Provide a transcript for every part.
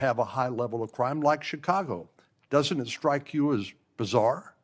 have a high level of crime like Chicago. Doesn't it strike you as bizarre?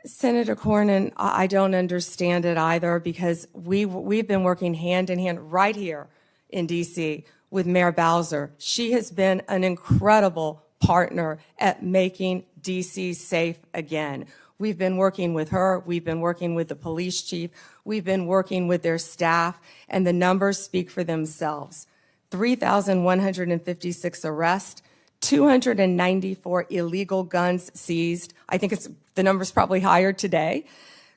Senator Cornyn, I don't understand it either, because we've been working hand in hand right here in D.C. with Mayor Bowser. She has been an incredible partner at making D.C. safe again. We've been working with her. We've been working with the police chief. We've been working with their staff, and the numbers speak for themselves. 3,156 arrests, 294 illegal guns seized. I think the number's probably higher today.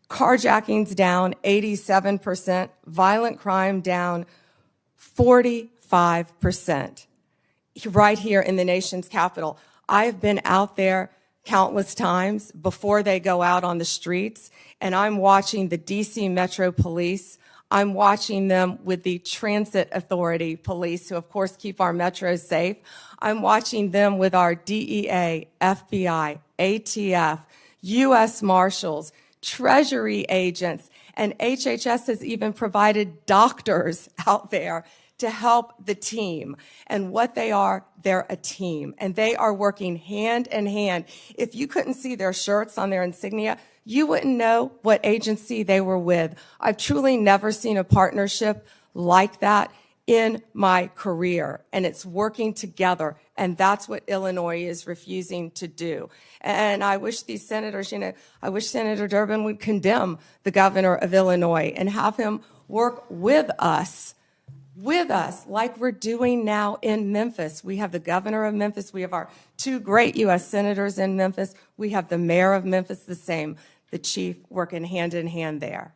Carjackings down 87%, violent crime down 45%. Right here in the nation's capital. I've been out there countless times before they go out on the streets, and I'm watching the DC Metro Police. I'm watching them with the Transit Authority Police, who of course keep our metros safe. I'm watching them with our DEA, FBI, ATF, U.S. Marshals, Treasury agents, and HHS has even provided doctors out there to help the team. And what they are, they're a team, and they are working hand in hand. If you couldn't see their shirts on their insignia, you wouldn't know what agency they were with. I've truly never seen a partnership like that in my career, and it's working together, and that's what Illinois is refusing to do. And I wish these senators, I wish Senator Durbin would condemn the governor of Illinois and have him work with us like we're doing now in Memphis. We have the governor of Memphis. We have our two great U.S. senators in Memphis. We have the mayor of Memphis, the same, the chief, working hand in hand there.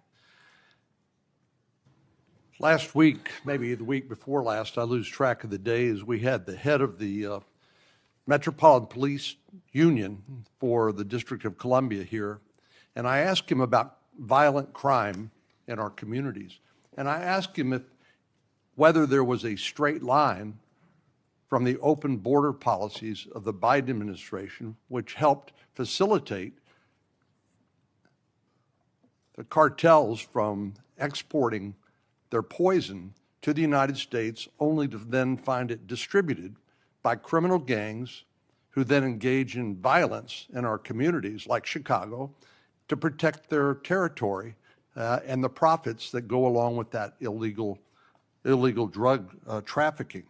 Last week, maybe the week before last, I lose track of the days, we had the head of the Metropolitan Police Union for the District of Columbia here, and I asked him about violent crime in our communities. And I asked him whether there was a straight line from the open border policies of the Biden administration, which helped facilitate the cartels from exporting their poison to the United States, only to then find it distributed by criminal gangs who then engage in violence in our communities like Chicago to protect their territory and the profits that go along with that illegal drug trafficking.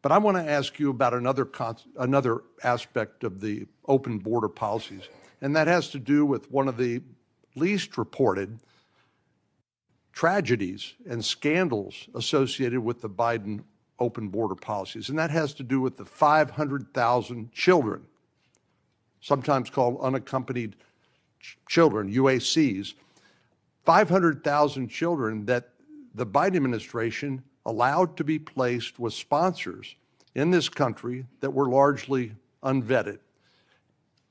But I want to ask you about another aspect of the open border policies, and that has to do with one of the least reported tragedies and scandals associated with the Biden open border policies, and that has to do with the 500,000 children, sometimes called unaccompanied children, UACs, 500,000 children that the Biden administration allowed to be placed with sponsors in this country that were largely unvetted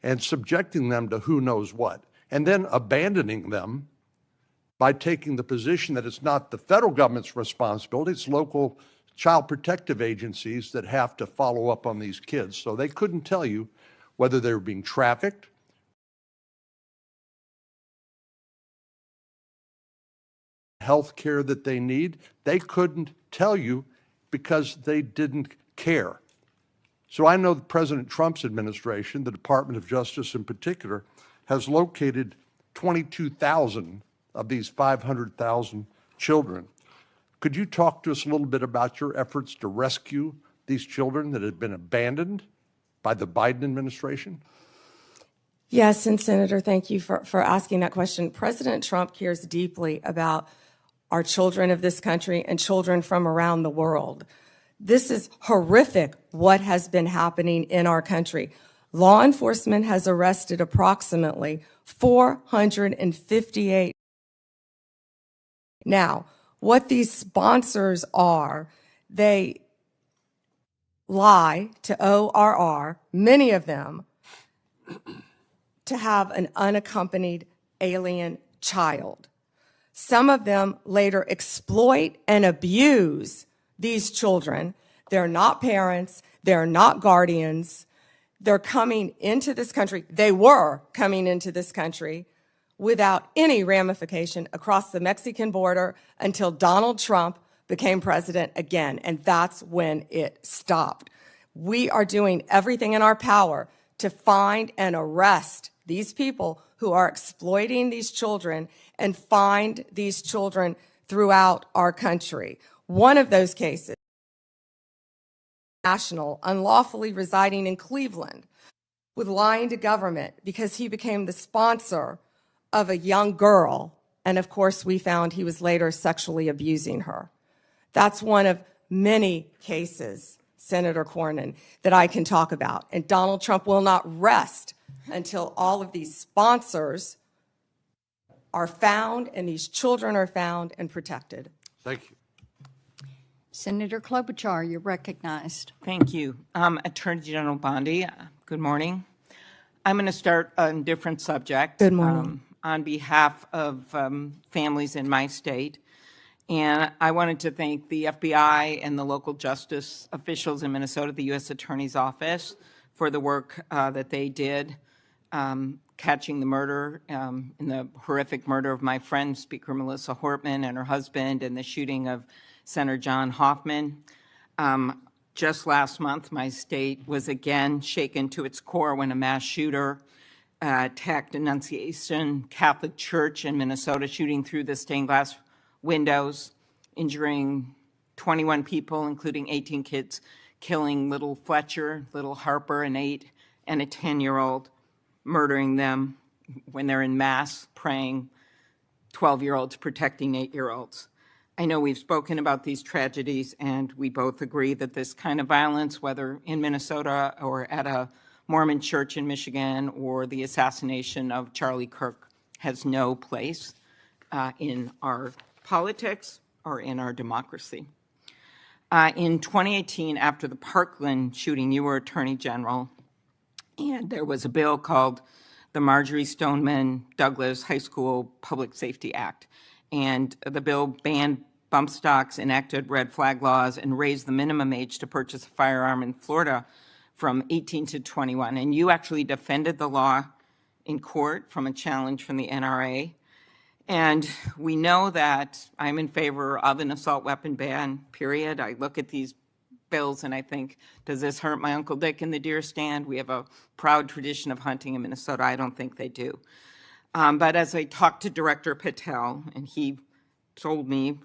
and subjecting them to who knows what, and then abandoning them by taking the position that it's not the federal government's responsibility, it's local child protective agencies that have to follow up on these kids. So they couldn't tell you whether they were being trafficked, health care that they need. They couldn't tell you because they didn't care. So I know that President Trump's administration, the Department of Justice in particular, has located 22,000 of these 500,000 children. Could you talk to us a little bit about your efforts to rescue these children that had been abandoned by the Biden administration? Yes, and Senator, thank you for asking that question. President Trump cares deeply about our children of this country and children from around the world. This is horrific what has been happening in our country. Law enforcement has arrested approximately 458. Now, what these sponsors are, they lie to ORR, many of them, to have an unaccompanied alien child. Some of them later exploit and abuse these children. They're not parents, they're not guardians. They're coming into this country, they were coming into this country without any ramification across the Mexican border until Donald Trump became president again, and that's when it stopped. We are doing everything in our power to find and arrest these people who are exploiting these children and find these children throughout our country. One of those cases, national, unlawfully residing in Cleveland, with lying to government because he became the sponsor of a young girl. And of course, we found he was later sexually abusing her. That's one of many cases, Senator Cornyn, that I can talk about. And Donald Trump will not rest until all of these sponsors are found and these children are found and protected. Thank you. Senator Klobuchar, you're recognized. Thank you. Attorney General Bondi, good morning. I'm going to start on a different subject. Good morning. On behalf of families in my state. And I wanted to thank the FBI and the local justice officials in Minnesota, the U.S. Attorney's Office, for the work that they did catching the murder, in the horrific murder of my friend, Speaker Melissa Hortman, and her husband, and the shooting of Senator John Hoffman. Just last month, my state was again shaken to its core when a mass shooter attacked Annunciation Catholic Church in Minnesota, shooting through the stained glass windows, injuring 21 people, including 18 kids, killing little Fletcher, little Harper, an 8 and a 10-year-old, murdering them when they're in mass praying, 12-year-olds protecting 8-year-olds. I know we've spoken about these tragedies, and we both agree that this kind of violence, whether in Minnesota or at a Mormon church in Michigan or the assassination of Charlie Kirk, has no place in our politics or in our democracy. In 2018, after the Parkland shooting, you were Attorney General, and there was a bill called the Marjorie Stoneman Douglas High School Public Safety Act. And the bill banned bump stocks, enacted red flag laws, and raised the minimum age to purchase a firearm in Florida from 18 to 21. And you actually defended the law in court from a challenge from the NRA. And we know that I'm in favor of an assault weapon ban, period. I look at these bills and I think, does this hurt my Uncle Dick in the deer stand? We have a proud tradition of hunting in Minnesota. I don't think they do. But as I talked to Director Patel, and he told me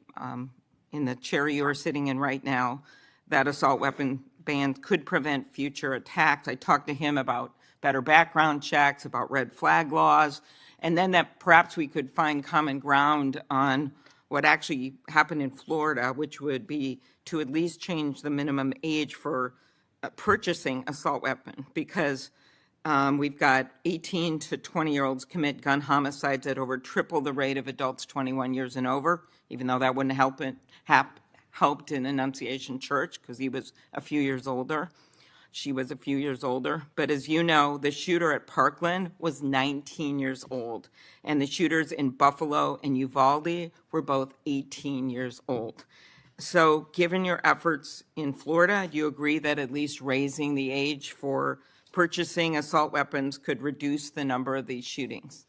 in the chair you are sitting in right now, that assault weapon ban could prevent future attacks. I talked to him about better background checks, about red flag laws, and then that perhaps we could find common ground on what actually happened in Florida, which would be to at least change the minimum age for purchasing assault weapon, because we've got 18 to 20-year-olds commit gun homicides at over triple the rate of adults 21 years and over, even though that wouldn't helped in Annunciation Church because he was a few years older. She was a few years older. But as you know, the shooter at Parkland was 19 years old, and the shooters in Buffalo and Uvalde were both 18 years old. So given your efforts in Florida, do you agree that at least raising the age for purchasing assault weapons could reduce the number of these shootings?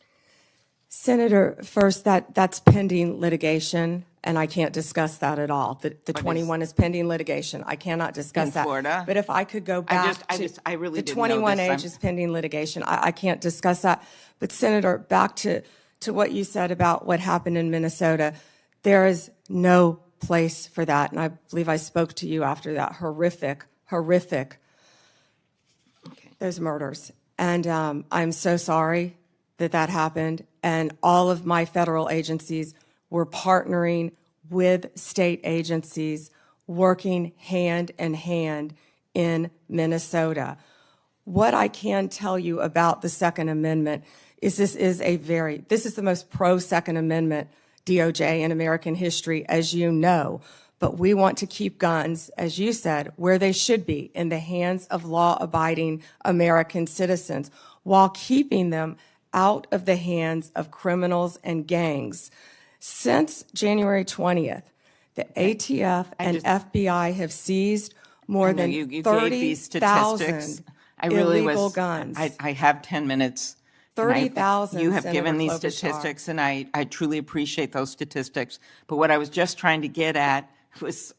Senator, first, that's pending litigation, and I can't discuss that at all. The 21 is pending litigation. I cannot discuss In that. Florida? But if I could go back I really the didn't know 21 this. age is pending litigation. I can't discuss that. But Senator, back to what you said about what happened in Minnesota, there is no place for that. And I believe I spoke to you after that horrific, those murders. And I'm so sorry that happened. And all of my federal agencies were partnering with state agencies, working hand in hand in Minnesota. What I can tell you about the Second Amendment is this is the most pro-Second Amendment DOJ in American history, as you know. But we want to keep guns, as you said, where they should be, in the hands of law-abiding American citizens, while keeping them out of the hands of criminals and gangs. Since January 20th, the ATF and FBI have seized more than 30,000 illegal guns. I have 10 minutes. 30,000. You have Senator given these Klobuchar. statistics, and I truly appreciate those statistics. But what I was just trying to get at was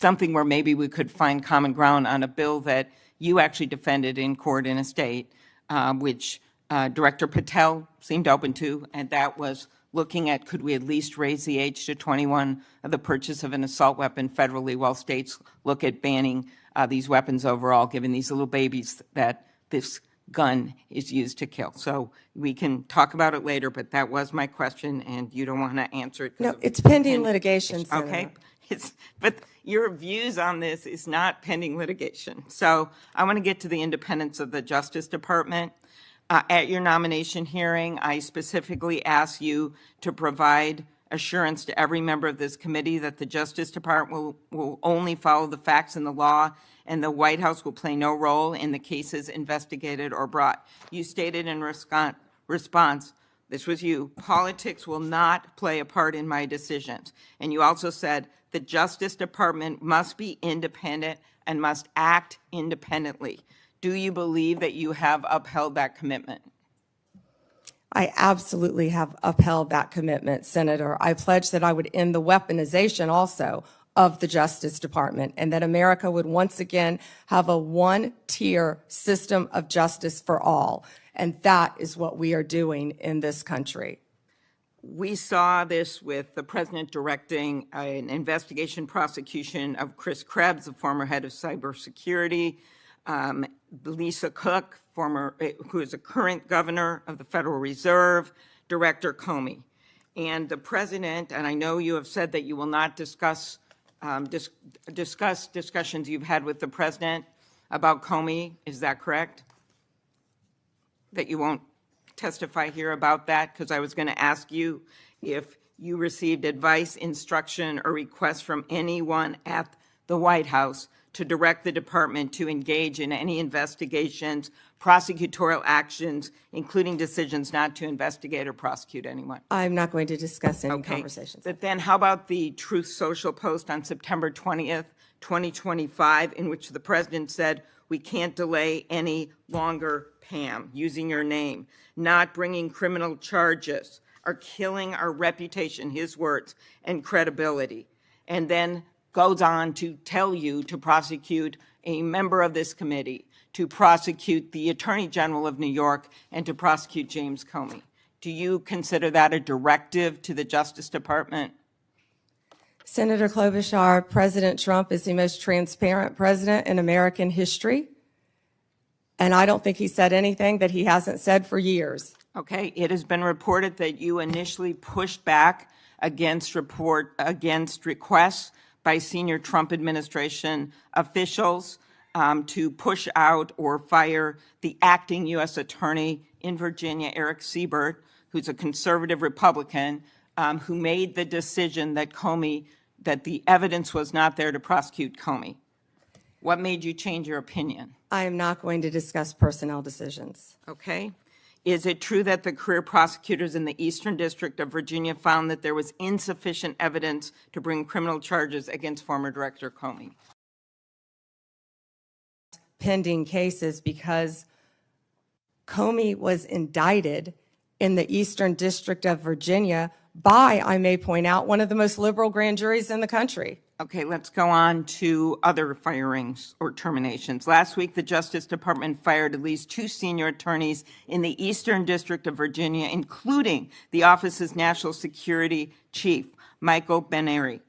something where maybe we could find common ground on a bill that you actually defended in court in a state, which Director Patel seemed open to, and that was looking at could we at least raise the age to 21 of the purchase of an assault weapon federally while states look at banning these weapons overall, given these little babies that this gun is used to kill. So we can talk about it later, but that was my question, and you don't want to answer it. No, it's pending litigation, Senator. Okay, but your views on this is not pending litigation. So I want to get to the independence of the Justice Department. At your nomination hearing, I specifically asked you to provide assurance to every member of this committee that the Justice Department will only follow the facts and the law, and the White House will play no role in the cases investigated or brought. You stated in response, this was you, politics will not play a part in my decisions. And you also said the Justice Department must be independent and must act independently. Do you believe that you have upheld that commitment? I absolutely have upheld that commitment, Senator. I pledged that I would end the weaponization also of the Justice Department, and that America would once again have a one-tier system of justice for all. And that is what we are doing in this country. We saw this with the president directing an investigation prosecution of Chris Krebs, the former head of cybersecurity, Lisa Cook, who is a current governor of the Federal Reserve, Director Comey. And the president, and I know you have said that you will not discuss discussions you've had with the president about Comey. Is that correct? That you won't testify here about that? Because I was going to ask you if you received advice, instruction, or request from anyone at the White House to direct the department to engage in any investigations, prosecutorial actions, including decisions not to investigate or prosecute anyone. I'm not going to discuss any conversations. But then how about the Truth Social post on September 20th, 2025, in which the president said, we can't delay any longer, Pam, using your name, not bringing criminal charges, are killing our reputation, his words, and credibility. And then goes on to tell you to prosecute a member of this committee, to prosecute the Attorney General of New York, and to prosecute James Comey. Do you consider that a directive to the Justice Department? Senator Klobuchar, President Trump is the most transparent president in American history, and I don't think he said anything that he hasn't said for years. Okay, it has been reported that you initially pushed back against requests by senior Trump administration officials to push out or fire the acting U.S. Attorney in Virginia, Eric Siebert, who's a conservative Republican, who made the decision that the evidence was not there to prosecute Comey. What made you change your opinion? I am not going to discuss personnel decisions. Okay. Is it true that the career prosecutors in the Eastern District of Virginia found that there was insufficient evidence to bring criminal charges against former Director Comey? Pending cases because Comey was indicted in the Eastern District of Virginia by, I may point out, one of the most liberal grand juries in the country. Okay, let's go on to other firings or terminations. Last week, the Justice Department fired at least 2 senior attorneys in the Eastern District of Virginia, including the office's national security chief, Michael Benary.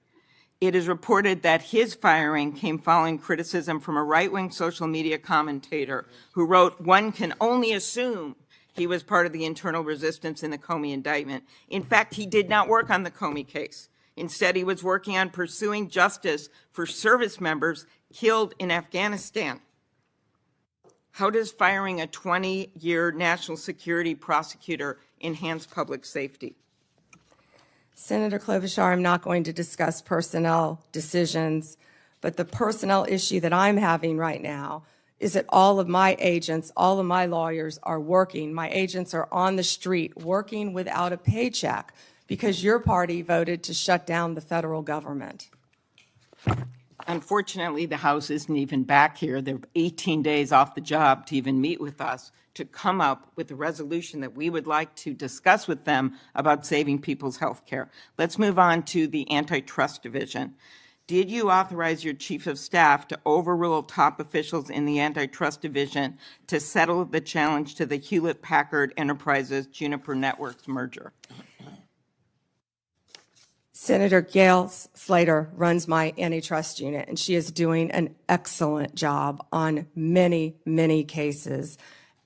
It is reported that his firing came following criticism from a right-wing social media commentator who wrote, "One can only assume he was part of the internal resistance in the Comey indictment." In fact, he did not work on the Comey case. Instead, he was working on pursuing justice for service members killed in Afghanistan. How does firing a 20-year national security prosecutor enhance public safety? Senator Klobuchar, I'm not going to discuss personnel decisions, but the personnel issue that I'm having right now is that all of my agents, all of my lawyers are working. My agents are on the street working without a paycheck because your party voted to shut down the federal government. Unfortunately, the House isn't even back here. They're 18 days off the job to even meet with us to come up with a resolution that we would like to discuss with them about saving people's health care. Let's move on to the Antitrust Division. Did you authorize your chief of staff to overrule top officials in the antitrust division to settle the challenge to the Hewlett-Packard Enterprises Juniper Networks merger? Senator Gail Slater runs my antitrust unit, and she is doing an excellent job on many, many cases.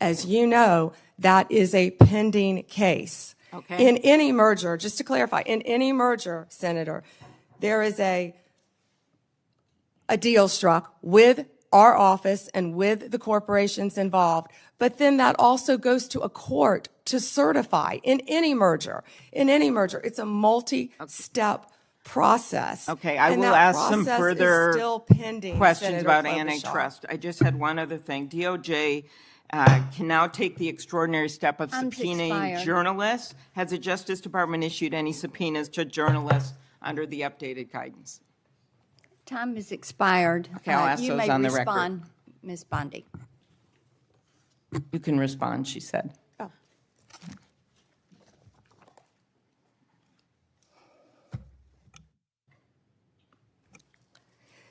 As you know, that is a pending case. Okay. In any merger, just to clarify, in any merger, Senator, there is a deal struck with our office and with the corporations involved, but then that also goes to a court to certify in any merger. In any merger, it's a multi-step process. Okay, I and will that ask some process further is still pending, questions Senator about Klobuchar. antitrust. I just had one other thing. DOJ can now take the extraordinary step of Time's subpoenaing expired. journalists. Has the Justice Department issued any subpoenas to journalists under the updated guidance? Time is expired. Okay, I'll ask those on the record. You may respond, Ms. Bondi. You can respond, she said. Oh.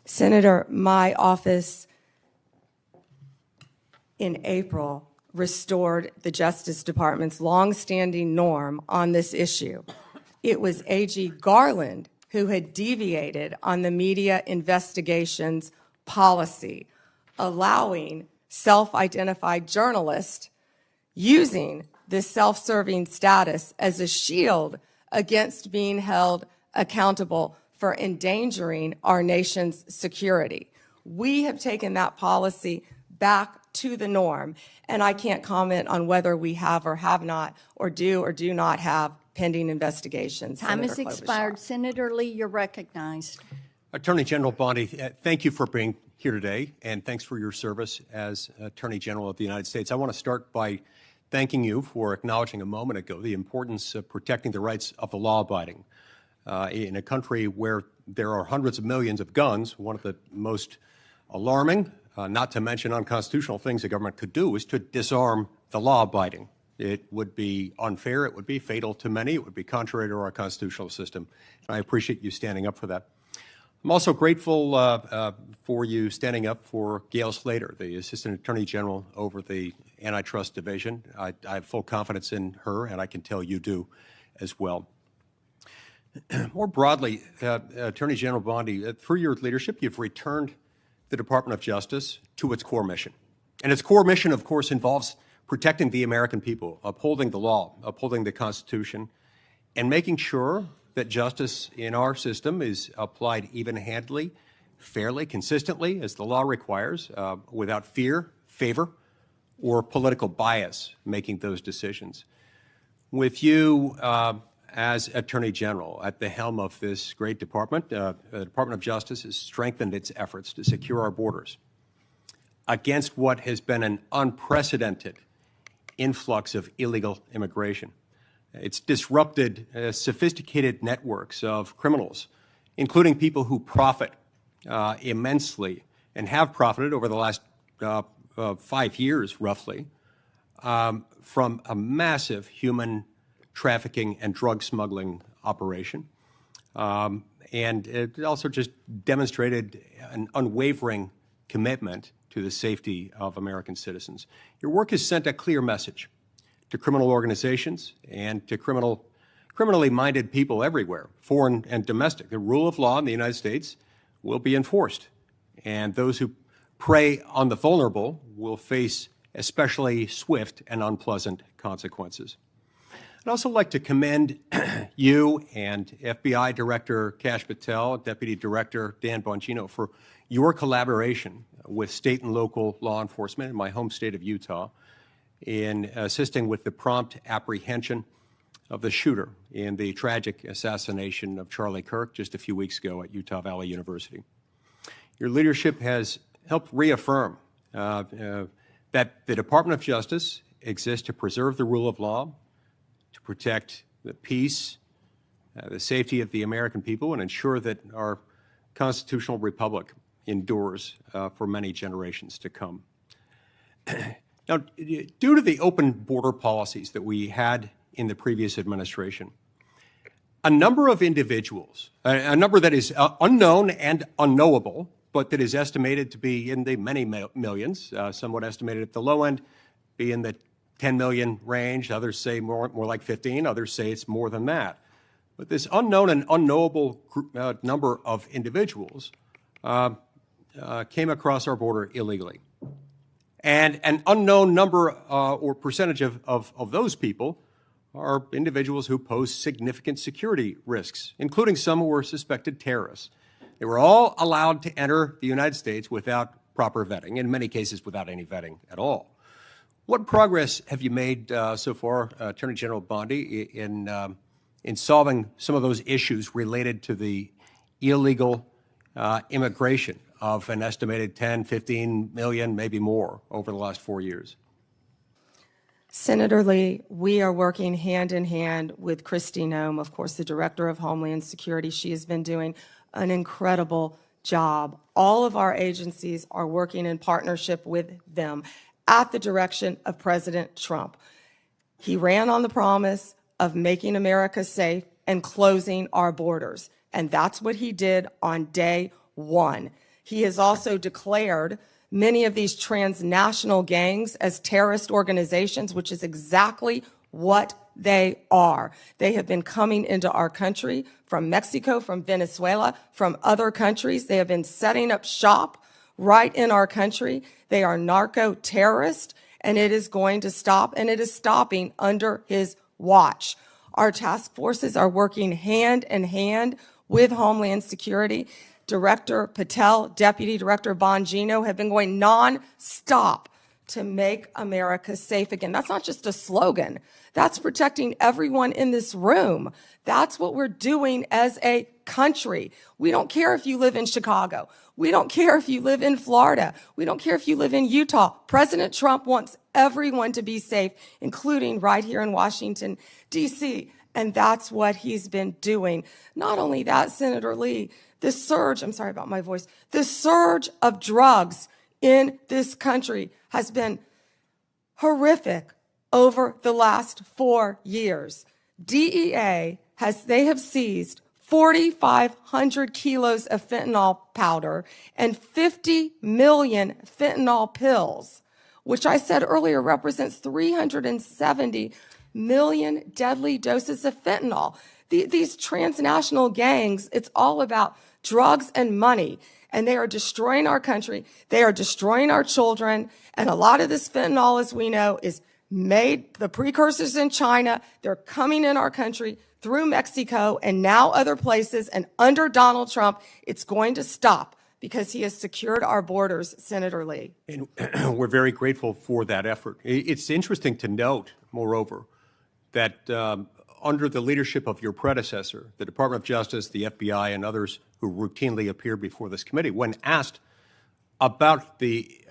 Senator, my office in April restored the Justice Department's longstanding norm on this issue. It was AG Garland who had deviated on the media investigations policy, allowing self-identified journalists using this self-serving status as a shield against being held accountable for endangering our nation's security. We have taken that policy back to the norm, and I can't comment on whether we have or have not, or do not have pending investigations. Time Senator has Klobuchar. expired. Senator Lee, you're recognized. Attorney General Bondi, thank you for being here today, and thanks for your service as Attorney General of the United States. I want to start by thanking you for acknowledging a moment ago the importance of protecting the rights of the law-abiding. In a country where there are hundreds of millions of guns, one of the most alarming, not to mention unconstitutional things the government could do is to disarm the law-abiding. It would be unfair, it would be fatal to many, it would be contrary to our constitutional system. I appreciate you standing up for that. I'm also grateful for you standing up for Gail Slater, the Assistant Attorney General over the Antitrust Division. I have full confidence in her, and I can tell you do as well. More broadly, Attorney General Bondi, through your leadership, you've returned the Department of Justice to its core mission. And its core mission, of course, involves protecting the American people, upholding the law, upholding the Constitution, and making sure that justice in our system is applied even-handedly, fairly, consistently, as the law requires, without fear, favor, or political bias making those decisions. With you as Attorney General at the helm of this great department, the Department of Justice has strengthened its efforts to secure our borders against what has been an unprecedented influx of illegal immigration. It's disrupted sophisticated networks of criminals, including people who profit immensely and have profited over the last 5 years, roughly, from a massive human trafficking and drug smuggling operation. And it also just demonstrated an unwavering commitment to the safety of American citizens. Your work has sent a clear message to criminal organizations and to criminally minded people everywhere, foreign and domestic. The rule of law in the United States will be enforced, and those who prey on the vulnerable will face especially swift and unpleasant consequences. I'd also like to commend you and FBI Director Kash Patel, Deputy Director Dan Bongino for your collaboration with state and local law enforcement in my home state of Utah in assisting with the prompt apprehension of the shooter in the tragic assassination of Charlie Kirk just a few weeks ago at Utah Valley University. Your leadership has helped reaffirm that the Department of Justice exists to preserve the rule of law, to protect the peace, the safety of the American people, and ensure that our constitutional republic endures for many generations to come. Now, due to the open border policies that we had in the previous administration, a number of individuals, a number that is unknown and unknowable, but that is estimated to be in the many millions, somewhat estimated at the low end, be in the 10 million range. Others say more like 15. Others say it's more than that. But this unknown and unknowable number of individuals came across our border illegally. And an unknown number or percentage of those people are individuals who pose significant security risks, including some who were suspected terrorists. They were all allowed to enter the United States without proper vetting, in many cases without any vetting at all. What progress have you made so far, Attorney General Bondi, in solving some of those issues related to the illegal immigration of an estimated 10, 15 million, maybe more, over the last 4 years? Senator Lee, we are working hand in hand with Kristi Noem, of course, the Director of Homeland Security. She has been doing an incredible job. All of our agencies are working in partnership with them at the direction of President Trump. He ran on the promise of making America safe and closing our borders, and that's what he did on day one. He has also declared many of these transnational gangs as terrorist organizations, which is exactly what they are. They have been coming into our country from Mexico, from Venezuela, from other countries. They have been setting up shop right in our country. They are narco-terrorists, and it is going to stop, and it is stopping under his watch. Our task forces are working hand in hand with Homeland Security. Director Patel, Deputy Director Bongino have been going nonstop to make America safe again. That's not just a slogan. That's protecting everyone in this room. That's what we're doing as a country. We don't care if you live in Chicago. We don't care if you live in Florida. We don't care if you live in Utah. President Trump wants everyone to be safe, including right here in Washington, D.C., and that's what he's been doing. Not only that, Senator Lee, the surge, I'm sorry about my voice, the surge of drugs in this country has been horrific over the last 4 years. DEA they have seized 4,500 kilos of fentanyl powder and 50 million fentanyl pills, which I said earlier represents 370 million deadly doses of fentanyl. These transnational gangs, it's all about drugs and money, and they are destroying our country. They are destroying our children, and a lot of this fentanyl, as we know, is made, the precursors in China. They're coming in our country through Mexico and now other places, and under Donald Trump, it's going to stop because he has secured our borders, Senator Lee. And we're very grateful for that effort. It's interesting to note, moreover, that under the leadership of your predecessor, the Department of Justice, the FBI, and others who routinely appear before this committee, when asked about the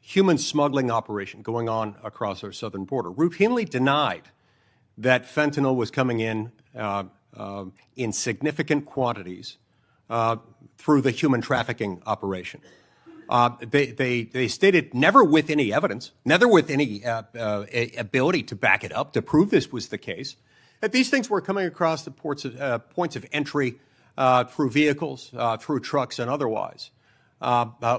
human smuggling operation going on across our southern border, routinely denied that fentanyl was coming in significant quantities through the human trafficking operation. They stated never with any evidence, never with any ability to back it up, to prove this was the case, that these things were coming across the points of entry through vehicles, through trucks, and otherwise.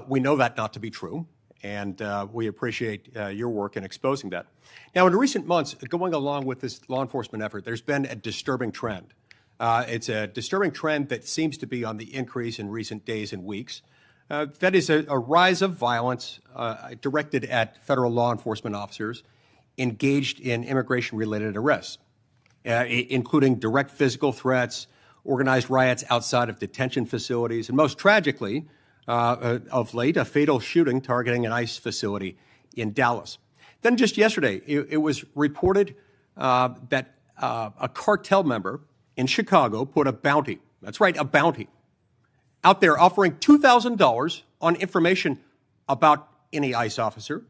We know that not to be true, and we appreciate your work in exposing that. Now, in recent months, going along with this law enforcement effort, there's been a disturbing trend. It's a disturbing trend that seems to be on the increase in recent days and weeks. That is a rise of violence directed at federal law enforcement officers engaged in immigration-related arrests, including direct physical threats, organized riots outside of detention facilities, and most tragically, of late, a fatal shooting targeting an ICE facility in Dallas. Then just yesterday, it was reported that a cartel member in Chicago put a bounty, that's right, a bounty, out there offering $2,000 on information about any ICE officer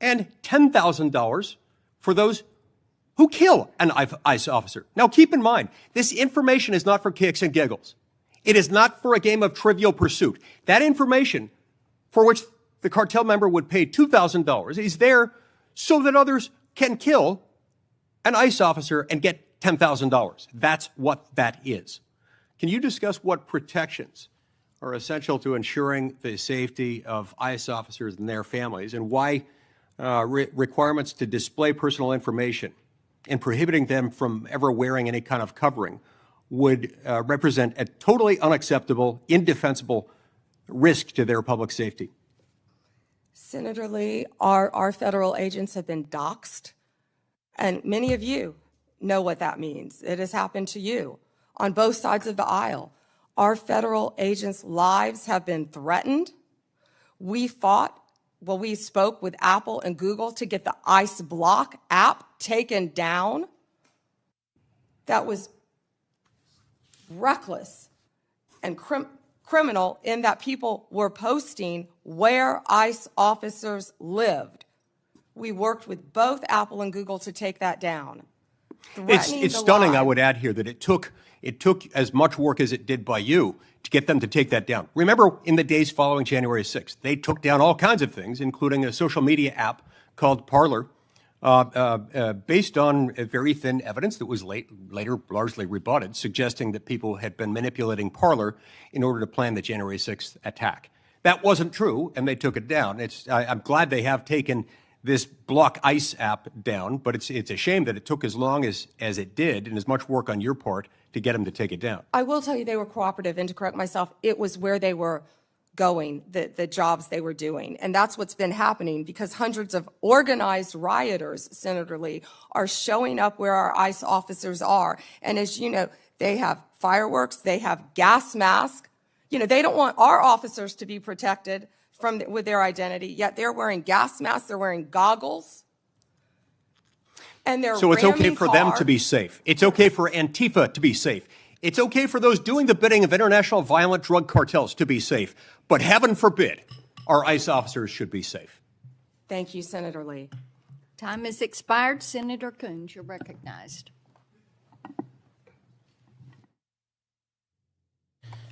and $10,000 for those who kill an ICE officer. Now, keep in mind, this information is not for kicks and giggles. It is not for a game of Trivial Pursuit. That information, for which the cartel member would pay $2,000, is there so that others can kill an ICE officer and get $10,000. That's what that is. Can you discuss what protections are essential to ensuring the safety of ICE officers and their families, and why requirements to display personal information and prohibiting them from ever wearing any kind of covering would represent a totally unacceptable, indefensible risk to their public safety? Senator Lee, our federal agents have been doxxed, and many of you know what that means. It has happened to you on both sides of the aisle. Our federal agents' lives have been threatened. We spoke with Apple and Google to get the ICE Block app taken down. That was reckless and criminal in that people were posting where ICE officers lived. We worked with both Apple and Google to take that down. It's stunning, I would add here, that it took as much work as it did by you to get them to take that down. Remember, in the days following January 6th, they took down all kinds of things, including a social media app called Parler, based on very thin evidence that was later largely rebutted, suggesting that people had been manipulating Parler in order to plan the January 6th attack. That wasn't true, and they took it down. I'm glad they have taken this Block ICE app down, but it's a shame that it took as long as it did, and as much work on your part to get them to take it down. I will tell you they were cooperative, and to correct myself, it was where they were going, the jobs they were doing. And that's what's been happening, because hundreds of organized rioters, Senator Lee, are showing up where our ICE officers are. And as you know, they have fireworks, they have gas masks. You know, they don't want our officers to be protected with their identity, yet they're wearing gas masks, they're wearing goggles. And they're So it's okay ramming for them cars. to be safe. It's okay for Antifa to be safe. It's okay for those doing the bidding of international violent drug cartels to be safe. But heaven forbid our ICE officers should be safe. Thank you, Senator Lee. Time has expired. Senator Coons, you're recognized.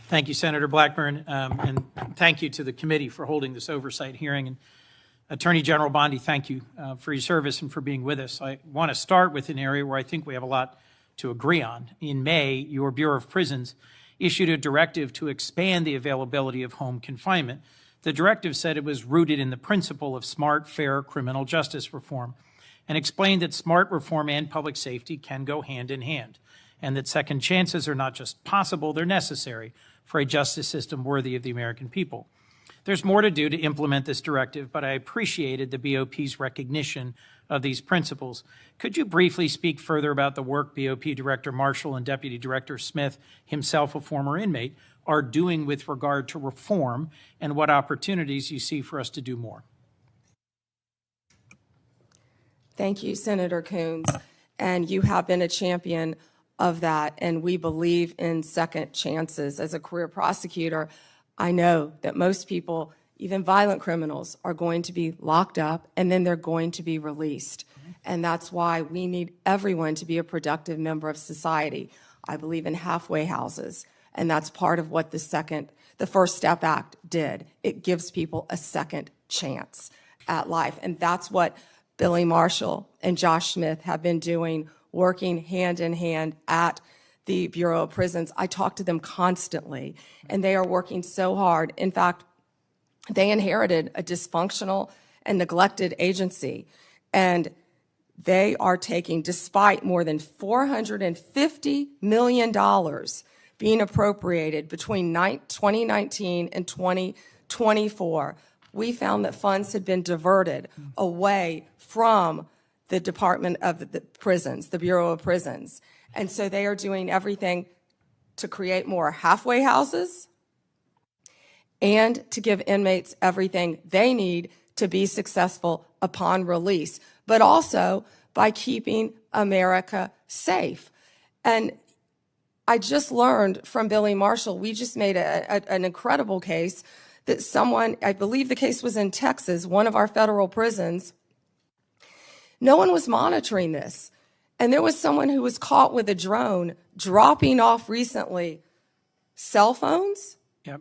Thank you, Senator Blackburn, and thank you to the committee for holding this oversight hearing. And Attorney General Bondi, thank you for your service and for being with us. I want to start with an area where I think we have a lot to agree on. In May, your Bureau of Prisons issued a directive to expand the availability of home confinement. The directive said it was rooted in the principle of smart, fair criminal justice reform, and explained that smart reform and public safety can go hand in hand, and that second chances are not just possible, they're necessary for a justice system worthy of the American people. There's more to do to implement this directive, but I appreciated the BOP's recognition of these principles. Could you briefly speak further about the work BOP Director Marshall and Deputy Director Smith, himself a former inmate, are doing with regard to reform, and what opportunities you see for us to do more? Thank you, Senator Coons. And you have been a champion of that, and we believe in second chances. As a career prosecutor, I know that most people, even violent criminals, are going to be locked up and then they're going to be released. And that's why we need everyone to be a productive member of society. I believe in halfway houses, and that's part of what the First Step Act did. It gives people a second chance at life. And that's what Billy Marshall and Josh Smith have been doing, working hand in hand at the Bureau of Prisons. I talk to them constantly, and they are working so hard. In fact, they inherited a dysfunctional and neglected agency, and they are taking, despite more than $450 million being appropriated between 2019 and 2024, we found that funds had been diverted away from the Department of the Prisons, the Bureau of Prisons. And so they are doing everything to create more halfway houses and to give inmates everything they need to be successful upon release, but also by keeping America safe. And I just learned from Billy Marshall, we just made an incredible case that someone, I believe the case was in Texas, one of our federal prisons, no one was monitoring this. And there was someone who was caught with a drone dropping off recently cell phones, Yep.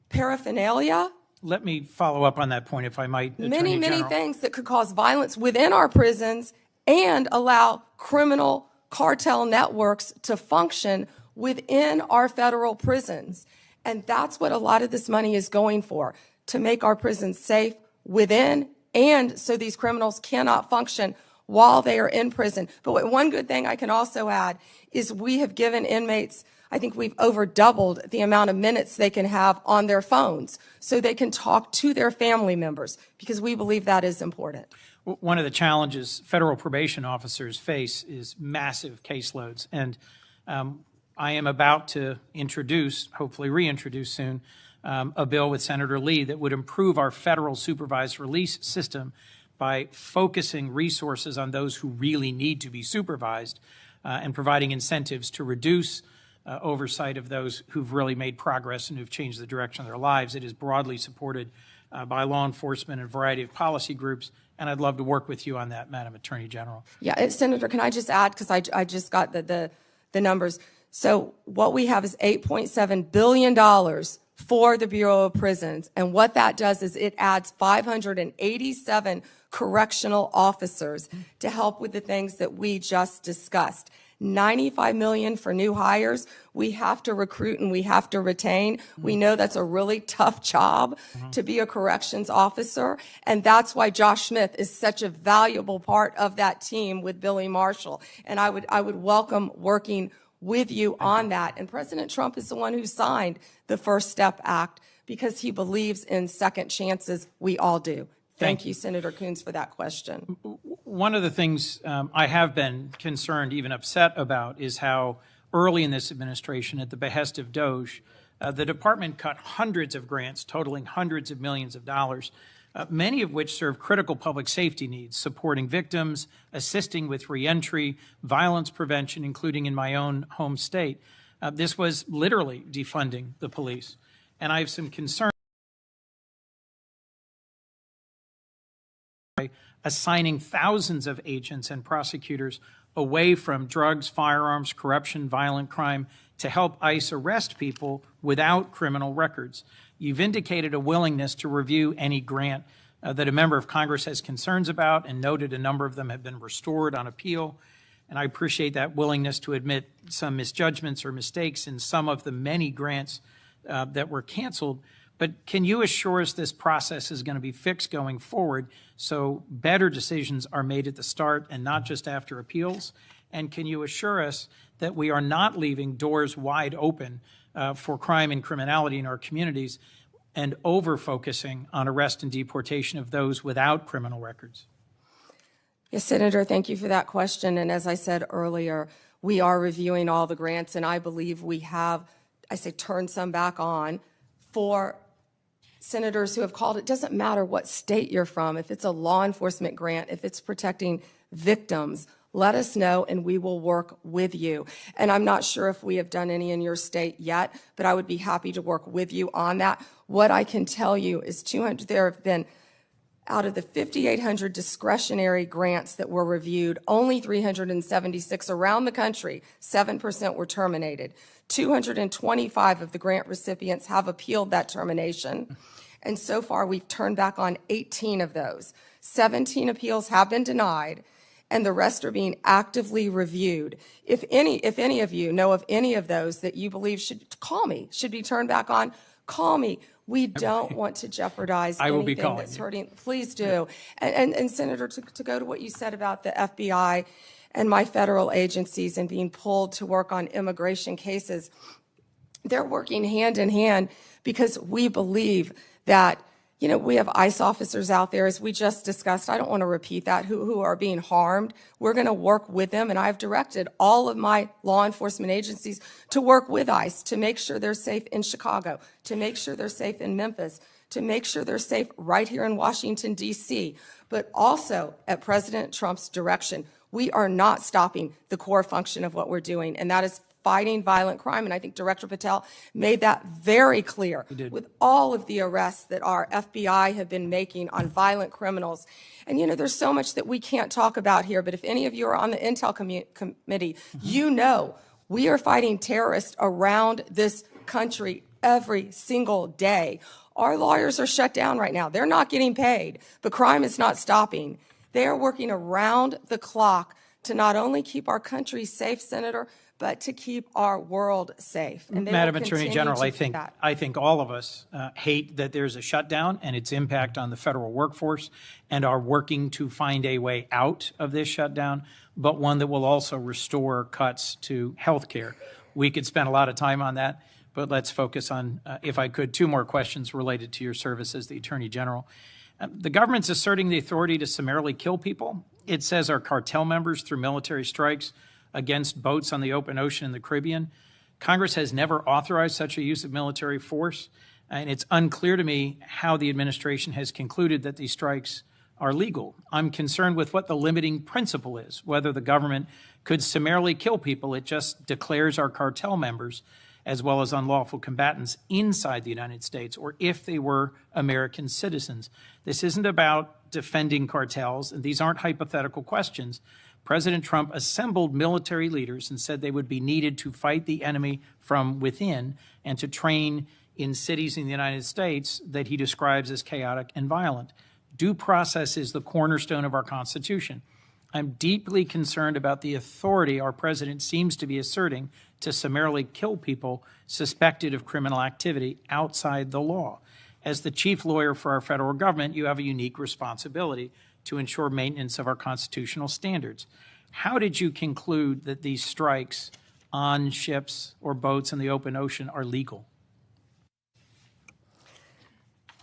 paraphernalia, Let me follow up on that point, if I might, Attorney many General. things that could cause violence within our prisons and allow criminal cartel networks to function within our federal prisons. And that's what a lot of this money is going for, to make our prisons safe within and so these criminals cannot function while they are in prison. But one good thing I can also add is we have given inmates, I think we've over doubled the amount of minutes they can have on their phones so they can talk to their family members, because we believe that is important. One of the challenges federal probation officers face is massive caseloads. And I am about to introduce, hopefully reintroduce soon, a bill with Senator Lee that would improve our federal supervised release system by focusing resources on those who really need to be supervised and providing incentives to reduce oversight of those who've really made progress and who've changed the direction of their lives. It is broadly supported by law enforcement and a variety of policy groups, and I'd love to work with you on that, Madam Attorney General. Yeah, Senator, can I just add, because I just got the numbers. So what we have is $8.7 billion for the Bureau of Prisons, and what that does is it adds 587 correctional officers to help with the things that we just discussed. $95 million for new hires. We have to recruit and we have to retain. We know that's a really tough job to be a corrections officer. And that's why Josh Smith is such a valuable part of that team with Billy Marshall. And I would welcome working with you on that. And President Trump is the one who signed the First Step Act because he believes in second chances. We all do. Thank you, Senator Coons, for that question. One of the things I have been concerned, even upset about, is how early in this administration, at the behest of DOJ, the department cut hundreds of grants totaling hundreds of millions of dollars, many of which serve critical public safety needs, supporting victims, assisting with reentry, violence prevention, including in my own home state. This was literally defunding the police. And I have some concern assigning thousands of agents and prosecutors away from drugs, firearms, corruption, violent crime to help ICE arrest people without criminal records. You've indicated a willingness to review any grant that a member of Congress has concerns about, and noted a number of them have been restored on appeal. And I appreciate that willingness to admit some misjudgments or mistakes in some of the many grants that were canceled. But can you assure us this process is going to be fixed going forward so better decisions are made at the start and not just after appeals? And can you assure us that we are not leaving doors wide open for crime and criminality in our communities and over-focusing on arrest and deportation of those without criminal records? Yes, Senator, thank you for that question. And as I said earlier, we are reviewing all the grants, and I believe we have, turned some back on for senators who have called. It doesn't matter what state you're from. If it's a law enforcement grant, if it's protecting victims, let us know and we will work with you. And I'm not sure if we have done any in your state yet, but I would be happy to work with you on that. What I can tell you is there have been, out of the 5,800 discretionary grants that were reviewed, only 376 around the country, 7% were terminated. 225 of the grant recipients have appealed that termination. And so far, we've turned back on 18 of those. 17 appeals have been denied, and the rest are being actively reviewed. If any of you know of any of those that you believe should be turned back on, call me. We don't want to jeopardize anything that's hurting. Please do. And Senator, to go to what you said about the FBI and my federal agencies and being pulled to work on immigration cases, they're working hand in hand because we believe that, we have ICE officers out there, as we just discussed. I don't want to repeat that, who are being harmed. We're going to work with them, and I've directed all of my law enforcement agencies to work with ICE to make sure they're safe in Chicago, to make sure they're safe in Memphis, to make sure they're safe right here in Washington, D.C., but also at President Trump's direction. We are not stopping the core function of what we're doing, and that is fighting violent crime. And I think Director Patel made that very clear with all of the arrests that our FBI have been making on violent criminals. And, there's so much that we can't talk about here, but if any of you are on the Intel Committee, we are fighting terrorists around this country every single day. Our lawyers are shut down right now. They're not getting paid, but crime is not stopping. They are working around the clock to not only keep our country safe, Senator, but to keep our world safe. And they will Madam Attorney continue General, to I do think, that. I think all of us hate that there's a shutdown and its impact on the federal workforce, and are working to find a way out of this shutdown, but one that will also restore cuts to health care. We could spend a lot of time on that, but let's focus on, if I could, two more questions related to your service as the Attorney General. The government's asserting the authority to summarily kill people. It says our cartel members through military strikes against boats on the open ocean in the Caribbean. Congress has never authorized such a use of military force, and it's unclear to me how the administration has concluded that these strikes are legal. I'm concerned with what the limiting principle is, whether the government could summarily kill people. It just declares our cartel members as well as unlawful combatants inside the United States, or if they were American citizens. This isn't about defending cartels, and these aren't hypothetical questions. President Trump assembled military leaders and said they would be needed to fight the enemy from within and to train in cities in the United States that he describes as chaotic and violent. Due process is the cornerstone of our Constitution. I'm deeply concerned about the authority our president seems to be asserting to summarily kill people suspected of criminal activity outside the law. As the chief lawyer for our federal government, you have a unique responsibility to ensure maintenance of our constitutional standards. How did you conclude that these strikes on ships or boats in the open ocean are legal?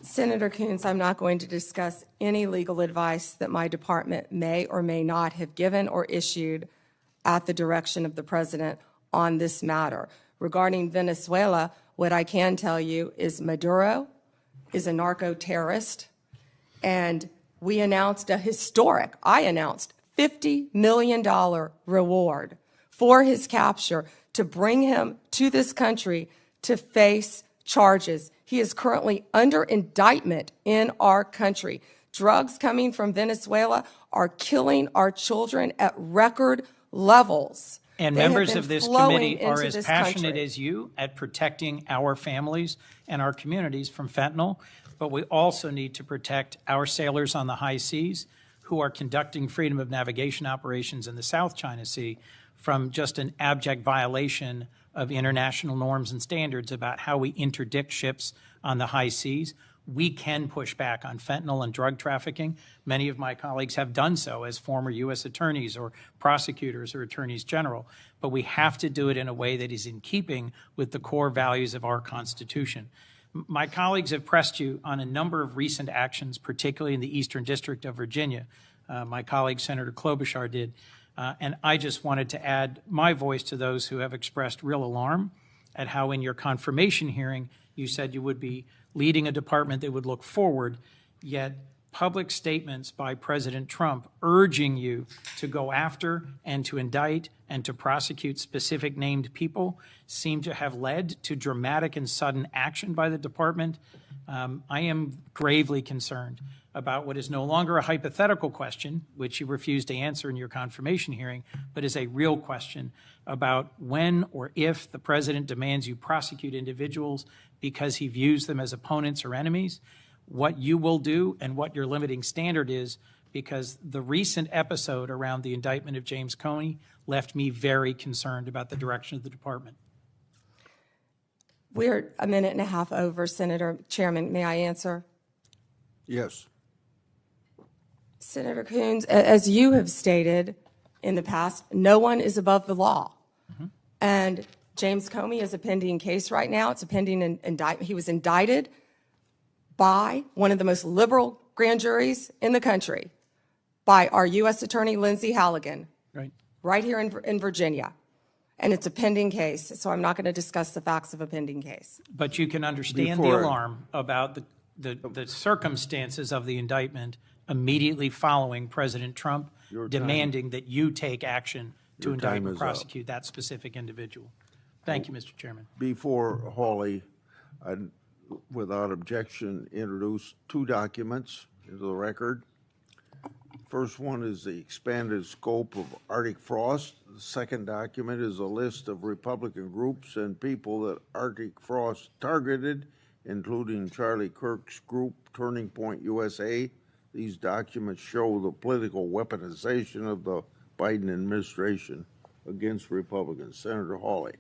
Senator Coons, I'm not going to discuss any legal advice that my department may or may not have given or issued at the direction of the president on this matter. Regarding Venezuela, what I can tell you is Maduro is a narco-terrorist, and I announced $50 million reward for his capture to bring him to this country to face charges. He is currently under indictment in our country. Drugs coming from Venezuela are killing our children at record levels. And They have members been of this flowing committee are into as this passionate country. as you at protecting our families and our communities from fentanyl, but we also need to protect our sailors on the high seas who are conducting freedom of navigation operations in the South China Sea from just an abject violation of international norms and standards about how we interdict ships on the high seas. We can push back on fentanyl and drug trafficking. Many of my colleagues have done so as former U.S. attorneys or prosecutors or attorneys general, but we have to do it in a way that is in keeping with the core values of our Constitution. My colleagues have pressed you on a number of recent actions, particularly in the Eastern District of Virginia. My colleague, Senator Klobuchar, did. And I just wanted to add my voice to those who have expressed real alarm at how in your confirmation hearing you said you would be leading a department that would look forward, yet public statements by President Trump urging you to go after and to indict and to prosecute specific named people seem to have led to dramatic and sudden action by the department. I am gravely concerned about what is no longer a hypothetical question, which you refused to answer in your confirmation hearing, but is a real question about when or if the president demands you prosecute individuals because he views them as opponents or enemies, what you will do and what your limiting standard is, because the recent episode around the indictment of James Comey left me very concerned about the direction of the department. We're a minute and a half over, Senator Chairman. May I answer? Yes. Senator Coons, as you have stated in the past, no one is above the law. And James Comey is a pending case right now. It's a pending indictment. He was indicted by one of the most liberal grand juries in the country, by our U.S. Attorney Lindsay Halligan, right here in Virginia. And it's a pending case, so I'm not going to discuss the facts of a pending case. But you can understand the alarm about the circumstances of the indictment immediately following President Trump demanding that you take action to indict and prosecute that specific individual. Thank you, Mr. Chairman. Before Hawley, I'd, without objection, introduce two documents into the record. First one is the expanded scope of Arctic frost. The second document is a list of Republican groups and people that Arctic frost targeted, including Charlie Kirk's group, Turning Point USA. These documents show the political weaponization of the Biden administration against Republicans. Senator Hawley.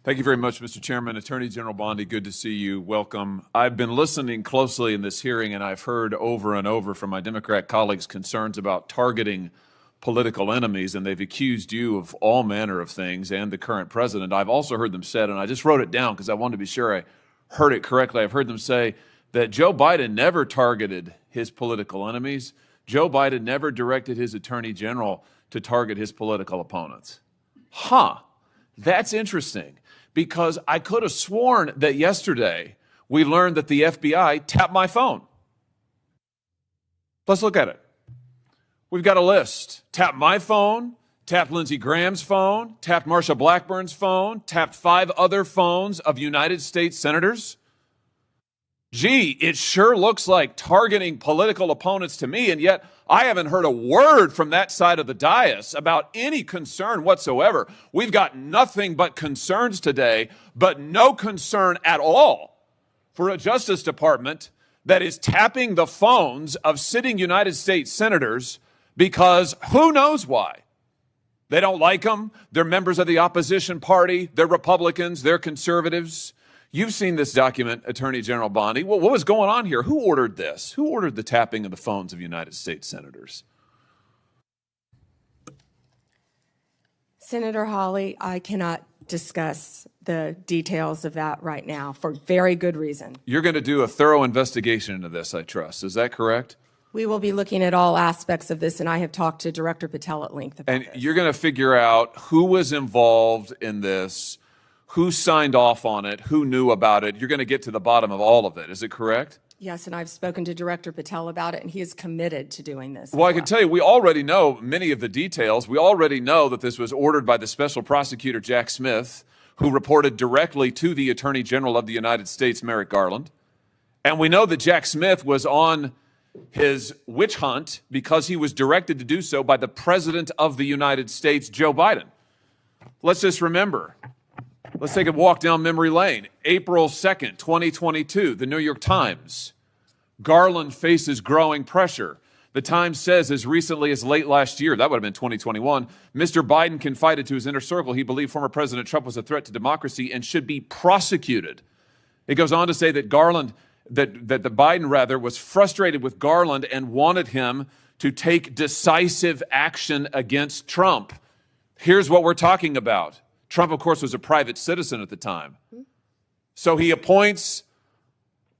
Thank you very much, Mr. Chairman. Attorney General Bondi, good to see you. Welcome. I've been listening closely in this hearing, and I've heard over and over from my Democrat colleagues concerns about targeting political enemies, and they've accused you of all manner of things and the current president. I've also heard them said, and I just wrote it down because I wanted to be sure I heard it correctly. I've heard them say that Joe Biden never targeted his political enemies. Joe Biden never directed his attorney general to target his political opponents. That's interesting, because I could have sworn that yesterday we learned that the FBI tapped my phone. Let's look at it. We've got a list. Tapped my phone, tapped Lindsey Graham's phone, tapped Marsha Blackburn's phone, tapped 5 other phones of United States senators. Gee, it sure looks like targeting political opponents to me, and yet I haven't heard a word from that side of the dais about any concern whatsoever. We've got nothing but concerns today, but no concern at all for a Justice Department that is tapping the phones of sitting United States senators because who knows why. They don't like them. They're members of the opposition party. They're Republicans. They're conservatives. You've seen this document, Attorney General Bondi. Well, what was going on here? Who ordered this? Who ordered the tapping of the phones of United States senators? Senator Hawley, I cannot discuss the details of that right now for very good reason. You're going to do a thorough investigation into this, I trust. Is that correct? We will be looking at all aspects of this, and I have talked to Director Patel at length about And this. you're going to figure out who was involved in this, who signed off on it, who knew about it. You're going to get to the bottom of all of it. Is it correct? Yes, and I've spoken to Director Patel about it, and he is committed to doing this. Well, I can tell you, we already know many of the details. We already know that this was ordered by the special prosecutor, Jack Smith, who reported directly to the Attorney General of the United States, Merrick Garland. And we know that Jack Smith was on his witch hunt because he was directed to do so by the President of the United States, Joe Biden. Let's just remember. Let's take a walk down memory lane. April 2nd, 2022, the New York Times. Garland faces growing pressure. The Times says as recently as late last year, that would have been 2021, Mr. Biden confided to his inner circle he believed former President Trump was a threat to democracy and should be prosecuted. It goes on to say that Biden was frustrated with Garland and wanted him to take decisive action against Trump. Here's what we're talking about. Trump, of course, was a private citizen at the time. So he appoints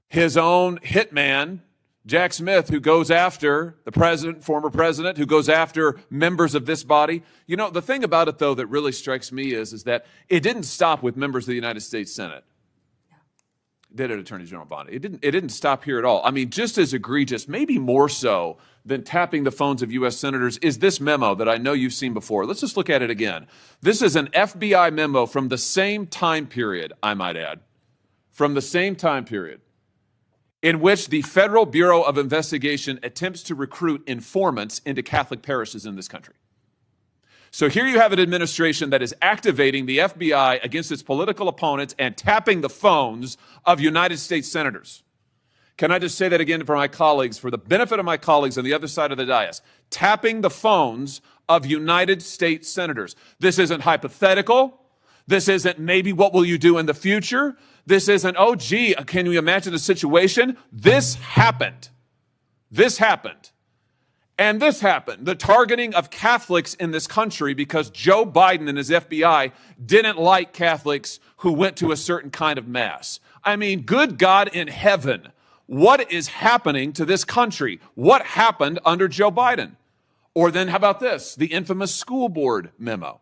his own hitman, Jack Smith, who goes after the president, former president, who goes after members of this body. You know, the thing about it, though, that really strikes me is that it didn't stop with members of the United States Senate. Did it, Attorney General Bondi? It didn't stop here at all. I mean, just as egregious, maybe more so than tapping the phones of U.S. senators, is this memo that I know you've seen before. Let's just look at it again. This is an FBI memo from the same time period, I might add, from the same time period, in which the Federal Bureau of Investigation attempts to recruit informants into Catholic parishes in this country. So here you have an administration that is activating the FBI against its political opponents and tapping the phones of United States senators. Can I just say that again for my colleagues, for the benefit of my colleagues on the other side of the dais? Tapping the phones of United States senators. This isn't hypothetical. This isn't maybe what will you do in the future. This isn't, oh, gee, can you imagine a situation? This happened. This happened. And this happened, the targeting of Catholics in this country because Joe Biden and his FBI didn't like Catholics who went to a certain kind of mass. I mean, good God in heaven, what is happening to this country? What happened under Joe Biden? Or then how about this, the infamous school board memo,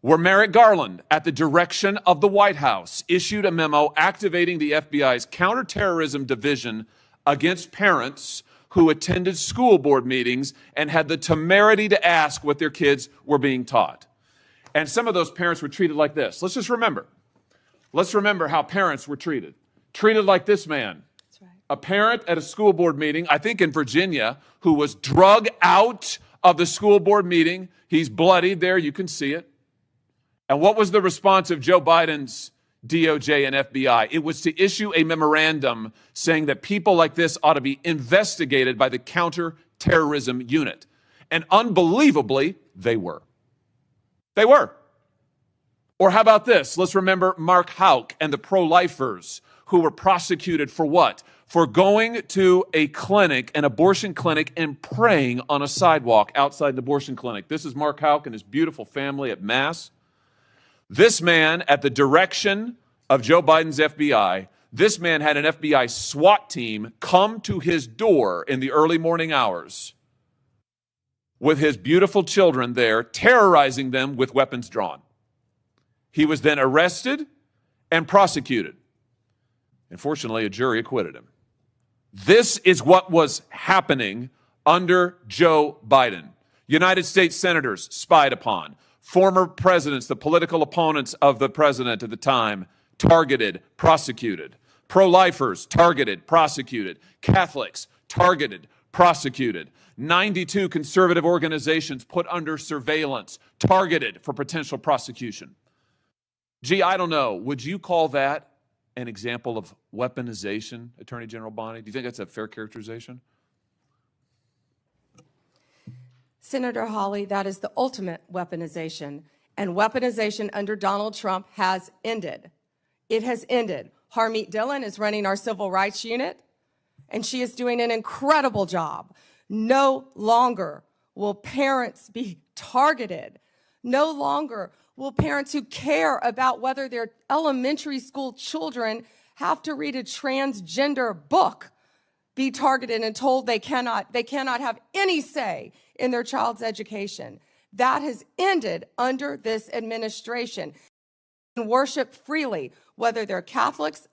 where Merrick Garland, at the direction of the White House, issued a memo activating the FBI's counterterrorism division against parents who attended school board meetings and had the temerity to ask what their kids were being taught. And some of those parents were treated like this. Let's just remember. Let's remember how parents were treated. Treated like this man. That's right. A parent at a school board meeting, I think in Virginia, who was drug out of the school board meeting. He's bloodied there. You can see it. And what was the response of Joe Biden's DOJ and FBI? It was to issue a memorandum saying that people like this ought to be investigated by the counterterrorism unit. And unbelievably, they were. They were. Or how about this? Let's remember Mark Houck and the pro-lifers who were prosecuted for what? For going to a clinic, an abortion clinic, and praying on a sidewalk outside the abortion clinic. This is Mark Houck and his beautiful family at Mass. This man, at the direction of Joe Biden's FBI, this man had an FBI SWAT team come to his door in the early morning hours with his beautiful children there, terrorizing them with weapons drawn. He was then arrested and prosecuted. Unfortunately, a jury acquitted him. This is what was happening under Joe Biden. United States senators spied upon. Former presidents, the political opponents of the president at the time, targeted, prosecuted. Pro-lifers, targeted, prosecuted. Catholics, targeted, prosecuted. 92 conservative organizations put under surveillance, targeted for potential prosecution. Gee, I don't know. Would you call that an example of weaponization, Attorney General Bondi? Do you think that's a fair characterization? Senator Hawley, that is the ultimate weaponization. And weaponization under Donald Trump has ended. It has ended. Harmeet Dillon is running our civil rights unit, and she is doing an incredible job. No longer will parents be targeted. No longer will parents who care about whether their elementary school children have to read a transgender book be targeted and told they cannot have any say in their child's education. That has ended under this administration. Worship freely, whether they're Catholics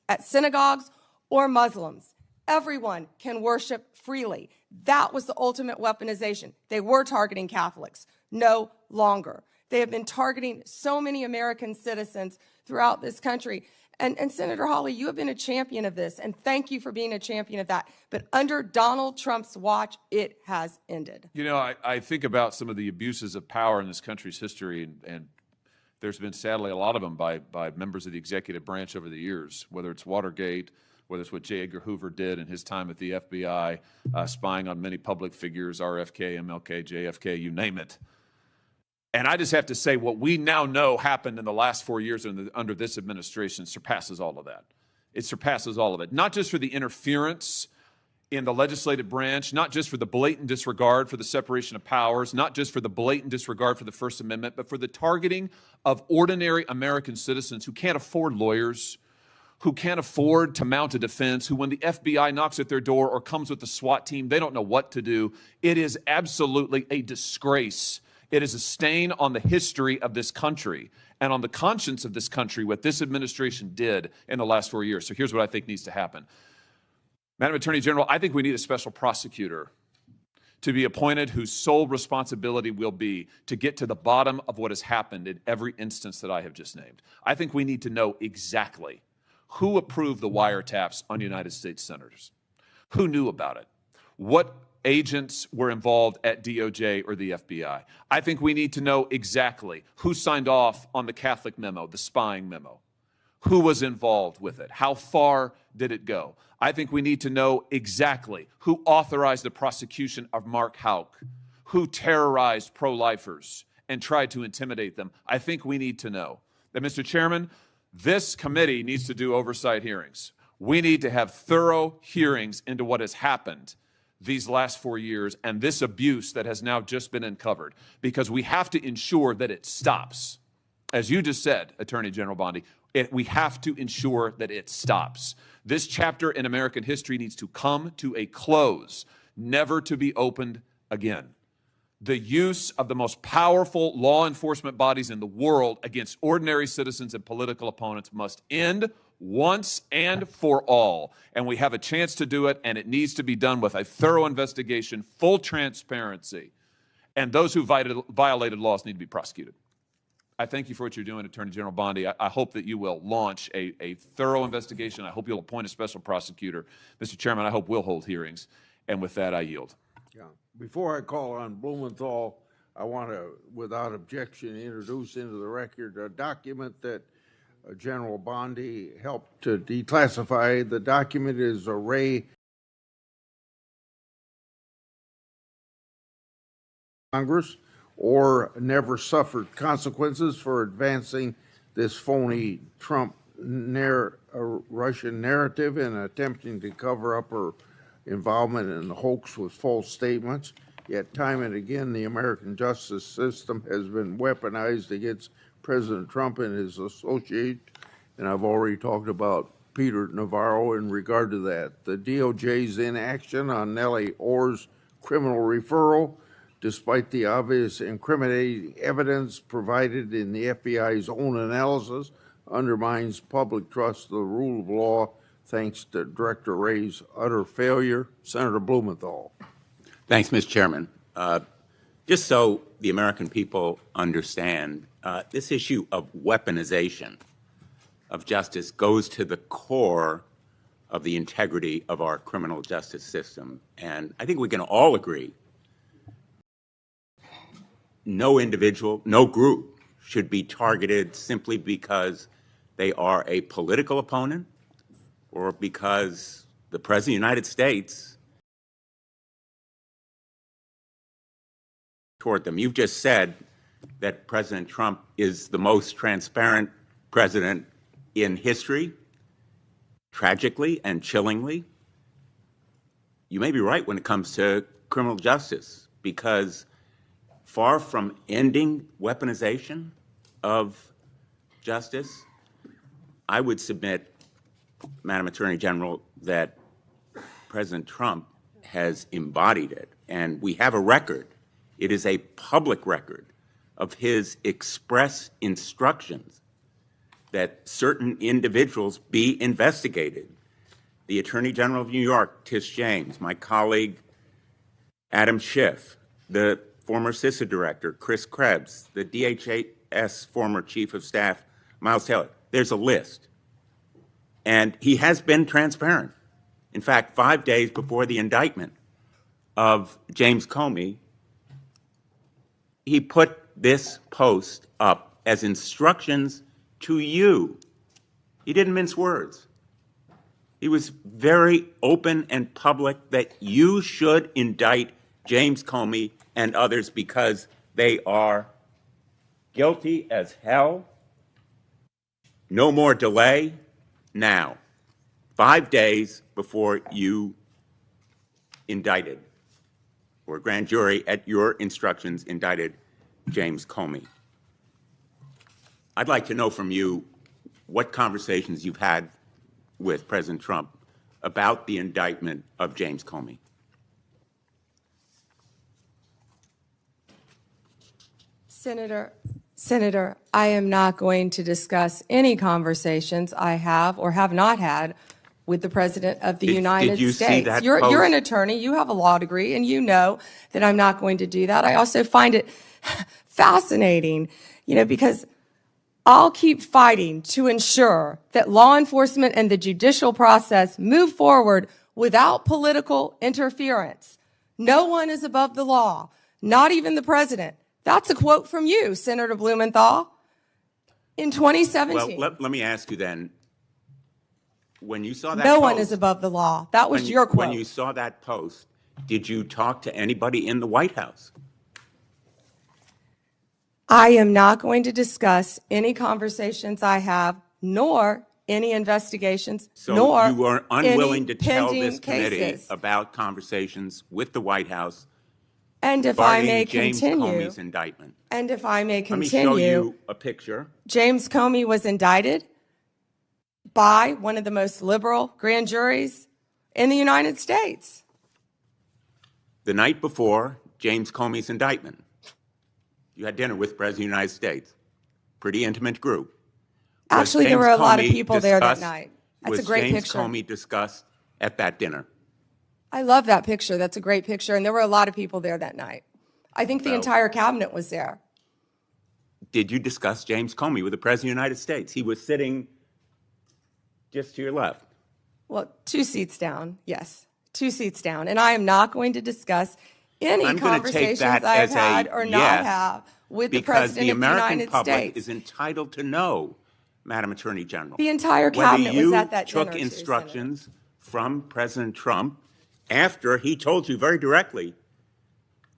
at synagogues or Muslims. Everyone can worship freely. That was the ultimate weaponization. They were targeting Catholics. No longer. They have been targeting so many American citizens throughout this country. And Senator Hawley, you have been a champion of this, and thank you for being a champion of that. But under Donald Trump's watch, it has ended. You know, I think about some of the abuses of power in this country's history, and there's been, sadly, a lot of them by members of the executive branch over the years, whether it's Watergate, whether it's what J. Edgar Hoover did in his time at the FBI, spying on many public figures, RFK, MLK, JFK, you name it. And I just have to say, what we now know happened in the last 4 years under this administration surpasses all of that. It surpasses all of it. Not just for the interference in the legislative branch, not just for the blatant disregard for the separation of powers, not just for the blatant disregard for the First Amendment, but for the targeting of ordinary American citizens who can't afford lawyers, who can't afford to mount a defense, who when the FBI knocks at their door or comes with the SWAT team, they don't know what to do. It is absolutely a disgrace. It is a stain on the history of this country and on the conscience of this country, what this administration did in the last 4 years. So here's what I think needs to happen. Madam Attorney General, I think we need a special prosecutor to be appointed whose sole responsibility will be to get to the bottom of what has happened in every instance that I have just named. I think we need to know exactly who approved the wiretaps on United States senators, who knew about it, what agents were involved at DOJ or the FBI. I think we need to know exactly who signed off on the Catholic memo, the spying memo, who was involved with it, how far did it go. I think we need to know exactly who authorized the prosecution of Mark Houck, who terrorized pro-lifers and tried to intimidate them. I think we need to know that, Mr. Chairman, this committee needs to do oversight hearings. We need to have thorough hearings into what has happened these last 4 years and this abuse that has now just been uncovered, because we have to ensure that it stops. As you just said, Attorney General Bondi, we have to ensure that it stops. This chapter in American history needs to come to a close, never to be opened again. The use of the most powerful law enforcement bodies in the world against ordinary citizens and political opponents must end once and for all. And we have a chance to do it, and it needs to be done with a thorough investigation, full transparency. And those who violated laws need to be prosecuted. I thank you for what you're doing, Attorney General Bondi. I hope that you will launch a thorough investigation. I hope you'll appoint a special prosecutor. Mr. Chairman, I hope we'll hold hearings. And with that, I yield. Yeah. Before I call on Blumenthal, I want to, without objection, introduce into the record a document that General Bondi helped to declassify. The document is a Ray Congress or never suffered consequences for advancing this phony Trump Russian narrative and attempting to cover up her involvement in the hoax with false statements. Yet time and again, the American justice system has been weaponized against President Trump and his associates, and I've already talked about Peter Navarro in regard to that. The DOJ's inaction on Nellie Ohr's criminal referral, despite the obvious incriminating evidence provided in the FBI's own analysis, undermines public trust of the rule of law thanks to Director Wray's utter failure. Senator Blumenthal. Thanks, Mr. Chairman. Just so the American people understand, this issue of weaponization of justice goes to the core of the integrity of our criminal justice system. And I think we can all agree no individual, no group should be targeted simply because they are a political opponent or because the President of the United States toward them. You've just said that President Trump is the most transparent president in history, tragically and chillingly. You may be right when it comes to criminal justice, because far from ending weaponization of justice, I would submit, Madam Attorney General, that President Trump has embodied it. And we have a record. It is a public record of his express instructions that certain individuals be investigated. The Attorney General of New York, Tish James, my colleague Adam Schiff, the former CISA director, Chris Krebs, the DHS former Chief of Staff, Miles Taylor. There's a list. And he has been transparent. In fact, 5 days before the indictment of James Comey, he put this post up as instructions to you. He didn't mince words. He was very open and public that you should indict James Comey and others because they are guilty as hell. No more delay now. 5 days before you indicted, or a grand jury at your instructions indicted James Comey. I'd like to know from you what conversations you've had with President Trump about the indictment of James Comey. Senator, I am not going to discuss any conversations I have or have not had with the President of the United did you States. See that You're post? an attorney. You have a law degree, and you know that I'm not going to do that. I also find it fascinating, because I'll keep fighting to ensure that law enforcement and the judicial process move forward without political interference. No one is above the law, not even the president. That's a quote from you, Senator Blumenthal, in 2017. Well, let me ask you then, when you saw that No post, one is above the law. That was your quote. When you saw that post, did you talk to anybody in the White House? I am not going to discuss any conversations I have, nor any investigations, So nor you were unwilling any to tell pending this committee cases. about conversations with the White House And if I may regarding James continue, Comey's indictment. and if I may Let me show continue, you a picture. James Comey was indicted by one of the most liberal grand juries in the United States. The night before James Comey's indictment, you had dinner with the President of the United States. Pretty intimate group. Was Actually, there James were a lot of Comey people there that discussed- night. That's was a great James picture. Comey discussed at that dinner? I love that picture. That's a great picture. And there were a lot of people there that night. I think the Well- entire cabinet was there. Did you discuss James Comey with the President of the United States? He was sitting just to your left. Well, 2 seats down, yes, 2 seats down. And I am not going to discuss any I'm going to take conversations that I've as had a or yes, not have with the because President the of the American United public States. is entitled to know, Madam Attorney General. The entire cabinet was at that whether dinner, you too, took instructions from President Trump after he told you very directly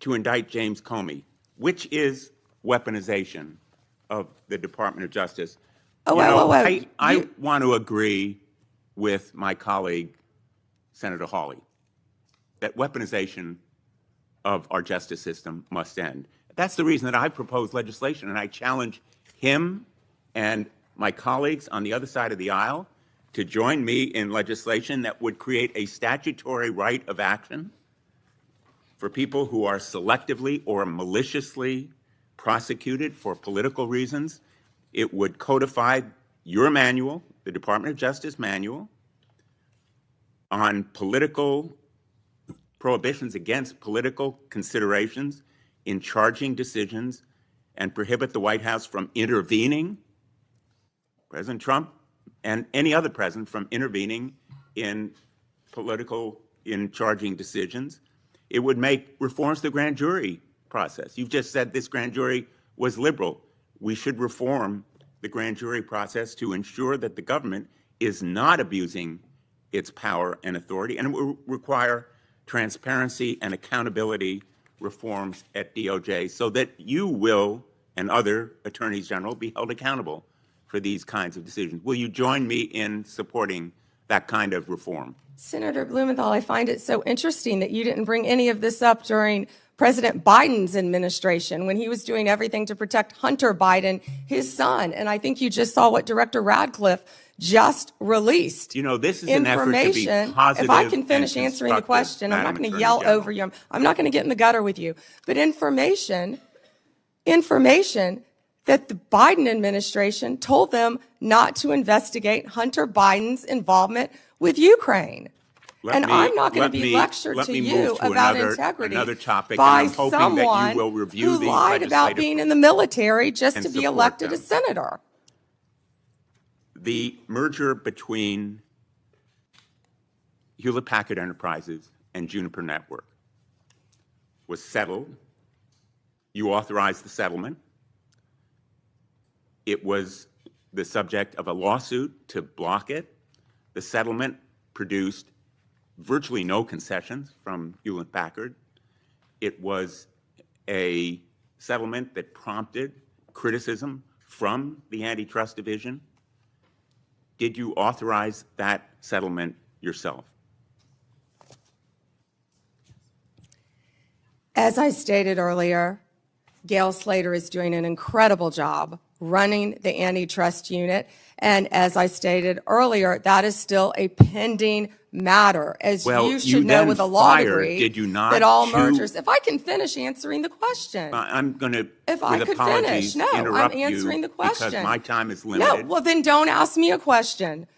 to indict James Comey, which is weaponization of the Department of Justice. Oh, You wait, know, wait, wait. I want to agree with my colleague, Senator Hawley, that weaponization of our justice system must end. That's the reason that I propose legislation, and I challenge him and my colleagues on the other side of the aisle to join me in legislation that would create a statutory right of action for people who are selectively or maliciously prosecuted for political reasons. It would codify your manual, the Department of Justice manual, on political prohibitions against political considerations in charging decisions, and prohibit the White House from intervening, President Trump and any other president from intervening in charging decisions. It would make reforms to the grand jury process. You've just said this grand jury was liberal. We should reform the grand jury process to ensure that the government is not abusing its power and authority, and it will require transparency and accountability reforms at DOJ so that you will and other attorneys general be held accountable for these kinds of decisions. Will you join me in supporting that kind of reform? Senator Blumenthal, I find it so interesting that you didn't bring any of this up during President Biden's administration when he was doing everything to protect Hunter Biden, his son. And I think you just saw what Director Radcliffe just released. You know, this is an effort to be positive. If I can finish and answering the question, I'm not going to Madam yell Attorney over you. I'm not going to get in the gutter with you. But information that the Biden administration told them not to investigate Hunter Biden's involvement with Ukraine. I'm not going to be lectured to you about integrity topic, by and I'm hoping someone that you will review who these lied about being in the military just and to be support elected them. a senator. The merger between Hewlett-Packard Enterprises and Juniper Network was settled. You authorized the settlement. It was the subject of a lawsuit to block it. The settlement produced virtually no concessions from Hewlett-Packard. It was a settlement that prompted criticism from the Antitrust Division. Did you authorize that settlement yourself? As I stated earlier, Gail Slater is doing an incredible job running the antitrust unit. And as I stated earlier, that is still a pending matter. As Well, you you should know then with a law fired, degree, did you not, that all two- mergers, if I can finish answering the question. I'm going to, If I with could apologies, finish. No, I'm interrupt answering you the question. because my time is No, limited. well then don't ask me a question. Let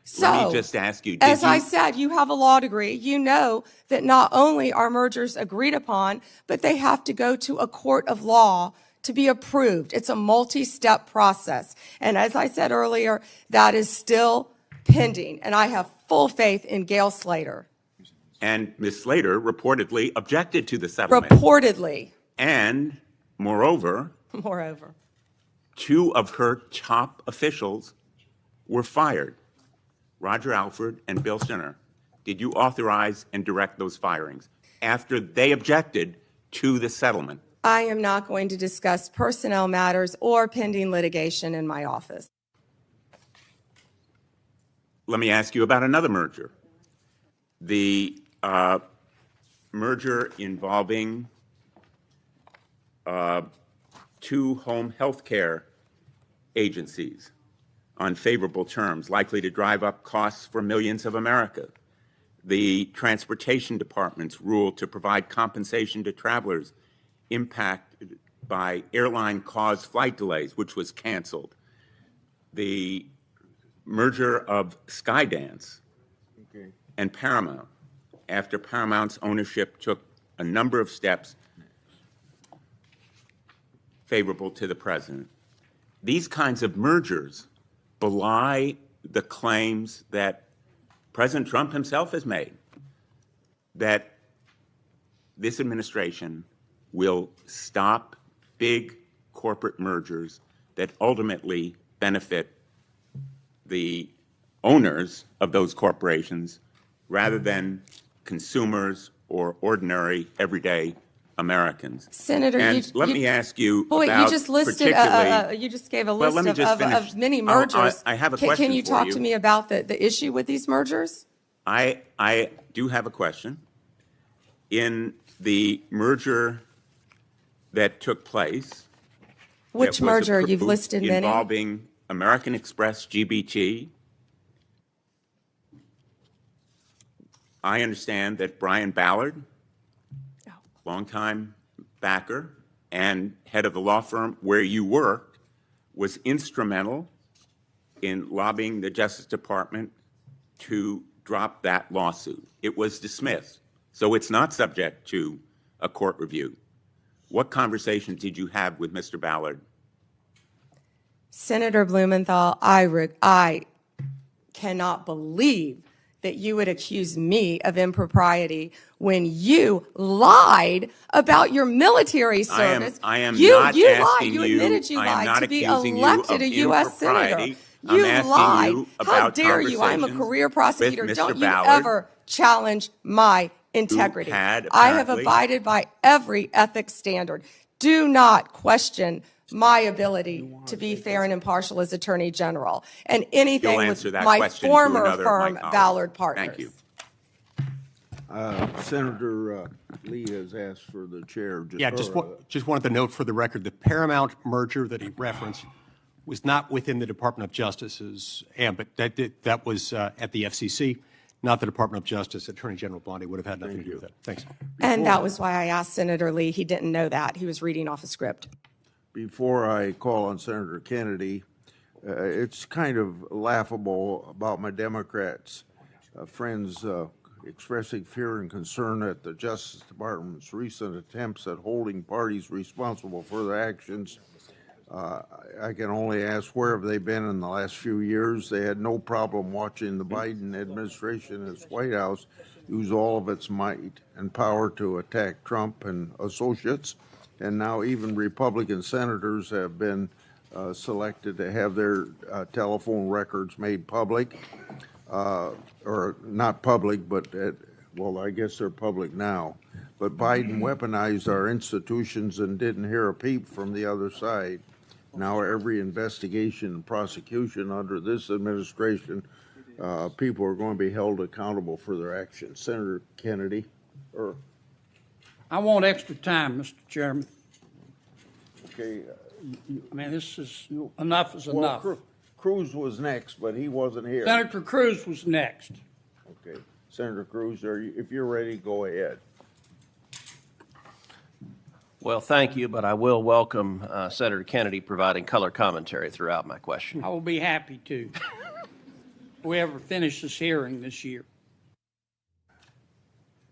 So, me just ask you, as I said, you have a law degree. You know that not only are mergers agreed upon, but they have to go to a court of law to be approved. It's a multi-step process. And as I said earlier, that is still pending. And I have full faith in Gail Slater. And Ms. Slater reportedly objected to the settlement. Reportedly, And moreover, moreover. 2 of her top officials were fired, Roger Alford and Bill Sinner. Did you authorize and direct those firings after they objected to the settlement? I am not going to discuss personnel matters or pending litigation in my office. Let me ask you about another merger. The merger involving 2 home health care agencies on favorable terms, likely to drive up costs for millions of America. The Transportation Department's rule to provide compensation to travelers impacted by airline-caused flight delays, which was canceled. The merger of Skydance and Paramount, after Paramount's ownership took a number of steps favorable to the president. These kinds of mergers belie the claims that President Trump himself has made, that this administration will stop big corporate mergers that ultimately benefit the owners of those corporations rather than consumers or ordinary, everyday Americans. Senator, And let me ask you Boy, about you just listed, particularly. you just gave a Well, list let me just finish. of many Oh, mergers. I have a Can question you for talk you. to me about the issue with these mergers? I do have a question. In the merger that took place. Which that was merger? You've approved listed many. Involving American Express GBT. I understand that Brian Ballard, longtime backer and head of the law firm where you worked, was instrumental in lobbying the Justice Department to drop that lawsuit. It was dismissed, so it's not subject to a court review. What conversations did you have with Mr. Ballard? Senator Blumenthal, I cannot believe that you would accuse me of impropriety when you lied about your military service. I am you not lied. asking You you. admitted you I am lied not to be accusing you elected of a U.S. senator. impropriety. I'm You asking lied. you How about dare you? I'm a conversations career with prosecutor. Mr. Don't you Ballard, ever challenge my integrity. had I have apparently- abided by every ethics standard. Do not question my ability to be fair and impartial as Attorney General, and anything You'll with answer that my question to former another of my firm, colleagues. Ballard Partners. Thank you. Senator Lee has asked for the chair. Yeah, just wanted to note for the record, the Paramount merger that he referenced was not within the Department of Justice's ambit. That was at the FCC, not the Department of Justice. Attorney General Blondie would have had nothing to do with that. Thanks. And that was why I asked Senator Lee. He didn't know that. He was reading off a script. Before I call on Senator Kennedy, it's kind of laughable about my Democrats friends expressing fear and concern at the Justice Department's recent attempts at holding parties responsible for their actions. I can only ask, where have they been in the last few years? They had no problem watching the Biden administration and its White House use all of its might and power to attack Trump and associates. And now even Republican senators have been selected to have their telephone records made public, or not public, but well, I guess they're public now. But Biden weaponized our institutions and didn't hear a peep from the other side. Now every investigation and prosecution under this administration, people are going to be held accountable for their actions. Senator Kennedy, or I want extra time, Mr. Chairman. okay. I mean, this is, enough is enough. Cruz was next, but he wasn't here. Senator Cruz was next. Okay, Senator Cruz, if you're ready, go ahead. Well, thank you, but I will welcome Senator Kennedy providing color commentary throughout my question. I will be happy to. If we ever finish this hearing this year.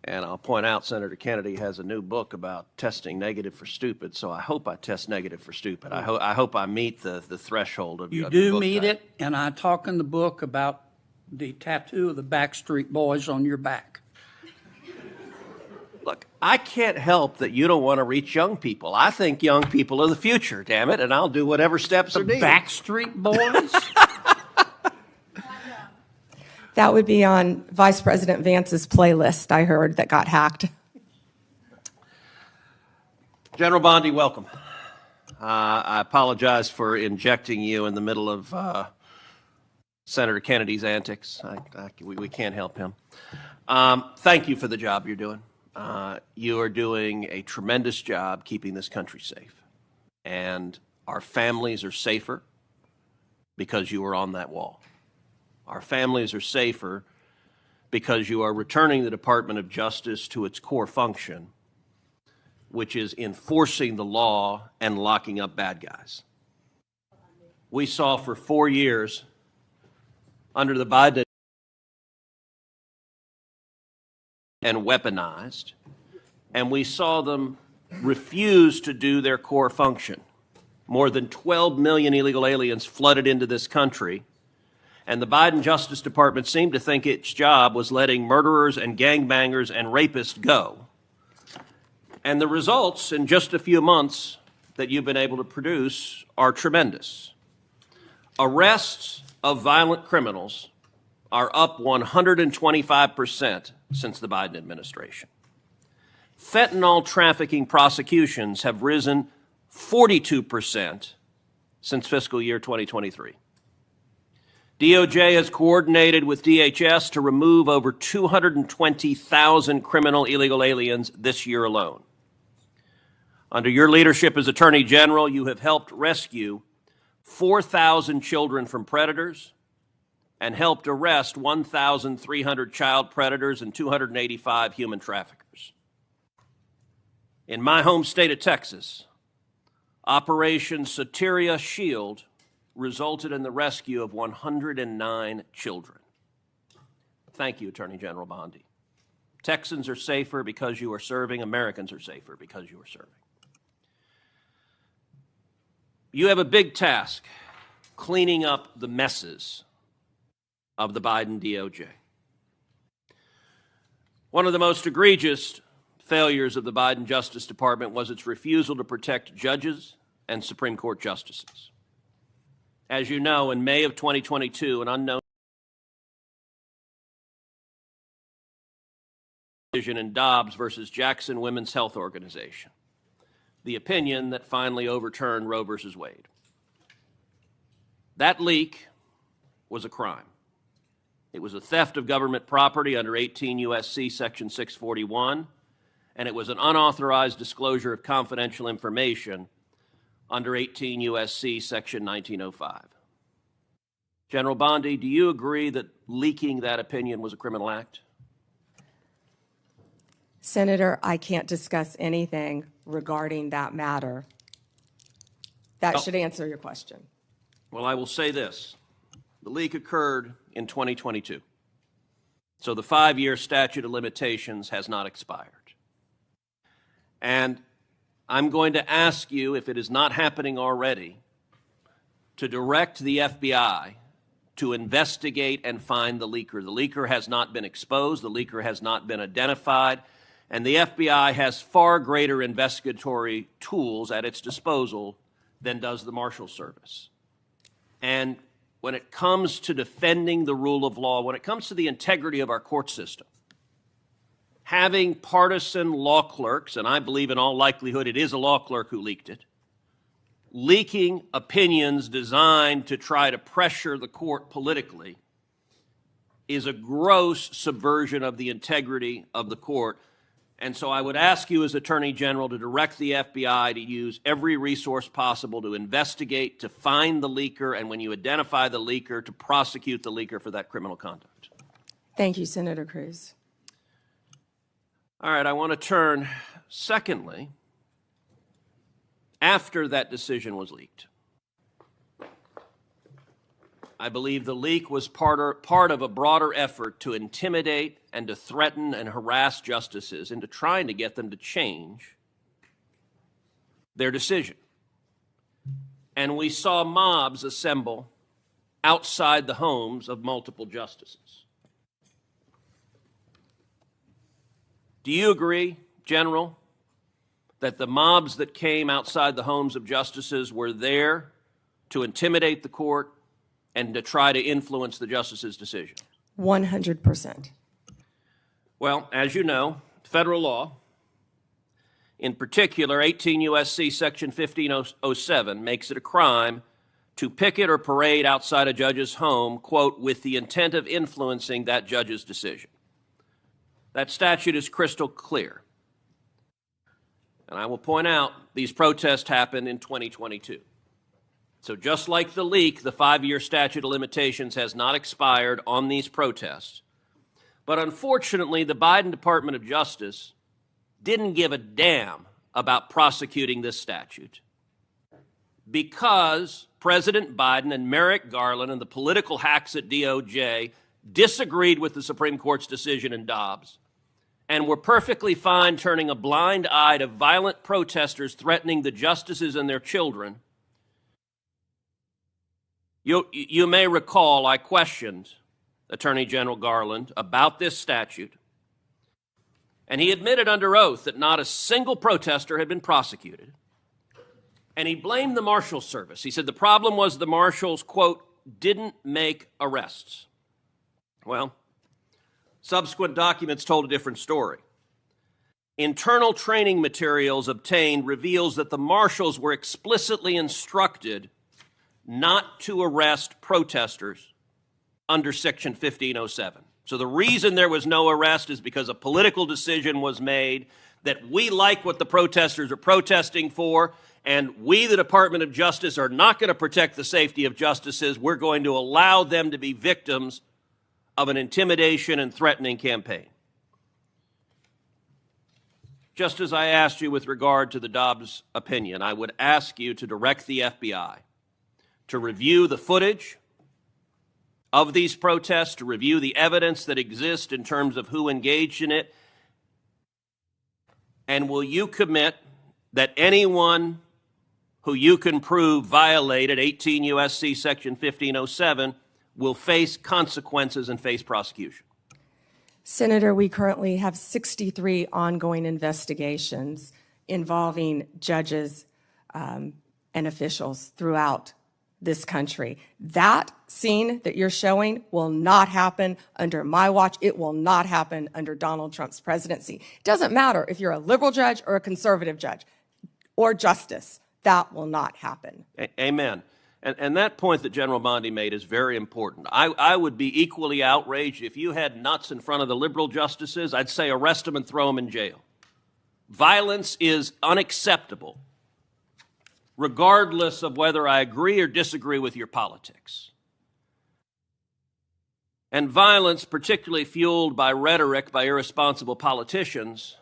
And I'll point out Senator Kennedy has a new book about testing negative for stupid, so I hope I test negative for stupid. I hope I meet the threshold of You the do book meet type. it, and I talk in the book about the tattoo of the Backstreet Boys on your back. Look, I can't help that you don't want to reach young people. I think young people are the future, damn it, and I'll do whatever steps are The needed. Backstreet Boys? That would be on Vice President Vance's playlist, I heard, that got hacked. General Bondi, welcome. I apologize for injecting you in the middle of Senator Kennedy's antics. We can't help him. Thank you for the job you're doing. You are doing a tremendous job keeping this country safe. And our families are safer because you are on that wall. Our families are safer because you are returning the Department of Justice to its core function, which is enforcing the law and locking up bad guys. We saw for 4 years under the Biden and weaponized, and we saw them refuse to do their core function. More than 12 million illegal aliens flooded into this country, and the Biden Justice Department seemed to think its job was letting murderers and gangbangers and rapists go. And the results in just a few months that you've been able to produce are tremendous. Arrests of violent criminals are up 125% since the Biden administration. fentanyl trafficking prosecutions have risen 42% since fiscal year 2023. DOJ has coordinated with DHS to remove over 220,000 criminal illegal aliens this year alone. Under your leadership as Attorney General, you have helped rescue 4,000 children from predators and helped arrest 1,300 child predators and 285 human traffickers. In my home state of Texas, Operation Soteria Shield resulted in the rescue of 109 children. Thank you, Attorney General Bondi. Texans are safer because you are serving. Americans are safer because you are serving. You have a big task cleaning up the messes of the Biden DOJ. One of the most egregious failures of the Biden Justice Department was its refusal to protect judges and Supreme Court justices. As you know, in May of 2022, an unknown decision in Dobbs versus Jackson Women's Health Organization, the opinion that finally overturned Roe versus Wade. That leak was a crime. It was a theft of government property under 18 U.S.C. Section 641, and it was an unauthorized disclosure of confidential information under 18 U.S.C. Section 1905. General Bondi, do you agree that leaking that opinion was a criminal act? Senator, I can't discuss anything regarding that matter. That should answer your question. Well, I will say this. The leak occurred in 2022, so the 5-year statute of limitations has not expired. And I'm going to ask you, if it is not happening already, to direct the FBI to investigate and find the leaker. The leaker has not been exposed, the leaker has not been identified, and the FBI has far greater investigatory tools at its disposal than does the Marshal Service. And when it comes to defending the rule of law, when it comes to the integrity of our court system, having partisan law clerks, and I believe in all likelihood it is a law clerk who leaked it, leaking opinions designed to try to pressure the court politically is a gross subversion of the integrity of the court. And so I would ask you as Attorney General to direct the FBI to use every resource possible to investigate, to find the leaker, and when you identify the leaker, to prosecute the leaker for that criminal conduct. Thank you, Senator Cruz. All right, I want to turn, secondly, after that decision was leaked. I believe the leak was part of a broader effort to intimidate and to threaten and harass justices into trying to get them to change their decision. And we saw mobs assemble outside the homes of multiple justices. Do you agree, General, that the mobs that came outside the homes of justices were there to intimidate the court and to try to influence the justice's decision? 100%. Well, as you know, federal law, in particular 18 U.S.C. Section 1507, makes it a crime to picket or parade outside a judge's home, quote, with the intent of influencing that judge's decision. That statute is crystal clear. And I will point out, these protests happened in 2022. So just like the leak, the 5-year statute of limitations has not expired on these protests. But unfortunately, the Biden Department of Justice didn't give a damn about prosecuting this statute because President Biden and Merrick Garland and the political hacks at DOJ disagreed with the Supreme Court's decision in Dobbs and were perfectly fine turning a blind eye to violent protesters threatening the justices and their children. You may recall I questioned Attorney General Garland about this statute, and he admitted under oath that not a single protester had been prosecuted. And he blamed the Marshal Service. He said the problem was the marshals, quote, didn't make arrests. Well, subsequent documents told a different story. Internal training materials obtained reveals that the marshals were explicitly instructed not to arrest protesters under Section 1507. So the reason there was no arrest is because a political decision was made that we like what the protesters are protesting for, and we, the Department of Justice, are not going to protect the safety of justices. We're going to allow them to be victims of an intimidation and threatening campaign. Just as I asked you with regard to the Dobbs opinion, I would ask you to direct the FBI to review the footage of these protests, to review the evidence that exists in terms of who engaged in it, and will you commit that anyone who you can prove violated 18 U.S.C. Section 1507 will face consequences and face prosecution? Senator, we currently have 63 ongoing investigations involving judges and officials throughout this country. That scene that you're showing will not happen under my watch. It will not happen under Donald Trump's presidency. It doesn't matter if you're a liberal judge or a conservative judge or justice. That will not happen. Amen. And that point that General Bondi made is very important. I would be equally outraged if you had nuts in front of the liberal justices. I'd say arrest them and throw them in jail. Violence is unacceptable, regardless of whether I agree or disagree with your politics. And violence, particularly fueled by rhetoric by irresponsible politicians,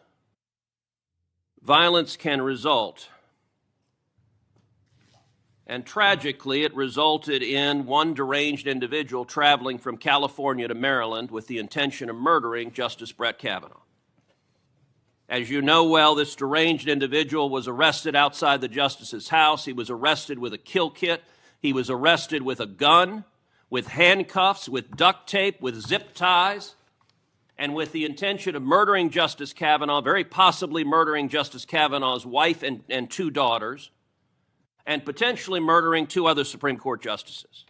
violence can result. And tragically, it resulted in one deranged individual traveling from California to Maryland with the intention of murdering Justice Brett Kavanaugh. As you know well, this deranged individual was arrested outside the justice's house. He was arrested with a kill kit. He was arrested with a gun, with handcuffs, with duct tape, with zip ties, and with the intention of murdering Justice Kavanaugh, very possibly murdering Justice Kavanaugh's wife and two daughters, and potentially murdering two other Supreme Court justices.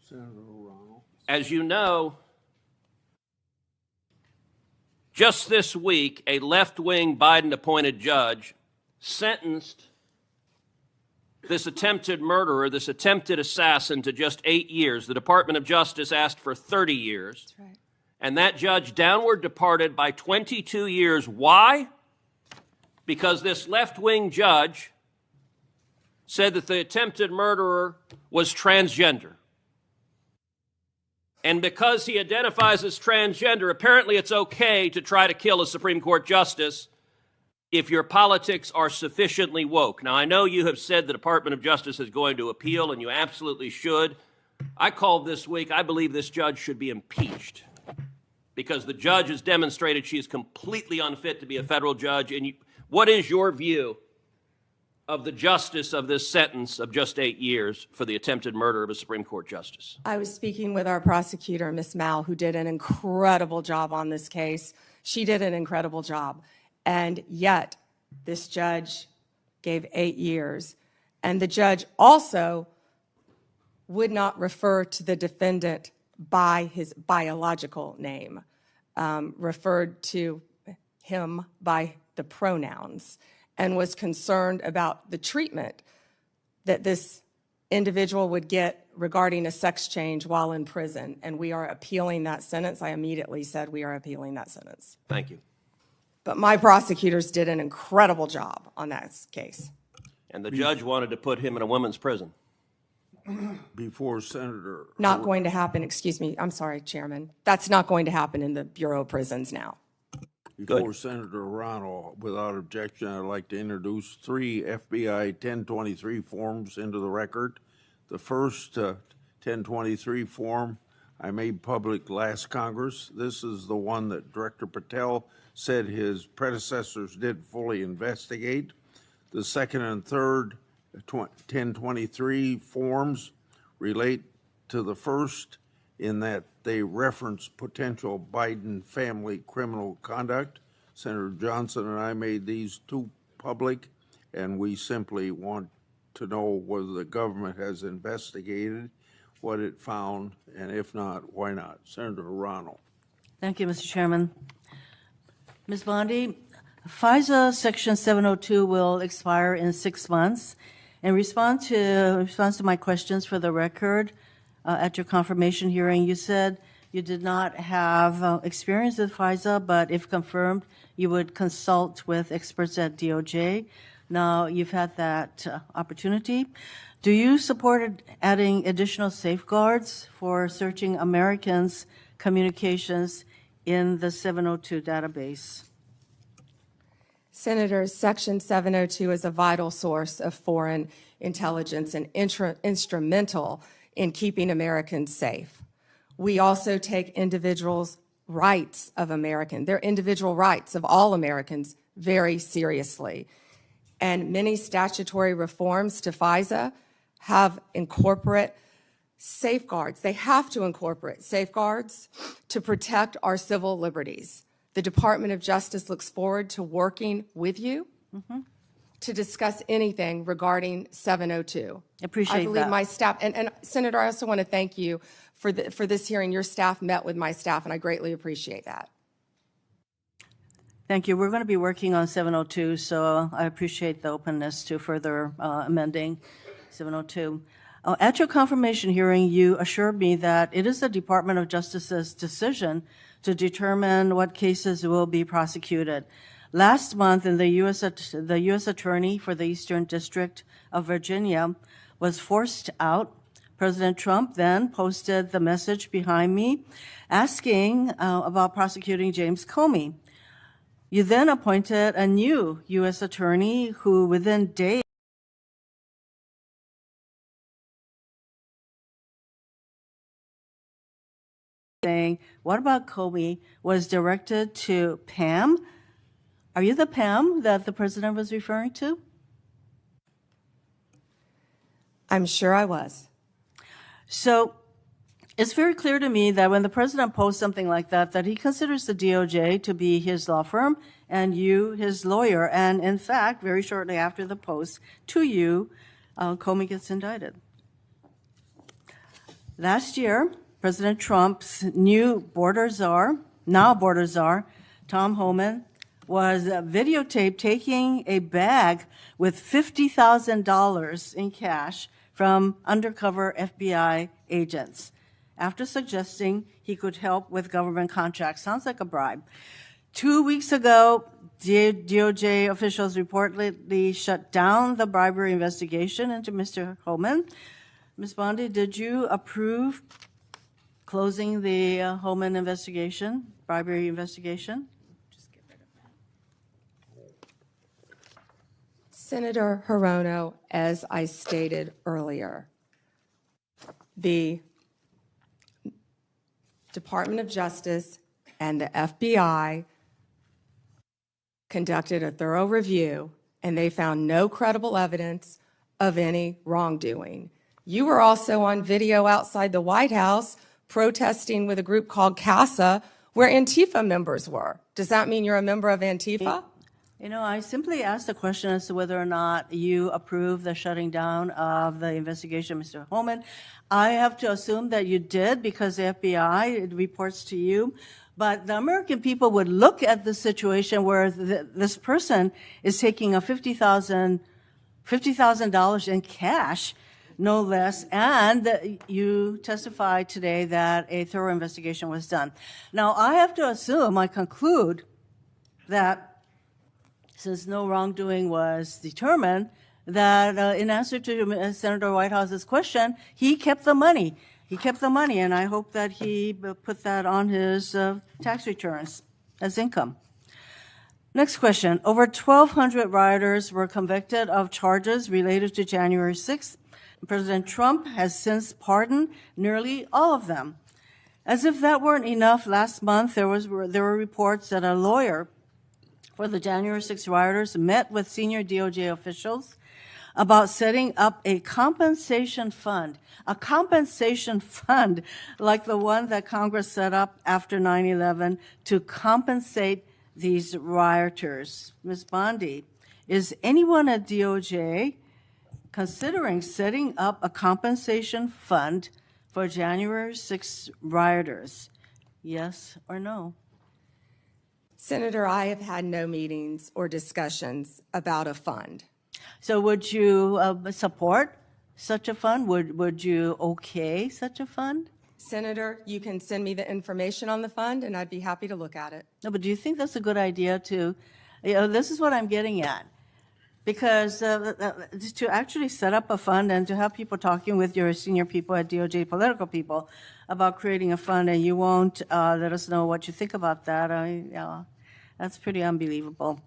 Senator Ronald. As you know, just this week, a left-wing Biden-appointed judge sentenced this attempted murderer, this attempted assassin, to just 8 years. The Department of Justice asked for 30 years. That's right. And that judge downward departed by 22 years. Why? Because this left-wing judge said that the attempted murderer was transgender. And because he identifies as transgender, apparently it's okay to try to kill a Supreme Court justice if your politics are sufficiently woke. Now, I know you have said the Department of Justice is going to appeal, and you absolutely should. I called this week, I believe this judge should be impeached because the judge has demonstrated she is completely unfit to be a federal judge. And what is your view of the justice of this sentence of just 8 years for the attempted murder of a Supreme Court justice? I was speaking with our prosecutor, Ms. Mal, who did an incredible job on this case. She did an incredible job. And yet, this judge gave 8 years. And the judge also would not refer to the defendant by his biological name, referred to him by the pronouns, and was concerned about the treatment that this individual would get regarding a sex change while in prison. And we are appealing that sentence. I immediately said we are appealing that sentence. Thank you. But my prosecutors did an incredible job on that case. And the judge wanted to put him in a women's prison. Before Senator. Not going to happen, excuse me, I'm sorry, Chairman. That's not going to happen in the Bureau of Prisons now. Before Senator Ronald, without objection, I'd like to introduce 3 FBI 1023 forms into the record. The first 1023 form I made public last Congress. This is the one that Director Patel said his predecessors did fully investigate. The second and third 1023 forms relate to the first in that they reference potential Biden family criminal conduct. Senator Johnson and I made these 2 public, and we simply want to know whether the government has investigated what it found, and if not, why not? Senator Ronald. Thank you, Mr. Chairman. Ms. Bondi, FISA Section 702 will expire in 6 months. In response to my questions for the record, at your confirmation hearing, you said you did not have experience with FISA, but if confirmed, you would consult with experts at DOJ. Now, you've had that opportunity. Do you support adding additional safeguards for searching Americans' communications in the 702 database? Senator, Section 702 is a vital source of foreign intelligence and instrumental in keeping Americans safe. We also take individuals' rights of Americans, their individual rights of all Americans, very seriously. And many statutory reforms to FISA have incorporate safeguards. They have to incorporate safeguards to protect our civil liberties. The Department of Justice looks forward to working with you to discuss anything regarding 702. Appreciate I believe that. my staff, and Senator, I also want to thank you for this hearing. Your staff met with my staff, and I greatly appreciate that. Thank you. We're going to be working on 702, so I appreciate the openness to further amending 702. At your confirmation hearing, you assured me that it is the Department of Justice's decision to determine what cases will be prosecuted. Last month, the U.S. Attorney for the Eastern District of Virginia was forced out. President Trump then posted the message behind me asking about prosecuting James Comey. You then appointed a new U.S. attorney who within days saying, what about Comey, was directed to Pam. Are you the Pam that the president was referring to? I'm sure I was. So it's very clear to me that when the president posts something like that he considers the DOJ to be his law firm and you his lawyer. And in fact, very shortly after the post to you, Comey gets indicted. Last year, President Trump's new border czar, Tom Homan, was videotaped taking a bag with $50,000 in cash from undercover FBI agents after suggesting he could help with government contracts. Sounds like a bribe. 2 weeks ago, DOJ officials reportedly shut down the bribery investigation into Mr. Homan. Ms. Bondi, did you approve closing the Homan investigation, bribery investigation? Senator Hirono, as I stated earlier, the Department of Justice and the FBI conducted a thorough review, and they found no credible evidence of any wrongdoing. You were also on video outside the White House protesting with a group called CASA, where Antifa members were. Does that mean you're a member of Antifa? You know, I simply asked the question as to whether or not you approve the shutting down of the investigation, Mr. Homan. I have to assume that you did because the FBI reports to you. But the American people would look at the situation where this person is taking a $50,000 in cash, no less, and you testified today that a thorough investigation was done. Now, I have to assume, I conclude, that since no wrongdoing was determined, that in answer to Senator Whitehouse's question, he kept the money. He kept the money, and I hope that he put that on his tax returns as income. Next question. Over 1,200 rioters were convicted of charges related to January 6th. President Trump has since pardoned nearly all of them. As if that weren't enough, last month there were reports that a lawyer for the January 6th rioters met with senior DOJ officials about setting up a compensation fund like the one that Congress set up after 9/11 to compensate these rioters. Ms. Bondi, is anyone at DOJ considering setting up a compensation fund for January 6th rioters? Yes or no? Senator, I have had no meetings or discussions about a fund. So would you support such a fund? Would you okay such a fund? Senator, you can send me the information on the fund, and I'd be happy to look at it. No, but do you think that's a good idea this is what I'm getting at. Because to actually set up a fund and to have people talking with your senior people at DOJ, political people, about creating a fund, and you won't let us know what you think about that, that's pretty unbelievable.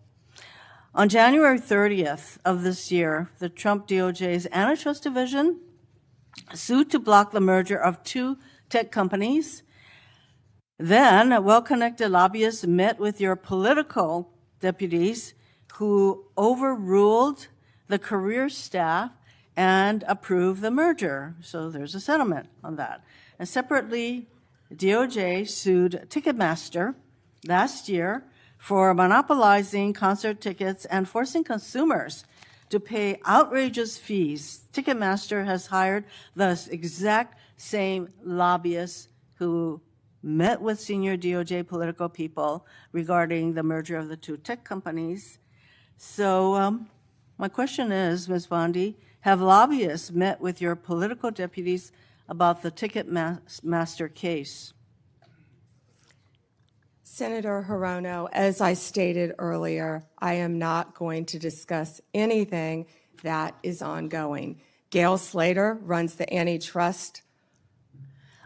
On January 30th of this year, the Trump DOJ's Antitrust Division sued to block the merger of two tech companies. Then, well-connected lobbyists met with your political deputies who overruled the career staff and approved the merger. So there's a settlement on that. And separately, DOJ sued Ticketmaster last year for monopolizing concert tickets and forcing consumers to pay outrageous fees. Ticketmaster has hired the exact same lobbyists who met with senior DOJ political people regarding the merger of the two tech companies. So my question is, Ms. Bondi, have lobbyists met with your political deputies about the Ticketmaster case? Senator Hirono, as I stated earlier, I am not going to discuss anything that is ongoing. Gail Slater runs the antitrust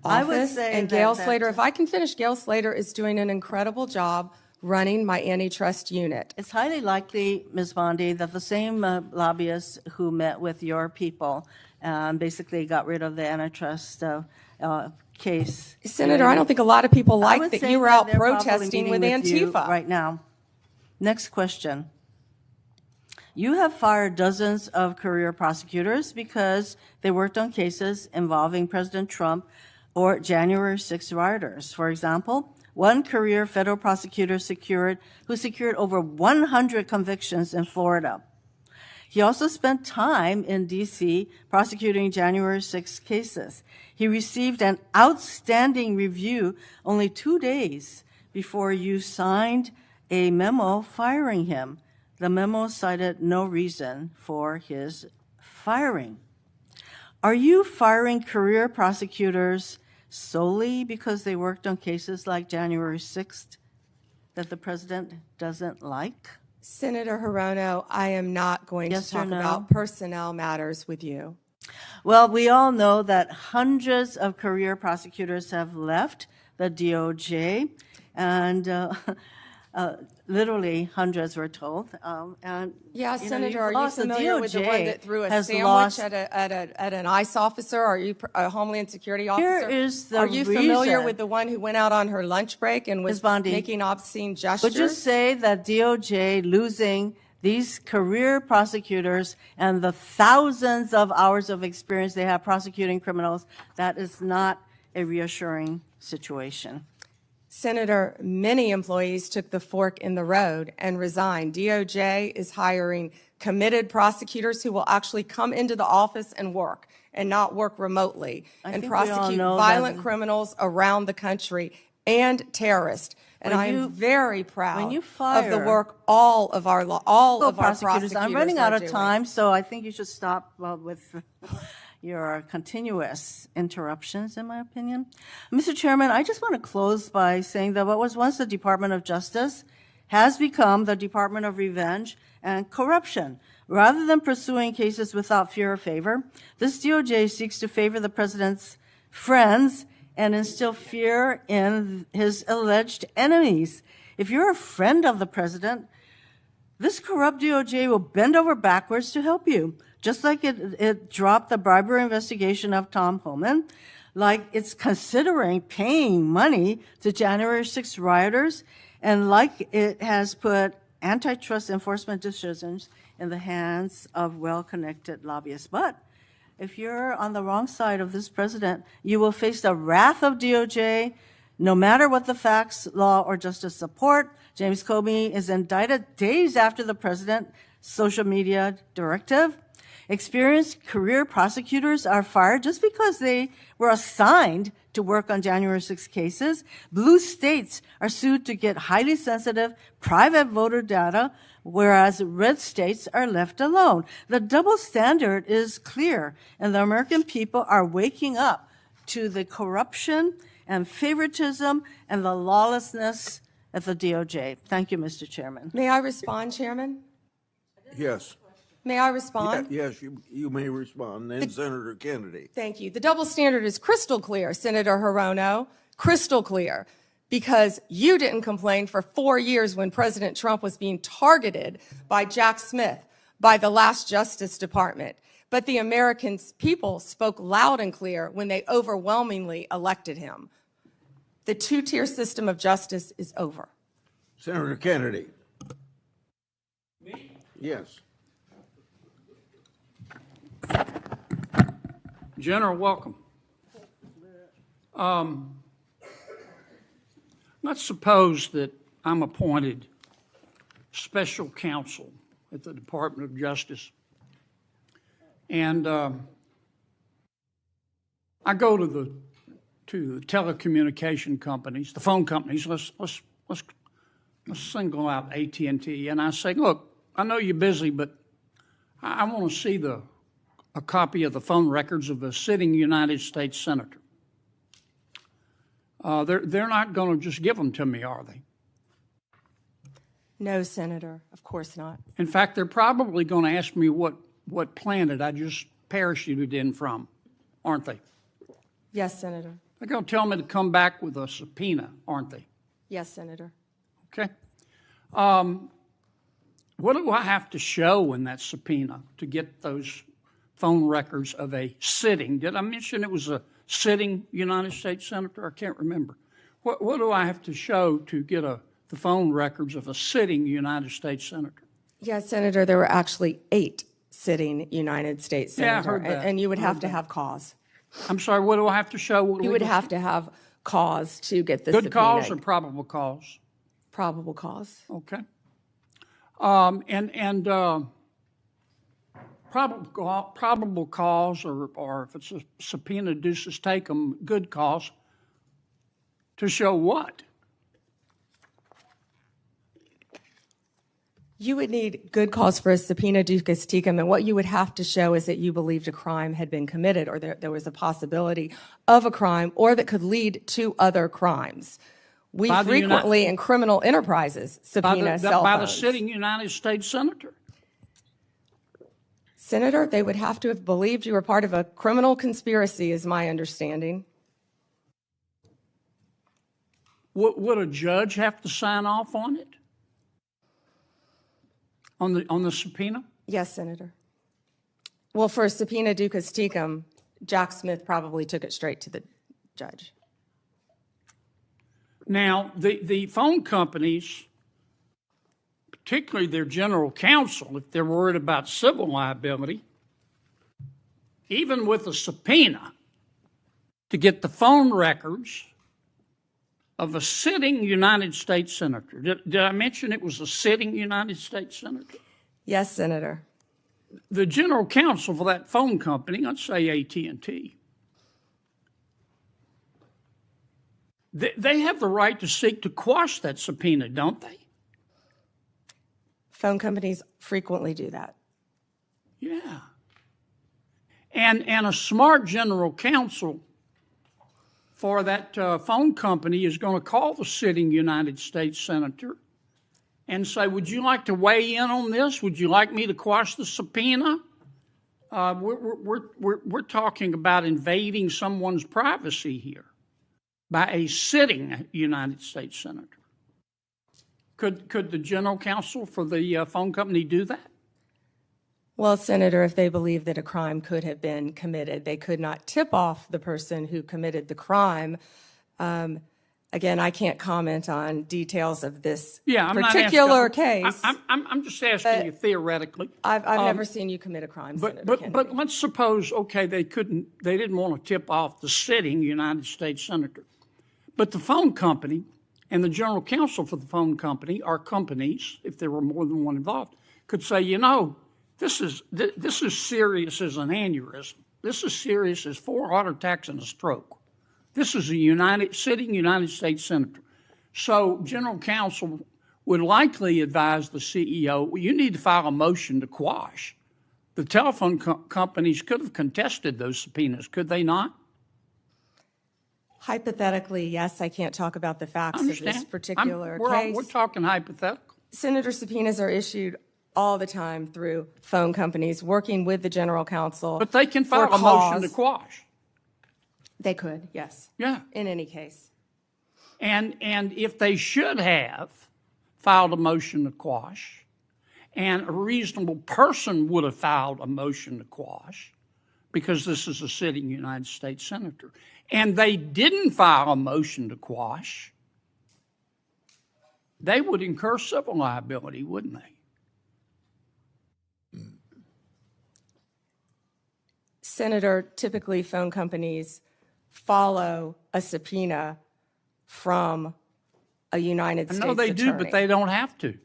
I would office, say and that Gail Slater, if I can finish, Gail Slater is doing an incredible job running my antitrust unit. It's highly likely, Ms. Bondi, that the same lobbyists who met with your people basically got rid of the antitrust case. Senator, I don't think a lot of people I like would that say you were out they're probably protesting meeting with you Antifa. right now. Next question. You have fired dozens of career prosecutors because they worked on cases involving President Trump or January 6 rioters. For example, one career federal prosecutor who secured over 100 convictions in Florida. He also spent time in D.C. prosecuting January 6 cases. He received an outstanding review only 2 days before you signed a memo firing him. The memo cited no reason for his firing. Are you firing career prosecutors solely because they worked on cases like January 6th that the president doesn't like? Senator Hirono, I am not going Yes to or talk no? about personnel matters with you. Well, we all know that hundreds of career prosecutors have left the DOJ, and literally hundreds, we're told. And Yeah, you know, Senator, you've are you lost. The familiar with the one DOJ that threw a has sandwich lost- at an ICE officer? Are you a Homeland Security officer? is the Are you familiar reason- with the one who went out on her lunch break and was Ms. Bondi, making obscene gestures? Would you say that DOJ losing these career prosecutors and the thousands of hours of experience they have prosecuting criminals, that is not a reassuring situation? Senator, many employees took the fork in the road and resigned. DOJ is hiring committed prosecutors who will actually come into the office and work and not work remotely and think we all prosecute know violent that- criminals around the country and terrorists. And When I you- am very proud when you of the fire- work all of our prosecutors I'm running are out of doing. time, so I think you should stop with your continuous interruptions, in my opinion. Mr. Chairman, I just want to close by saying that what was once the Department of Justice has become the Department of Revenge and Corruption. Rather than pursuing cases without fear or favor, this DOJ seeks to favor the president's friends and instill fear in his alleged enemies. If you're a friend of the president, this corrupt DOJ will bend over backwards to help you, just like it dropped the bribery investigation of Tom Homan, like it's considering paying money to January 6 rioters, and like it has put antitrust enforcement decisions in the hands of well-connected lobbyists. But if you're on the wrong side of this president, you will face the wrath of DOJ, no matter what the facts, law, or justice support. James Comey is indicted days after the president's social media directive. Experienced career prosecutors are fired just because they were assigned to work on January 6 cases. Blue states are sued to get highly sensitive private voter data, whereas red states are left alone. The double standard is clear, and the American people are waking up to the corruption and favoritism and the lawlessness at the DOJ. Thank you, Mr. Chairman. May I respond, Chairman? Yes. May I respond? Yes, you may respond. Then Senator Kennedy. Thank you. The double standard is crystal clear, Senator Hirono, crystal clear, because you didn't complain for 4 years when President Trump was being targeted by Jack Smith, by the last Justice Department. But the American people spoke loud and clear when they overwhelmingly elected him. The two-tier system of justice is over. Senator Kennedy. Me? Yes. General, welcome. Let's suppose that I'm appointed special counsel at the Department of Justice, and I go to the telecommunication companies, the phone companies. Let's single out AT&T, and I say, look, I know you're busy, but I want to see a copy of the phone records of a sitting United States senator. They're not going to just give them to me, are they? No, Senator, of course not. In fact, they're probably going to ask me what planet I just parachuted in from, aren't they? Yes, Senator. They're going to tell me to come back with a subpoena, aren't they? Yes, Senator. Okay. What do I have to show in that subpoena to get those phone records of a sitting? Did I mention it was a sitting United States senator? I can't remember. What do I have to show to get the phone records of a sitting United States senator? Yes, Senator, there were actually 8 sitting United States Yeah, I senators, heard that. and you would I have heard to that. have cause. I'm sorry, what do I have to show? You would have to have cause to get the Good subpoena. cause or probable cause? Probable cause. Okay. Probable cause, or if it's a subpoena deuces take them, good cause, to show what? You would need good cause for a subpoena ducis tecum, and what you would have to show is that you believed a crime had been committed, or there was a possibility of a crime, or that could lead to other crimes. We By the frequently, in criminal enterprises, subpoena cell by phones. the sitting United States senator. Senator, they would have to have believed you were part of a criminal conspiracy, is my understanding. Would a judge have to sign off on it? On the subpoena? Yes, Senator. Well, for a subpoena ducis tecum, Jack Smith probably took it straight to the judge. Now, the phone companies, particularly their general counsel, if they're worried about civil liability, even with a subpoena to get the phone records of a sitting United States senator. Did I mention it was a sitting United States senator? Yes, Senator. The general counsel for that phone company, let's say AT&T, they have the right to seek to quash that subpoena, don't they? Phone companies frequently do that. Yeah. And a smart general counsel for that phone company is going to call the sitting United States senator and say, would you like to weigh in on this? Would you like me to quash the subpoena? We're talking about invading someone's privacy here by a sitting United States senator. Could the general counsel for the phone company do that? Well, Senator, if they believe that a crime could have been committed, they could not tip off the person who committed the crime. Again, I can't comment on details of this particular case. I'm just asking you theoretically. I've never seen you commit a crime, Senator Kennedy. But let's suppose, okay, they didn't want to tip off the sitting United States senator. But the phone company and the general counsel for the phone company, or companies, if there were more than one involved, could say, This is serious as an aneurysm. This is serious as 4 heart attacks and a stroke. This is a sitting United States senator. So general counsel would likely advise the CEO, well, you need to file a motion to quash. The telephone companies could have contested those subpoenas, could they not? Hypothetically, yes, I can't talk about the facts of this particular case. We're talking hypothetical. Senator, subpoenas are issued all the time through phone companies working with the general counsel. But they can file a motion to quash. They could, yes. Yeah. In any case. And if they should have filed a motion to quash, and a reasonable person would have filed a motion to quash, because this is a sitting United States senator, and they didn't file a motion to quash, they would incur civil liability, wouldn't they? Senator, typically phone companies follow a subpoena from a United States attorney. I know they do, but they don't have to.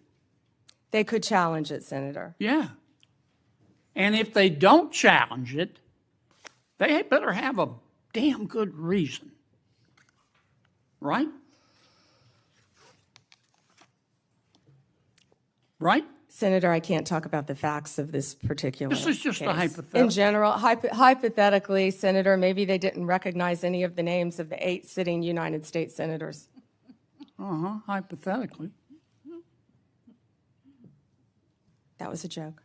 They could challenge it, Senator. Yeah. And if they don't challenge it, they better have a damn good reason. Right? Right? Senator, I can't talk about the facts of this particular This is just case. a hypothetical. In general, hypothetically, Senator, maybe they didn't recognize any of the names of the 8 sitting United States senators. Hypothetically. That was a joke.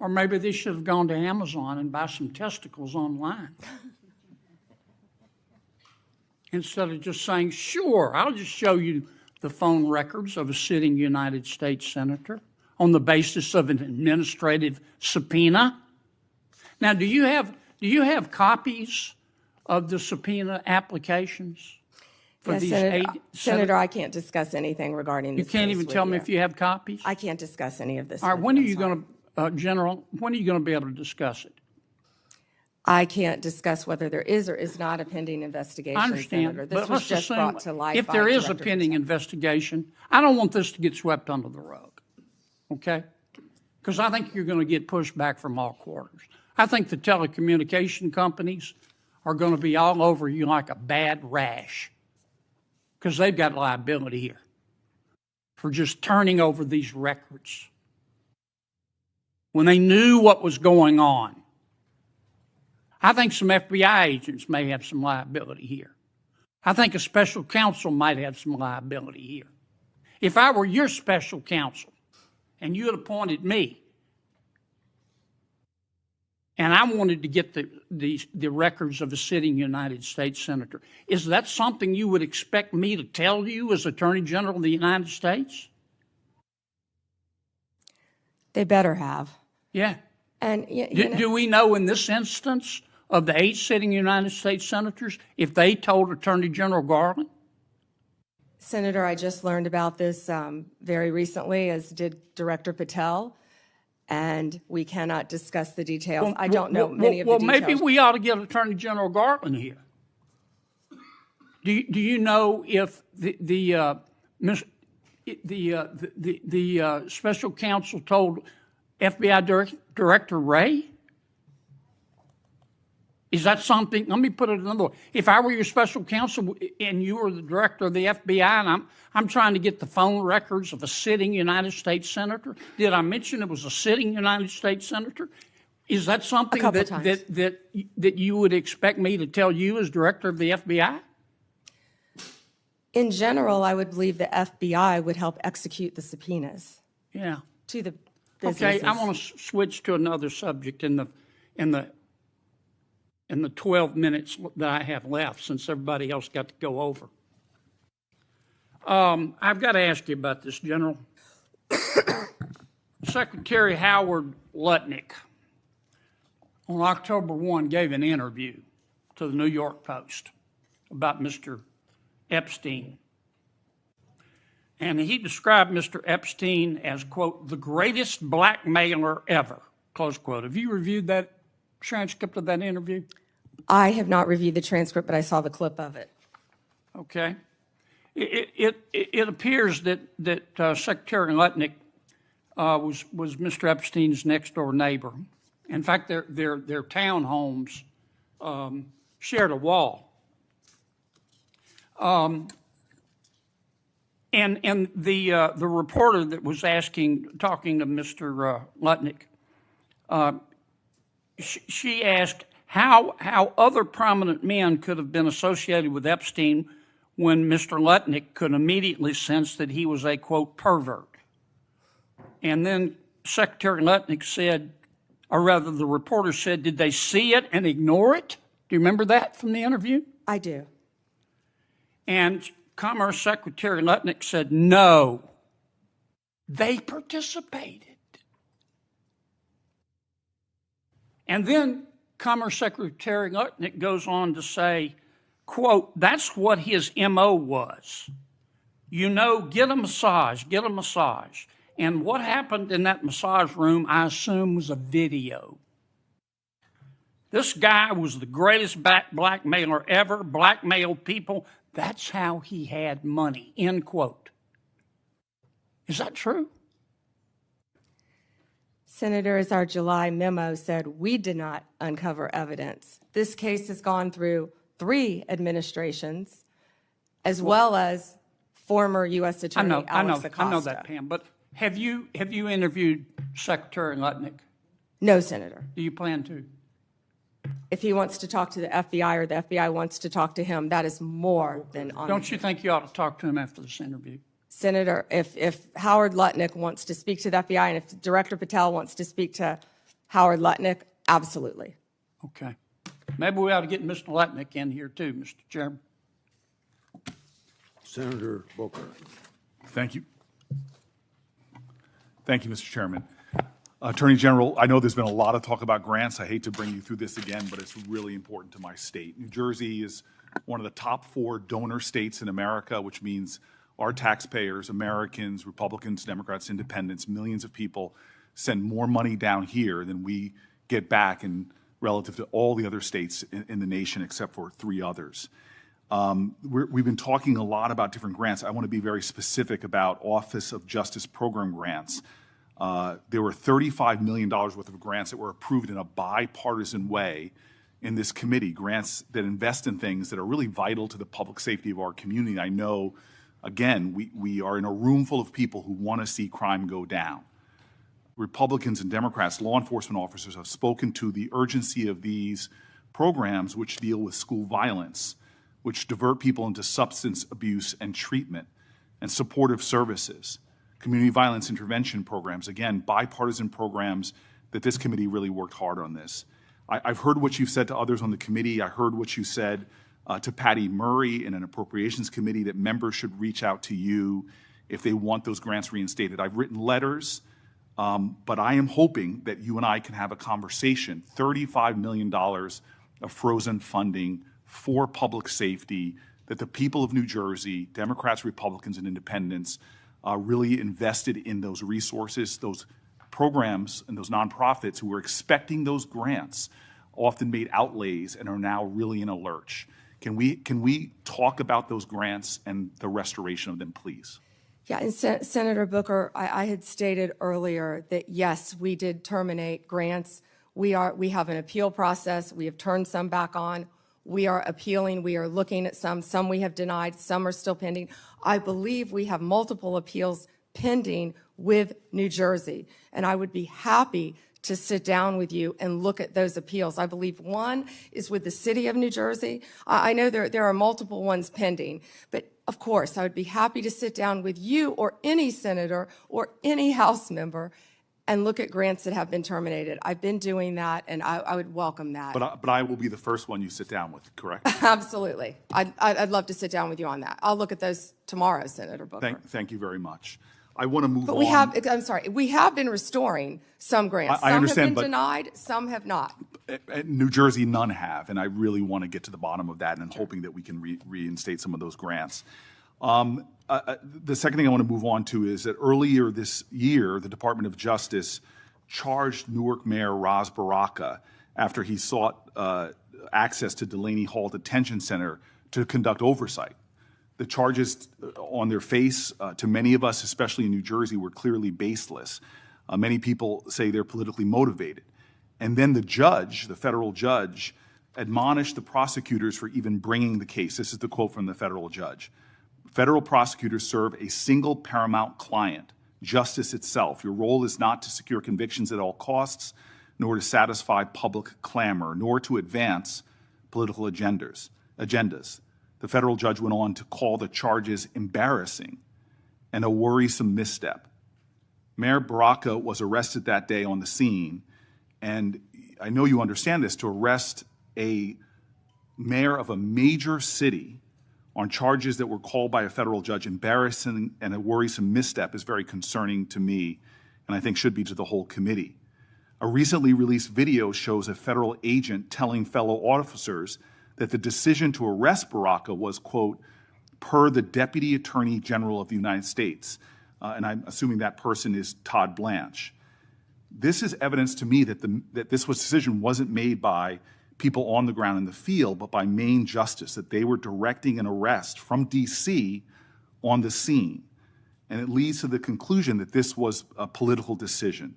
Or maybe they should have gone to Amazon and buy some testicles online. Instead of just saying, sure, I'll just show you the phone records of a sitting United States senator on the basis of an administrative subpoena. Now, do you have copies of the subpoena applications for Yes, these Senator, 8? Senator, I can't discuss anything regarding this You can't case even with tell me you. if you have copies? I can't discuss any of this. All right, with when are I'm you sorry. going to, General, when are you going to be able to discuss it? I can't discuss whether there is or is not a pending investigation, I understand, Senator. but This was let's just assume brought to light if by there is a Director pending Patel. investigation, I don't want this to get swept under the rug, okay? Because I think you're going to get pushback from all quarters. I think the telecommunication companies are going to be all over you like a bad rash because they've got liability here for just turning over these records when they knew what was going on. I think some FBI agents may have some liability here. I think a special counsel might have some liability here. If I were your special counsel and you had appointed me and I wanted to get the records of a sitting United States senator, is that something you would expect me to tell you as Attorney General of the United States? They better have. Yeah. And Do we know in this instance of the 8 sitting United States senators if they told Attorney General Garland? Senator, I just learned about this very recently, as did Director Patel, and we cannot discuss the details. I don't know many of the details. Well, maybe we ought to get Attorney General Garland here. Do you know if the special counsel told FBI Director Wray? Is that something? Let me put it another way. If I were your special counsel and you were the director of the FBI and I'm trying to get the phone records of a sitting United States senator, did I mention it was a sitting United States senator? Is that something that you would expect me to tell you as director of the FBI? In general, I would believe the FBI would help execute the subpoenas. Yeah. To the businesses. Okay, I want to switch to another subject in the 12 minutes that I have left, since everybody else got to go over. I've got to ask you about this, General. Secretary Howard Lutnick on October 1 gave an interview to the New York Post about Mr. Epstein. And he described Mr. Epstein as, quote, the greatest blackmailer ever, close quote. Have you reviewed that transcript of that interview? I have not reviewed the transcript, but I saw the clip of it. Okay. It appears that Secretary Lutnick was Mr. Epstein's next door neighbor. In fact, their townhomes shared a wall. And the reporter that was talking to Mr. Lutnick, she asked how other prominent men could have been associated with Epstein when Mr. Lutnick could immediately sense that he was a, quote, pervert. And then Secretary Lutnick said, or rather the reporter said, did they see it and ignore it? Do you remember that from the interview? I do. And Commerce Secretary Lutnick said, no, they participated. And then Commerce Secretary Lutnick goes on to say, quote, that's what his MO was. You know, get a massage, get a massage. And what happened in that massage room, I assume, was a video. This guy was the greatest blackmailer ever, blackmailed people. That's how he had money, end quote. Is that true? Senator, as our July memo said, we did not uncover evidence. This case has gone through 3 administrations, as well as former U.S. Attorney Alex Acosta. I know that, Pam. But have you interviewed Secretary Lutnick? No, Senator. Do you plan to? If he wants to talk to the FBI or the FBI wants to talk to him, that is more than on. Don't you think you ought to talk to him after this interview? Senator, if Howard Lutnick wants to speak to the FBI and if Director Patel wants to speak to Howard Lutnick, absolutely. Okay. Maybe we ought to get Mr. Lutnick in here too, Mr. Chairman. Senator Booker. Thank you. Thank you, Mr. Chairman. Attorney General, I know there's been a lot of talk about grants. I hate to bring you through this again, but it's really important to my state. New Jersey is one of the top 4 donor states in America, which means our taxpayers, Americans, Republicans, Democrats, Independents, millions of people send more money down here than we get back in relative to all the other states in the nation except for 3 others. We've been talking a lot about different grants. I want to be very specific about Office of Justice Program grants. There were $35 million worth of grants that were approved in a bipartisan way in this committee, grants that invest in things that are really vital to the public safety of our community. I know, again, we are in a room full of people who want to see crime go down. Republicans and Democrats, law enforcement officers have spoken to the urgency of these programs which deal with school violence, which divert people into substance abuse and treatment, and supportive services. Community violence intervention programs, again, bipartisan programs that this committee really worked hard on this. I've heard what you've said to others on the committee. I heard what you said to Patty Murray in an appropriations committee that members should reach out to you if they want those grants reinstated. I've written letters, but I am hoping that you and I can have a conversation. $35 million of frozen funding for public safety that the people of New Jersey, Democrats, Republicans, and Independents, really invested in those resources, those programs, and those nonprofits who were expecting those grants often made outlays and are now really in a lurch. Can we talk about those grants and the restoration of them, please? Yeah, and Senator Booker, I had stated earlier that yes, we did terminate grants. We have an appeal process. We have turned some back on. We are appealing. We are looking at some. Some we have denied. Some are still pending. I believe we have multiple appeals pending with New Jersey, and I would be happy to sit down with you and look at those appeals. I believe one is with the city of New Jersey. I know there are multiple ones pending, but of course, I would be happy to sit down with you or any senator or any House member and look at grants that have been terminated. I've been doing that, and I would welcome that. But I will be the first one you sit down with, correct? Absolutely. I'd love to sit down with you on that. I'll look at those tomorrow, Senator Booker. Thank you very much. I want to move on. But we have been restoring some grants. I understand, some have been denied, some have not. At New Jersey, none have, and I really want to get to the bottom of that and hoping that we can reinstate some of those grants. The second thing I want to move on to is that earlier this year, the Department of Justice charged Newark Mayor Ras Baraka after he sought access to Delaney Hall Detention Center to conduct oversight. The charges on their face, to many of us, especially in New Jersey, were clearly baseless. Many people say they're politically motivated. And then the judge, the federal judge, admonished the prosecutors for even bringing the case. This is the quote from the federal judge. Federal prosecutors serve a single paramount client, justice itself. Your role is not to secure convictions at all costs, nor to satisfy public clamor, nor to advance political agendas. The federal judge went on to call the charges embarrassing and a worrisome misstep. Mayor Baraka was arrested that day on the scene, and I know you understand this, to arrest a mayor of a major city on charges that were called by a federal judge embarrassing and a worrisome misstep is very concerning to me, and I think should be to the whole committee. A recently released video shows a federal agent telling fellow officers that the decision to arrest Baraka was, quote, per the Deputy Attorney General of the United States. And I'm assuming that person is Todd Blanche. This is evidence to me that this decision wasn't made by people on the ground in the field, but by Maine Justice, that they were directing an arrest from D.C. on the scene. And it leads to the conclusion that this was a political decision,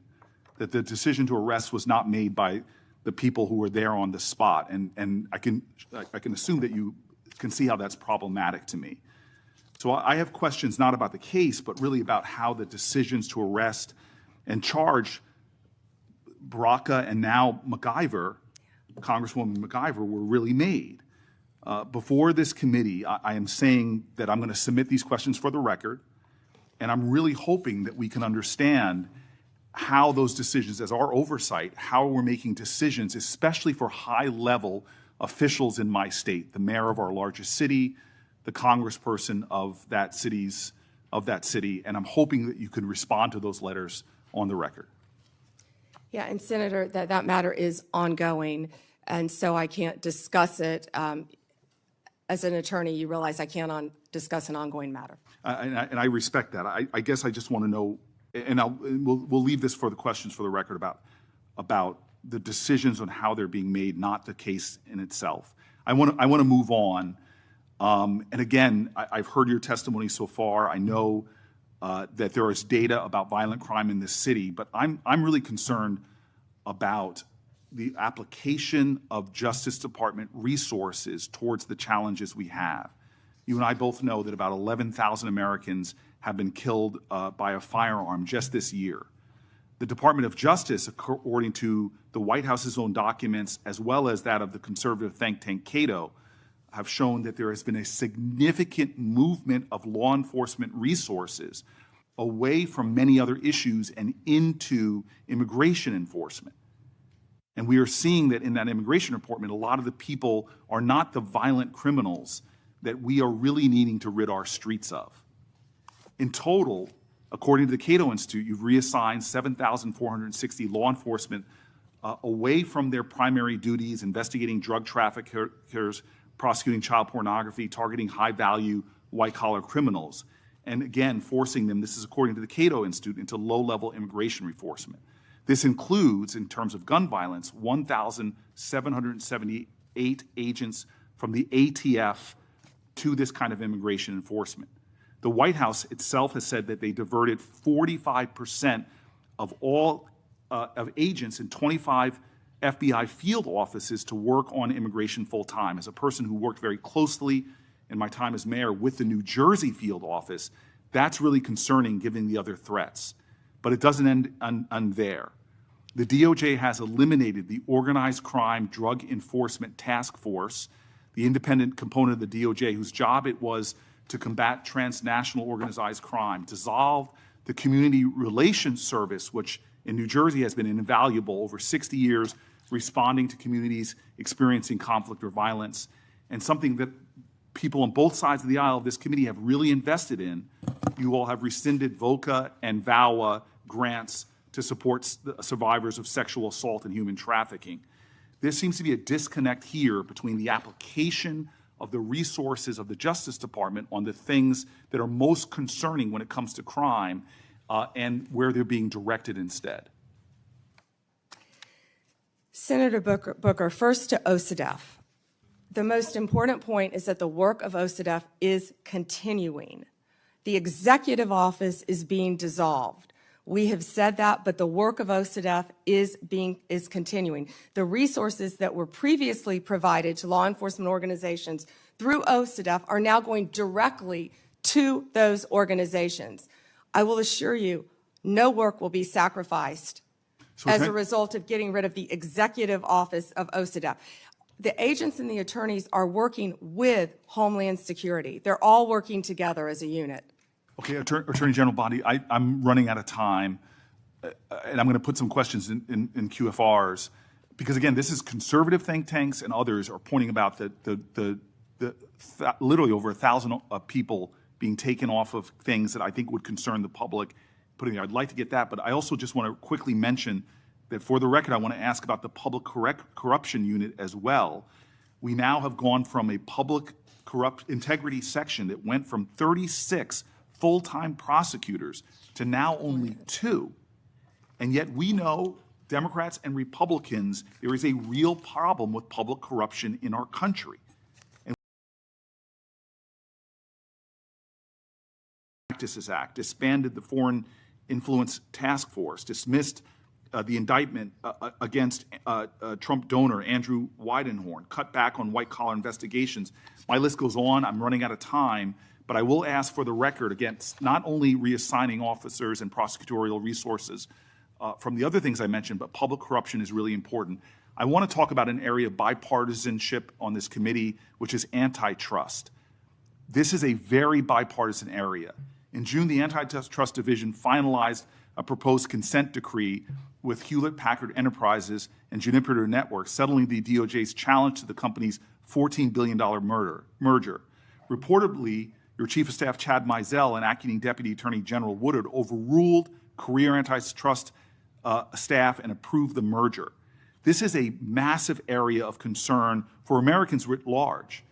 that the decision to arrest was not made by the people who were there on the spot. And I can assume that you can see how that's problematic to me. So I have questions not about the case, but really about how the decisions to arrest and charge Baraka and now MacIver, Congresswoman MacIver, were really made. Before this committee, I am saying that I'm going to submit these questions for the record, and I'm really hoping that we can understand how those decisions, as our oversight, how we're making decisions, especially for high-level officials in my state, the mayor of our largest city, the congressperson of that city, and I'm hoping that you can respond to those letters on the record. Yeah, and Senator, that matter is ongoing, and so I can't discuss it. As an attorney, you realize I can't discuss an ongoing matter. And I respect that. I guess I just want to know, and we'll leave this for the questions for the record about the decisions on how they're being made, not the case in itself. I want to move on. And again, I've heard your testimony so far. I know that there is data about violent crime in this city, but I'm really concerned about the application of Justice Department resources towards the challenges we have. You and I both know that about 11,000 Americans have been killed by a firearm just this year. The Department of Justice, according to the White House's own documents, as well as that of the conservative think tank Cato, have shown that there has been a significant movement of law enforcement resources away from many other issues and into immigration enforcement. And we are seeing that in that immigration report, a lot of the people are not the violent criminals that we are really needing to rid our streets of. In total, according to the Cato Institute, you've reassigned 7,460 law enforcement away from their primary duties, investigating drug traffickers, prosecuting child pornography, targeting high-value white-collar criminals, and again, forcing them, this is according to the Cato Institute, into low-level immigration enforcement. This includes, in terms of gun violence, 1,778 agents from the ATF to this kind of immigration enforcement. The White House itself has said that they diverted 45% of all of agents in 25 FBI field offices to work on immigration full-time. As a person who worked very closely in my time as mayor with the New Jersey field office, that's really concerning given the other threats. But it doesn't end there. The DOJ has eliminated the Organized Crime Drug Enforcement Task Force, the independent component of the DOJ whose job it was to combat transnational organized crime, dissolved the Community Relations Service, which in New Jersey has been invaluable over 60 years, responding to communities experiencing conflict or violence, and something that people on both sides of the aisle of this committee have really invested in. You all have rescinded VOCA and VAWA grants to support survivors of sexual assault and human trafficking. There seems to be a disconnect here between the application of the resources of the Justice Department on the things that are most concerning when it comes to crime and where they're being directed instead. Senator Booker, first to OCDETF. The most important point is that the work of OCDETF is continuing. The executive office is being dissolved. We have said that, but the work of OCDF is continuing. The resources that were previously provided to law enforcement organizations through OCDF are now going directly to those organizations. I will assure you, no work will be sacrificed as a result of getting rid of the executive office of OCDF. The agents and the attorneys are working with Homeland Security. They're all working together as a unit. Okay, Attorney General Bondi, I'm running out of time, and I'm going to put some questions in QFRs, because again, this is conservative think tanks and others are pointing about the literally over 1,000 people being taken off of things that I think would concern the public. I'd like to get that, but I also just want to quickly mention that for the record, I want to ask about the Public Corruption Unit as well. We now have gone from a public integrity section that went from 36 full-time prosecutors to now only 2. And yet we know, Democrats and Republicans, there is a real problem with public corruption in our country. And Practices Act, disbanded the Foreign Influence Task Force, dismissed the indictment against Trump donor Andrew Weidenhorn, cut back on white-collar investigations. My list goes on. I'm running out of time. But I will ask for the record against not only reassigning officers and prosecutorial resources from the other things I mentioned, but public corruption is really important. I want to talk about an area of bipartisanship on this committee, which is antitrust. This is a very bipartisan area. In June, the Antitrust Division finalized a proposed consent decree with Hewlett-Packard Enterprises and Juniper Networks, settling the DOJ's challenge to the company's $14 billion merger. Reportedly, your Chief of Staff, Chad Mizell, and Acting Deputy Attorney General Woodard overruled career antitrust staff and approved the merger. This is a massive area of concern for Americans writ large.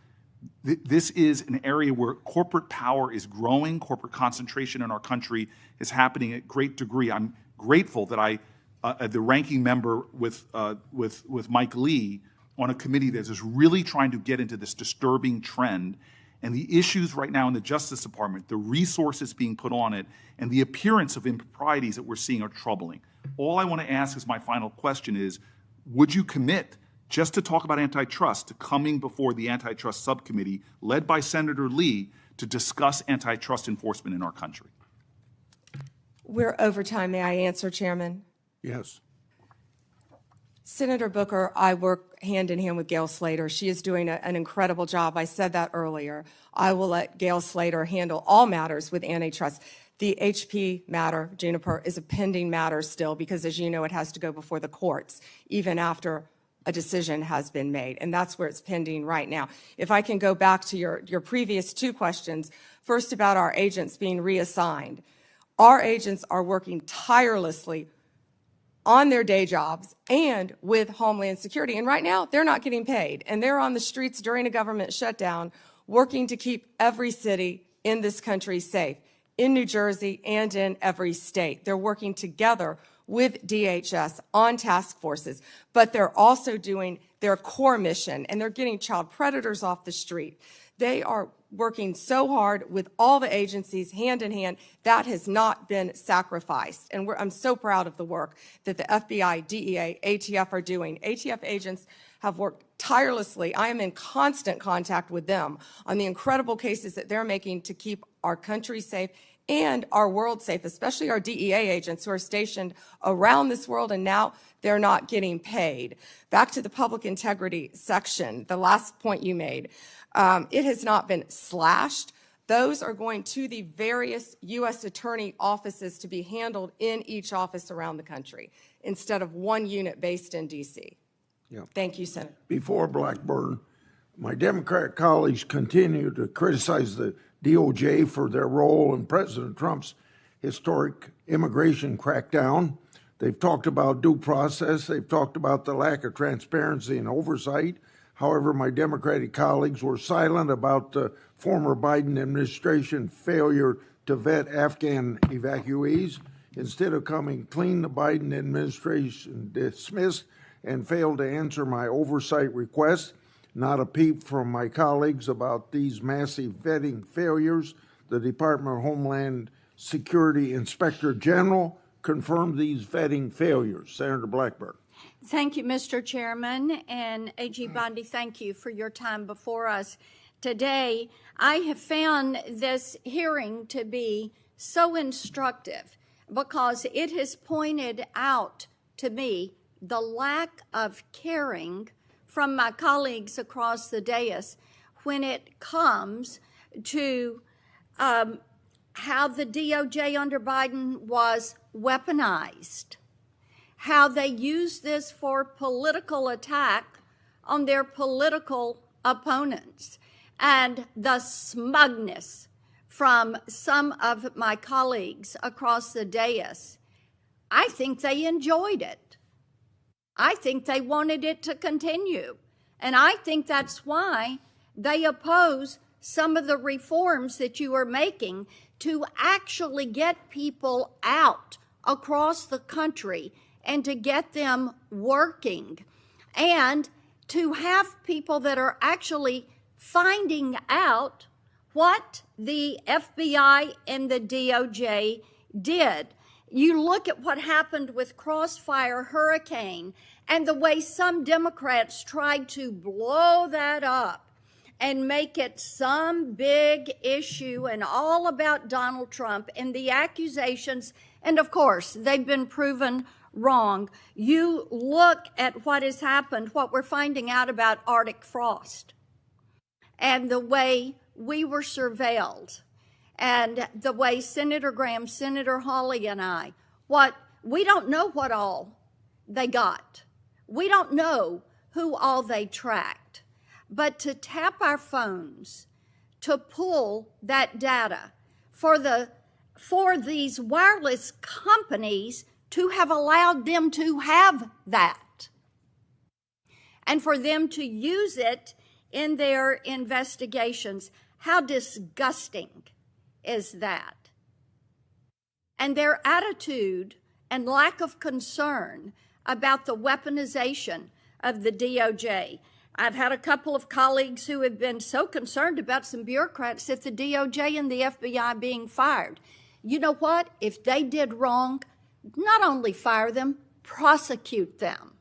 This is an area where corporate power is growing, corporate concentration in our country is happening at great degree. I'm grateful that the ranking member with Mike Lee on a committee that is really trying to get into this disturbing trend. And the issues right now in the Justice Department, the resources being put on it, and the appearance of improprieties that we're seeing are troubling. All I want to ask as my final question is, would you commit just to talk about antitrust to coming before the Antitrust Subcommittee led by Senator Lee to discuss antitrust enforcement in our country? We're over time. May I answer, Chairman? Yes. Senator Booker, I work hand in hand with Gail Slater. She is doing an incredible job. I said that earlier. I will let Gail Slater handle all matters with antitrust. The HP matter, Juniper, is a pending matter still because, as you know, it has to go before the courts, even after a decision has been made, and that's where it's pending right now. If I can go back to your previous 2 questions, first about our agents being reassigned. Our agents are working tirelessly on their day jobs and with Homeland Security. And right now, they're not getting paid. And they're on the streets during a government shutdown working to keep every city in this country safe, in New Jersey and in every state. They're working together with DHS on task forces, but they're also doing their core mission, and they're getting child predators off the street. They are working so hard with all the agencies hand in hand. That has not been sacrificed. And I'm so proud of the work that the FBI, DEA, ATF are doing. ATF agents have worked tirelessly. I am in constant contact with them on the incredible cases that they're making to keep our country safe and our world safe, especially our DEA agents who are stationed around this world, and now they're not getting paid. Back to the public integrity section, the last point you made. It has not been slashed. Those are going to the various U.S. attorney offices to be handled in each office around the country instead of one unit based in D.C. Yeah. Thank you, Senator. Before Blackburn, my Democratic colleagues continue to criticize the DOJ for their role in President Trump's historic immigration crackdown. They've talked about due process. They've talked about the lack of transparency and oversight. However, my Democratic colleagues were silent about the former Biden administration failure to vet Afghan evacuees. Instead of coming clean, the Biden administration dismissed and failed to answer my oversight request. Not a peep from my colleagues about these massive vetting failures. The Department of Homeland Security Inspector General confirm these vetting failures. Senator Blackburn. Thank you, Mr. Chairman, and AG Bondi, thank you for your time before us today. I have found this hearing to be so instructive because it has pointed out to me the lack of caring from my colleagues across the dais when it comes to how the DOJ under Biden was weaponized, how they used this for political attack on their political opponents, and the smugness from some of my colleagues across the dais. I think they enjoyed it. I think they wanted it to continue. And I think that's why they oppose some of the reforms that you are making to actually get people out across the country and to get them working and to have people that are actually finding out what the FBI and the DOJ did. You look at what happened with Crossfire Hurricane and the way some Democrats tried to blow that up and make it some big issue and all about Donald Trump and the accusations. And of course, they've been proven wrong. You look at what has happened, what we're finding out about Arctic frost and the way we were surveilled and the way Senator Graham, Senator Hawley, and I, we don't know what all they got. We don't know who all they tracked. But to tap our phones, to pull that data for these wireless companies to have allowed them to have that and for them to use it in their investigations, how disgusting is that? And their attitude and lack of concern about the weaponization of the DOJ. I've had a couple of colleagues who have been so concerned about some bureaucrats at the DOJ and the FBI being fired. You know what? If they did wrong, not only fire them, prosecute them.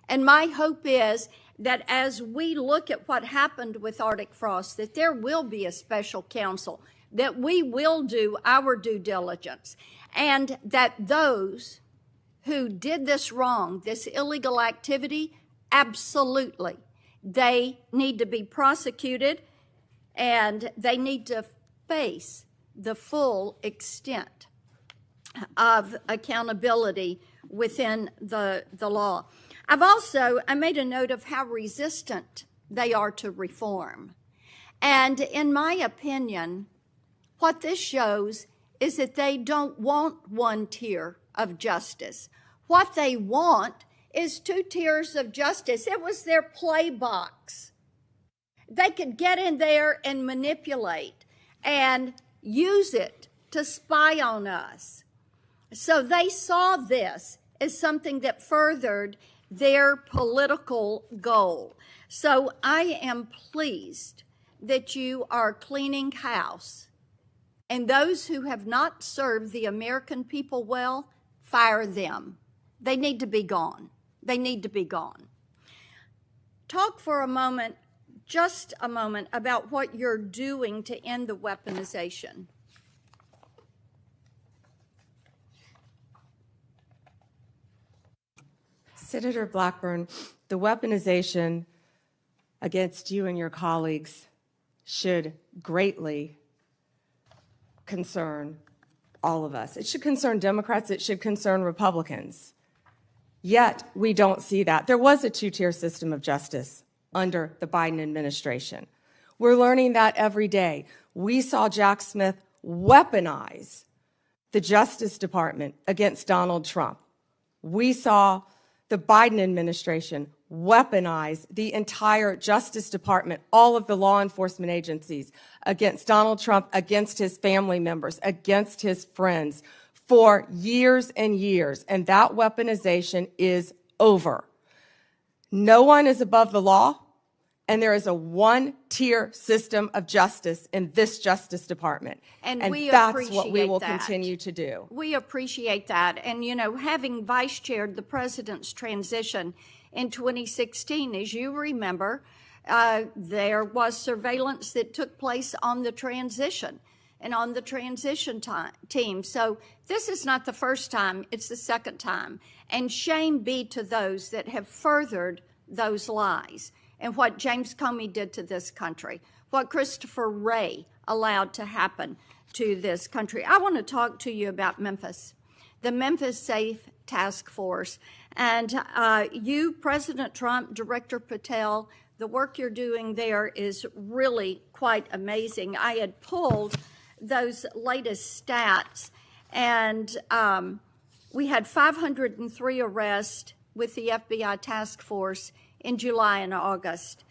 And my hope is that as we look at what happened with Arctic frost, that there will be a special counsel, that we will do our due diligence, and that those who did this wrong, this illegal activity, absolutely, they need to be prosecuted and they need to face the full extent of accountability within the law. I made a note of how resistant they are to reform. And in my opinion, what this shows is that they don't want one tier of justice. What they want is two tiers of justice. It was their play box. They could get in there and manipulate and use it to spy on us. So they saw this as something that furthered their political goal. So I am pleased that you are cleaning house. And those who have not served the American people well, fire them. They need to be gone. They need to be gone. Talk for a moment, just a moment, about what you're doing to end the weaponization. Senator Blackburn, the weaponization against you and your colleagues should greatly concern all of us. It should concern Democrats. It should concern Republicans. Yet, we don't see that. There was a two-tier system of justice under the Biden administration. We're learning that every day. We saw Jack Smith weaponize the Justice Department against Donald Trump. We saw the Biden administration weaponize the entire Justice Department, all of the law enforcement agencies, against Donald Trump, against his family members, against his friends for years and years. And that weaponization is over. No one is above the law. and there is a one-tier system of justice in this Justice Department. And we that's what we appreciate will that. continue to do. We appreciate that. And, you know, having vice chaired the president's transition in 2016, as you remember, there was surveillance that took place on the transition and on the transition team. So this is not the first time, it's the second time. And shame be to those that have furthered those lies and what James Comey did to this country, what Christopher Wray allowed to happen to this country. I want to talk to you about Memphis, the Memphis Safe Task Force. And you, President Trump, Director Patel, the work you're doing there is really quite amazing. I had pulled those latest stats, and we had 503 arrests with the FBI task force in July and August.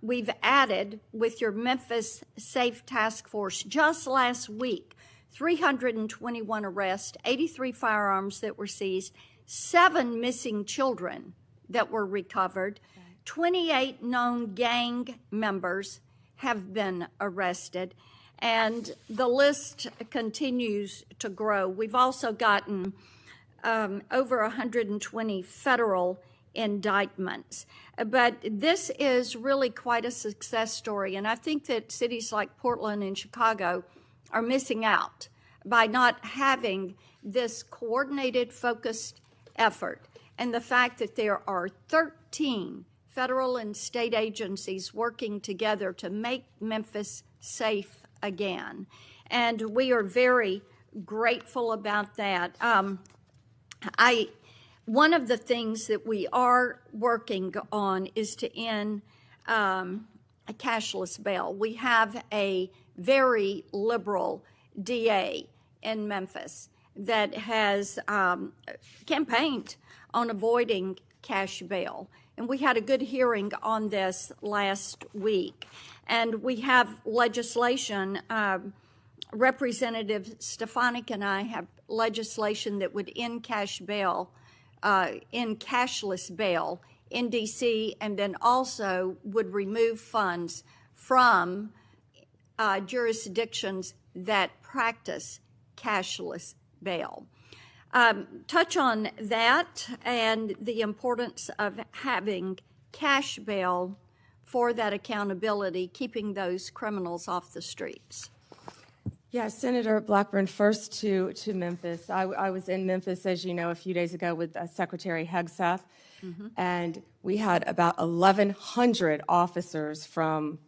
We've added, with your Memphis Safe Task Force, just last week, 321 arrests, 83 firearms that were seized, 7 missing children that were recovered, 28 known gang members have been arrested, and the list continues to grow. We've also gotten over 120 federal indictments. But this is really quite a success story, and I think that cities like Portland and Chicago are missing out by not having this coordinated, focused effort, and the fact that there are 13 federal and state agencies working together to make Memphis safe again. And we are very grateful about that. One of the things that we are working on is to end a cashless bail. We have a very liberal DA in Memphis that has campaigned on avoiding cash bail. And we had a good hearing on this last week. And we have legislation, Representative Stefanik and I have legislation that would end cash bail, cashless bail in D.C., and then also would remove funds from jurisdictions that practice cashless bail. Touch on that and the importance of having cash bail for that accountability, keeping those criminals off the streets. Yeah, Senator Blackburn, first to Memphis. I was in Memphis, as you know, a few days ago with Secretary Hegseth, and we had about 1,100 officers from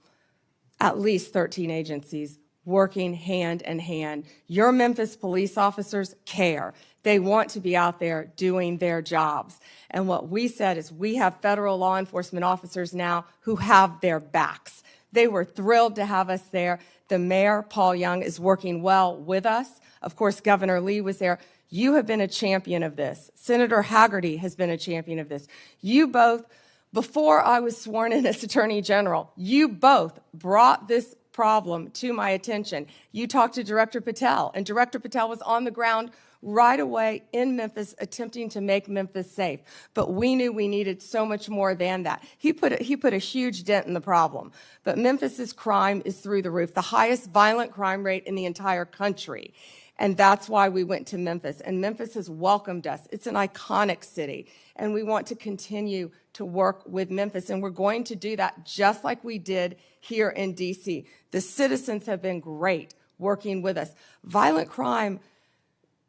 at least 13 agencies working hand in hand. Your Memphis police officers care. They want to be out there doing their jobs. And what we said is we have federal law enforcement officers now who have their backs. They were thrilled to have us there. The mayor, Paul Young, is working well with us. Of course, Governor Lee was there. You have been a champion of this. Senator Hagerty has been a champion of this. You both, before I was sworn in as Attorney General, you both brought this problem to my attention. You talked to Director Patel, and Director Patel was on the ground right away in Memphis attempting to make Memphis safe. But we knew we needed so much more than that. He put a huge dent in the problem. But Memphis's crime is through the roof, the highest violent crime rate in the entire country. And that's why we went to Memphis. And Memphis has welcomed us. It's an iconic city. And we want to continue to work with Memphis. And we're going to do that just like we did here in D.C. The citizens have been great working with us. Violent crime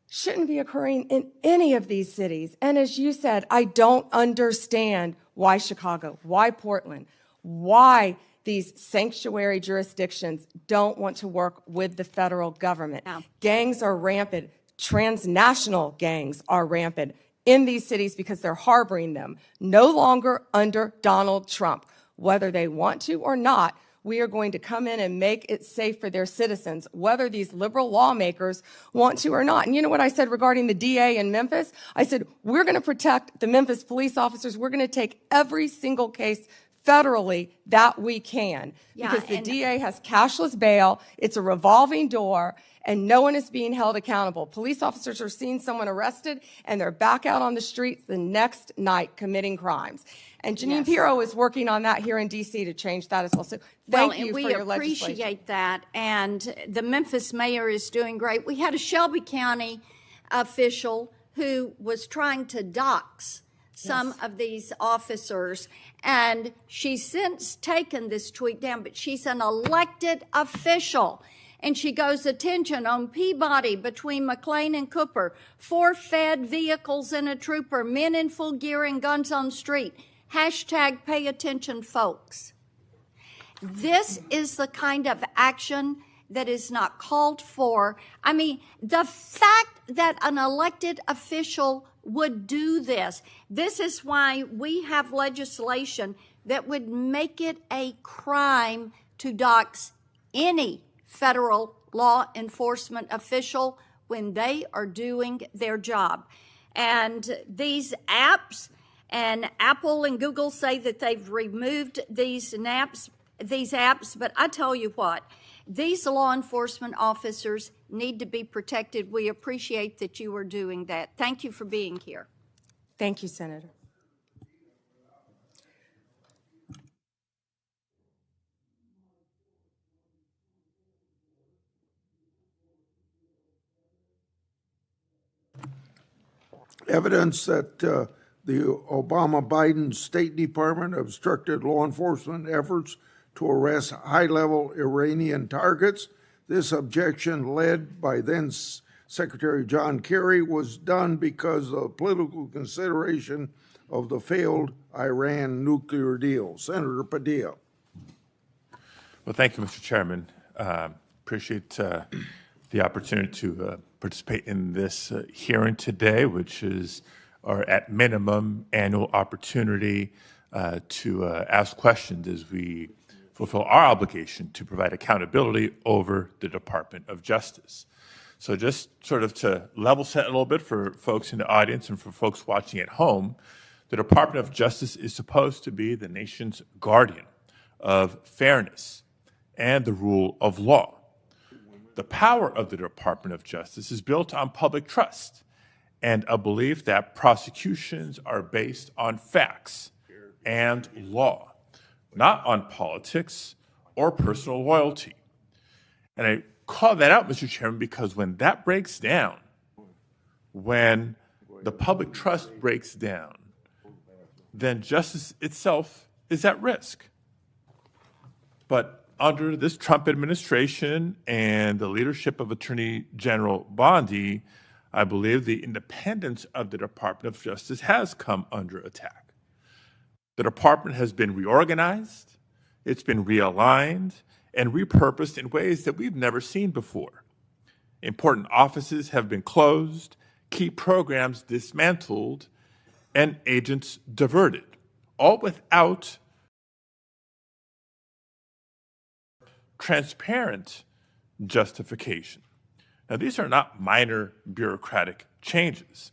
shouldn't be occurring in any of these cities. And as you said, I don't understand why Chicago, why Portland, why these sanctuary jurisdictions don't want to work with the federal government. Yeah. Gangs are rampant. Transnational gangs are rampant in these cities because they're harboring them, no longer under Donald Trump. Whether they want to or not, we are going to come in and make it safe for their citizens, whether these liberal lawmakers want to or not. And you know what I said regarding the DA in Memphis? I said, we're going to protect the Memphis police officers. We're going to take every single case federally that we can, because the DA has cashless bail. It's a revolving door, and no one is being held accountable. Police officers are seeing someone arrested, and they're back out on the streets the next night committing crimes. And Janine Pirro is working on that here in D.C. to change that as well. So thank you for your legislation. We appreciate that, and the Memphis mayor is doing great. We had a Shelby County official who was trying to dox some of these officers, and she's since taken this tweet down, but she's an elected official. And she goes, attention, on Peabody between McLean and Cooper, 4 fed vehicles and a trooper, men in full gear and guns on street. Hashtag pay attention, folks. This is the kind of action that is not called for. I mean, the fact that an elected official would do this, this is why we have legislation that would make it a crime to dox any federal law enforcement official when they are doing their job. And these apps, and Apple and Google say that they've removed these apps, but I tell you what, these law enforcement officers need to be protected. We appreciate that you are doing that. Thank you for being here. Thank you, Senator. Evidence that the Obama-Biden State Department obstructed law enforcement efforts to arrest high-level Iranian targets. This objection, led by then Secretary John Kerry, was done because of political consideration of the failed Iran nuclear deal. Senator Padilla. Well, thank you, Mr. Chairman. Appreciate the opportunity to participate in this hearing today, which is our, at minimum, annual opportunity to ask questions as we fulfill our obligation to provide accountability over the Department of Justice. So just sort of to level set a little bit for folks in the audience and for folks watching at home, the Department of Justice is supposed to be the nation's guardian of fairness and the rule of law. The power of the Department of Justice is built on public trust and a belief that prosecutions are based on facts and law, not on politics or personal loyalty. And I call that out, Mr. Chairman, because when that breaks down, when the public trust breaks down, then justice itself is at risk. But under this Trump administration and the leadership of Attorney General Bondi, I believe the independence of the Department of Justice has come under attack. The department has been reorganized, it's been realigned, and repurposed in ways that we've never seen before. Important offices have been closed, key programs dismantled, and agents diverted, all without transparent justification. Now, these are not minor bureaucratic changes.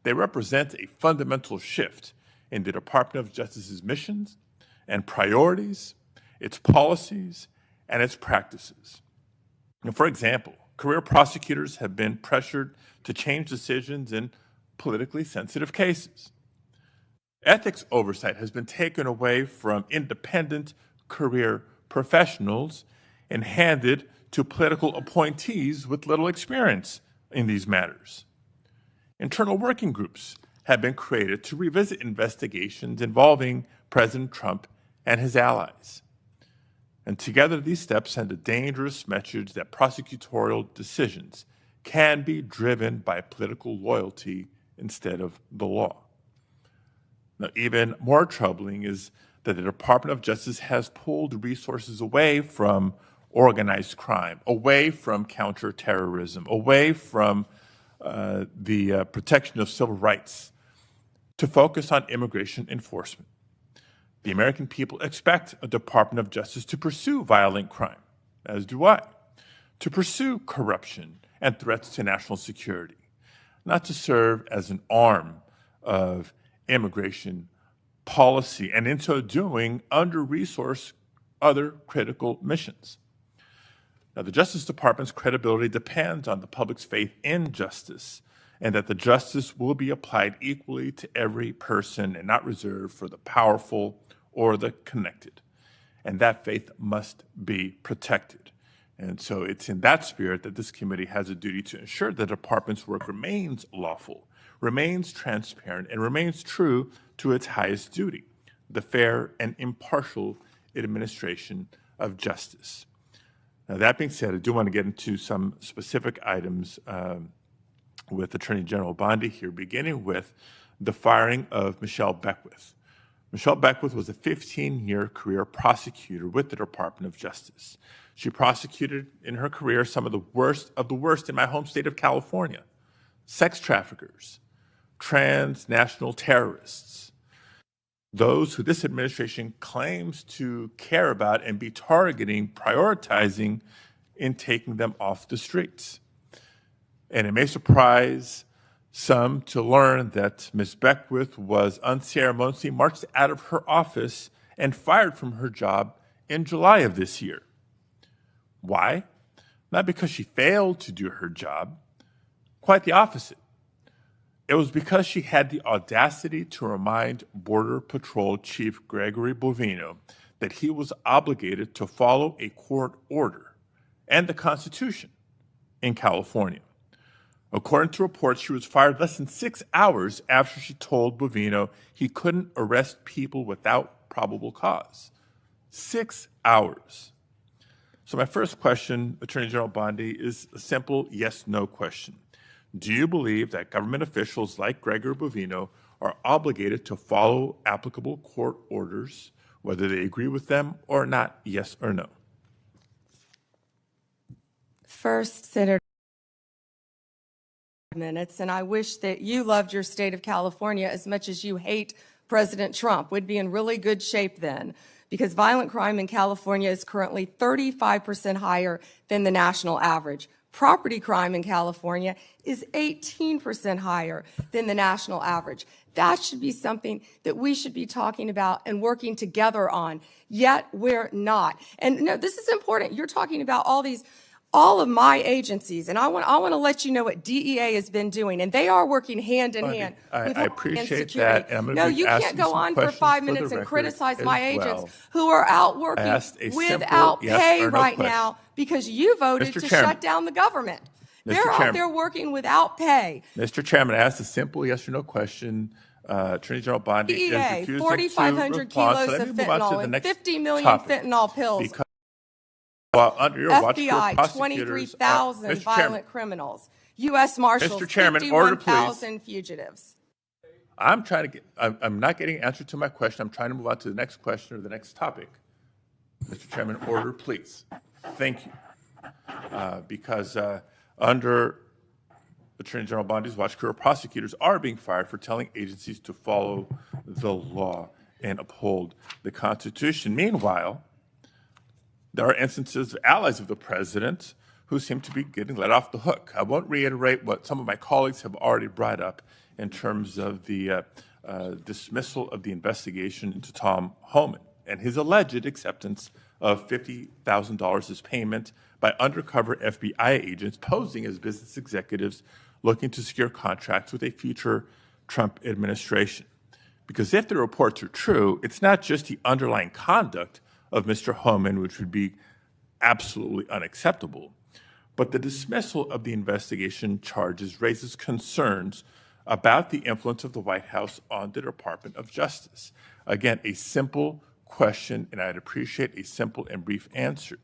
They represent a fundamental shift in the Department of Justice's missions and priorities, its policies, and its practices. And for example, career prosecutors have been pressured to change decisions in politically sensitive cases. Ethics oversight has been taken away from independent career professionals and handed to political appointees with little experience in these matters. Internal working groups have been created to revisit investigations involving President Trump and his allies. And together, these steps send a dangerous message that prosecutorial decisions can be driven by political loyalty instead of the law. Now, even more troubling is that the Department of Justice has pulled resources away from organized crime, away from counterterrorism, away from the protection of civil rights, to focus on immigration enforcement. The American people expect a Department of Justice to pursue violent crime, as do I, to pursue corruption and threats to national security, not to serve as an arm of immigration policy, and in so doing, under-resource other critical missions. Now, the Justice Department's credibility depends on the public's faith in justice, and that the justice will be applied equally to every person and not reserved for the powerful or the connected. And that faith must be protected. And so it's in that spirit that this committee has a duty to ensure the department's work remains lawful, remains transparent, and remains true to its highest duty, the fair and impartial administration of justice. Now, that being said, I do want to get into some specific items with Attorney General Bondi here, beginning with the firing of Michelle Beckwith. Michelle Beckwith was a 15-year career prosecutor with the Department of Justice. She prosecuted in her career some of the worst in my home state of California: sex traffickers, transnational terrorists, those who this administration claims to care about and be targeting, prioritizing in taking them off the streets. And it may surprise some to learn that Ms. Beckwith was unceremoniously marched out of her office and fired from her job in July of this year. Why? Not because she failed to do her job, quite the opposite. It was because she had the audacity to remind Border Patrol Chief Gregory Bovino that he was obligated to follow a court order and the Constitution in California. According to reports, she was fired less than 6 hours after she told Bovino he couldn't arrest people without probable cause. 6 hours. So my first question, Attorney General Bondi, is a simple yes-no question. Do you believe that government officials like Gregory Bovino are obligated to follow applicable court orders, whether they agree with them or not, yes or no? First, Senator, minutes, and I wish that you loved your state of California as much as you hate President Trump. We'd be in really good shape then, because violent crime in California is currently 35% higher than the national average. Property crime in California is 18% higher than the national average. That should be something that we should be talking about and working together on, yet we're not. And no, this is important. You're talking about all of my agencies, and I want to let you know what DEA has been doing, and they are working hand in hand with I Homeland appreciate Security. that, and I'm going No, to you can't go on for 5 minutes and criticize my agents who are out working without pay right now because you voted to shut down the government. They're out there working without pay. Mr. Chairman, I asked a simple yes or no question. Attorney General Bondi is DEA, refusing 4,500 to respond. kilos So let of me move on to fentanyl the and next 50 million topic. fentanyl pills. Because while under your watch, FBI, prosecutors, 23,000 Mr. violent Chairman, criminals. U.S. Marshals, Mr. Chairman, order, please. 51,000 fugitives. I'm not getting an answer to my question. I'm trying to move on to the next question or the next topic. Mr. Chairman, order, please. Thank you. Because under Attorney General Bondi's watch, career prosecutors are being fired for telling agencies to follow the law and uphold the Constitution. Meanwhile, there are instances of allies of the president who seem to be getting let off the hook. I won't reiterate what some of my colleagues have already brought up in terms of the dismissal of the investigation into Tom Homan and his alleged acceptance of $50,000 as payment by undercover FBI agents posing as business executives looking to secure contracts with a future Trump administration. Because if the reports are true, it's not just the underlying conduct of Mr. Homan, which would be absolutely unacceptable, but the dismissal of the investigation charges raises concerns about the influence of the White House on the Department of Justice. Again, a simple question, and I'd appreciate a simple and brief answer.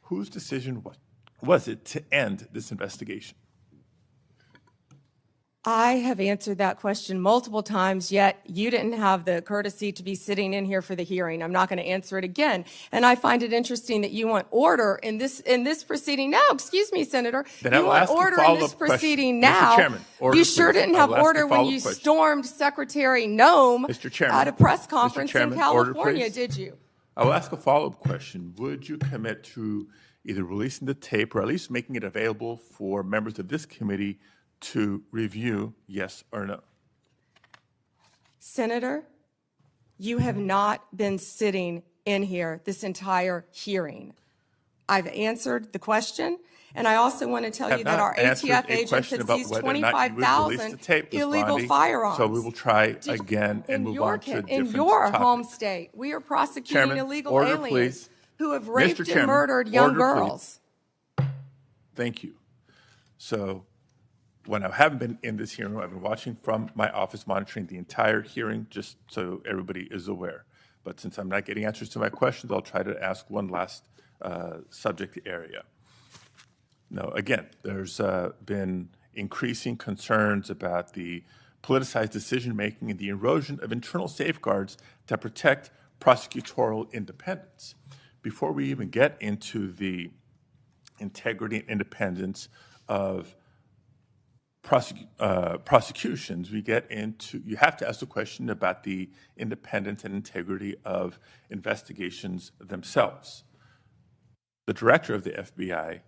Whose decision was it to end this investigation? I have answered that question multiple times, yet you didn't have the courtesy to be sitting in here for the hearing. I'm not going to answer it again. And I find it interesting that you want order in this proceeding now. Excuse me, Senator. Then you I will want ask order a in this follow-up proceeding question. now. Mr. Chairman, order, you sure please. didn't I have will ask a order when you follow-up question. stormed Secretary Noem Mr. Chairman, at a press Mr. conference Chairman, in order, California, please. did you? I will ask a follow-up question. Would you commit to either releasing the tape or at least making it available for members of this committee to review, yes or no? Senator, you have not been sitting in here this entire hearing. I've answered the question. And I also want to tell you that our Answered ATF a agents question had about seized whether or not you would release 25,000 the tape, Ms. illegal Bondi. firearms. So we will try again and in move your on to a in different your topic. home state, we are prosecuting Chairman, illegal order, aliens please. who have Mr. raped and Chairman, murdered young order, please. girls. Thank you. So when I haven't been in this hearing, I've been watching from my office, monitoring the entire hearing, just so everybody is aware. But since I'm not getting answers to my questions, I'll try to ask one last subject area. Now, again, there's been increasing concerns about the politicized decision-making and the erosion of internal safeguards that protect prosecutorial independence. Before we even get into the integrity and independence of prosecutions, we get into, you have to ask the question about the independence and integrity of investigations themselves. The director of the FBI,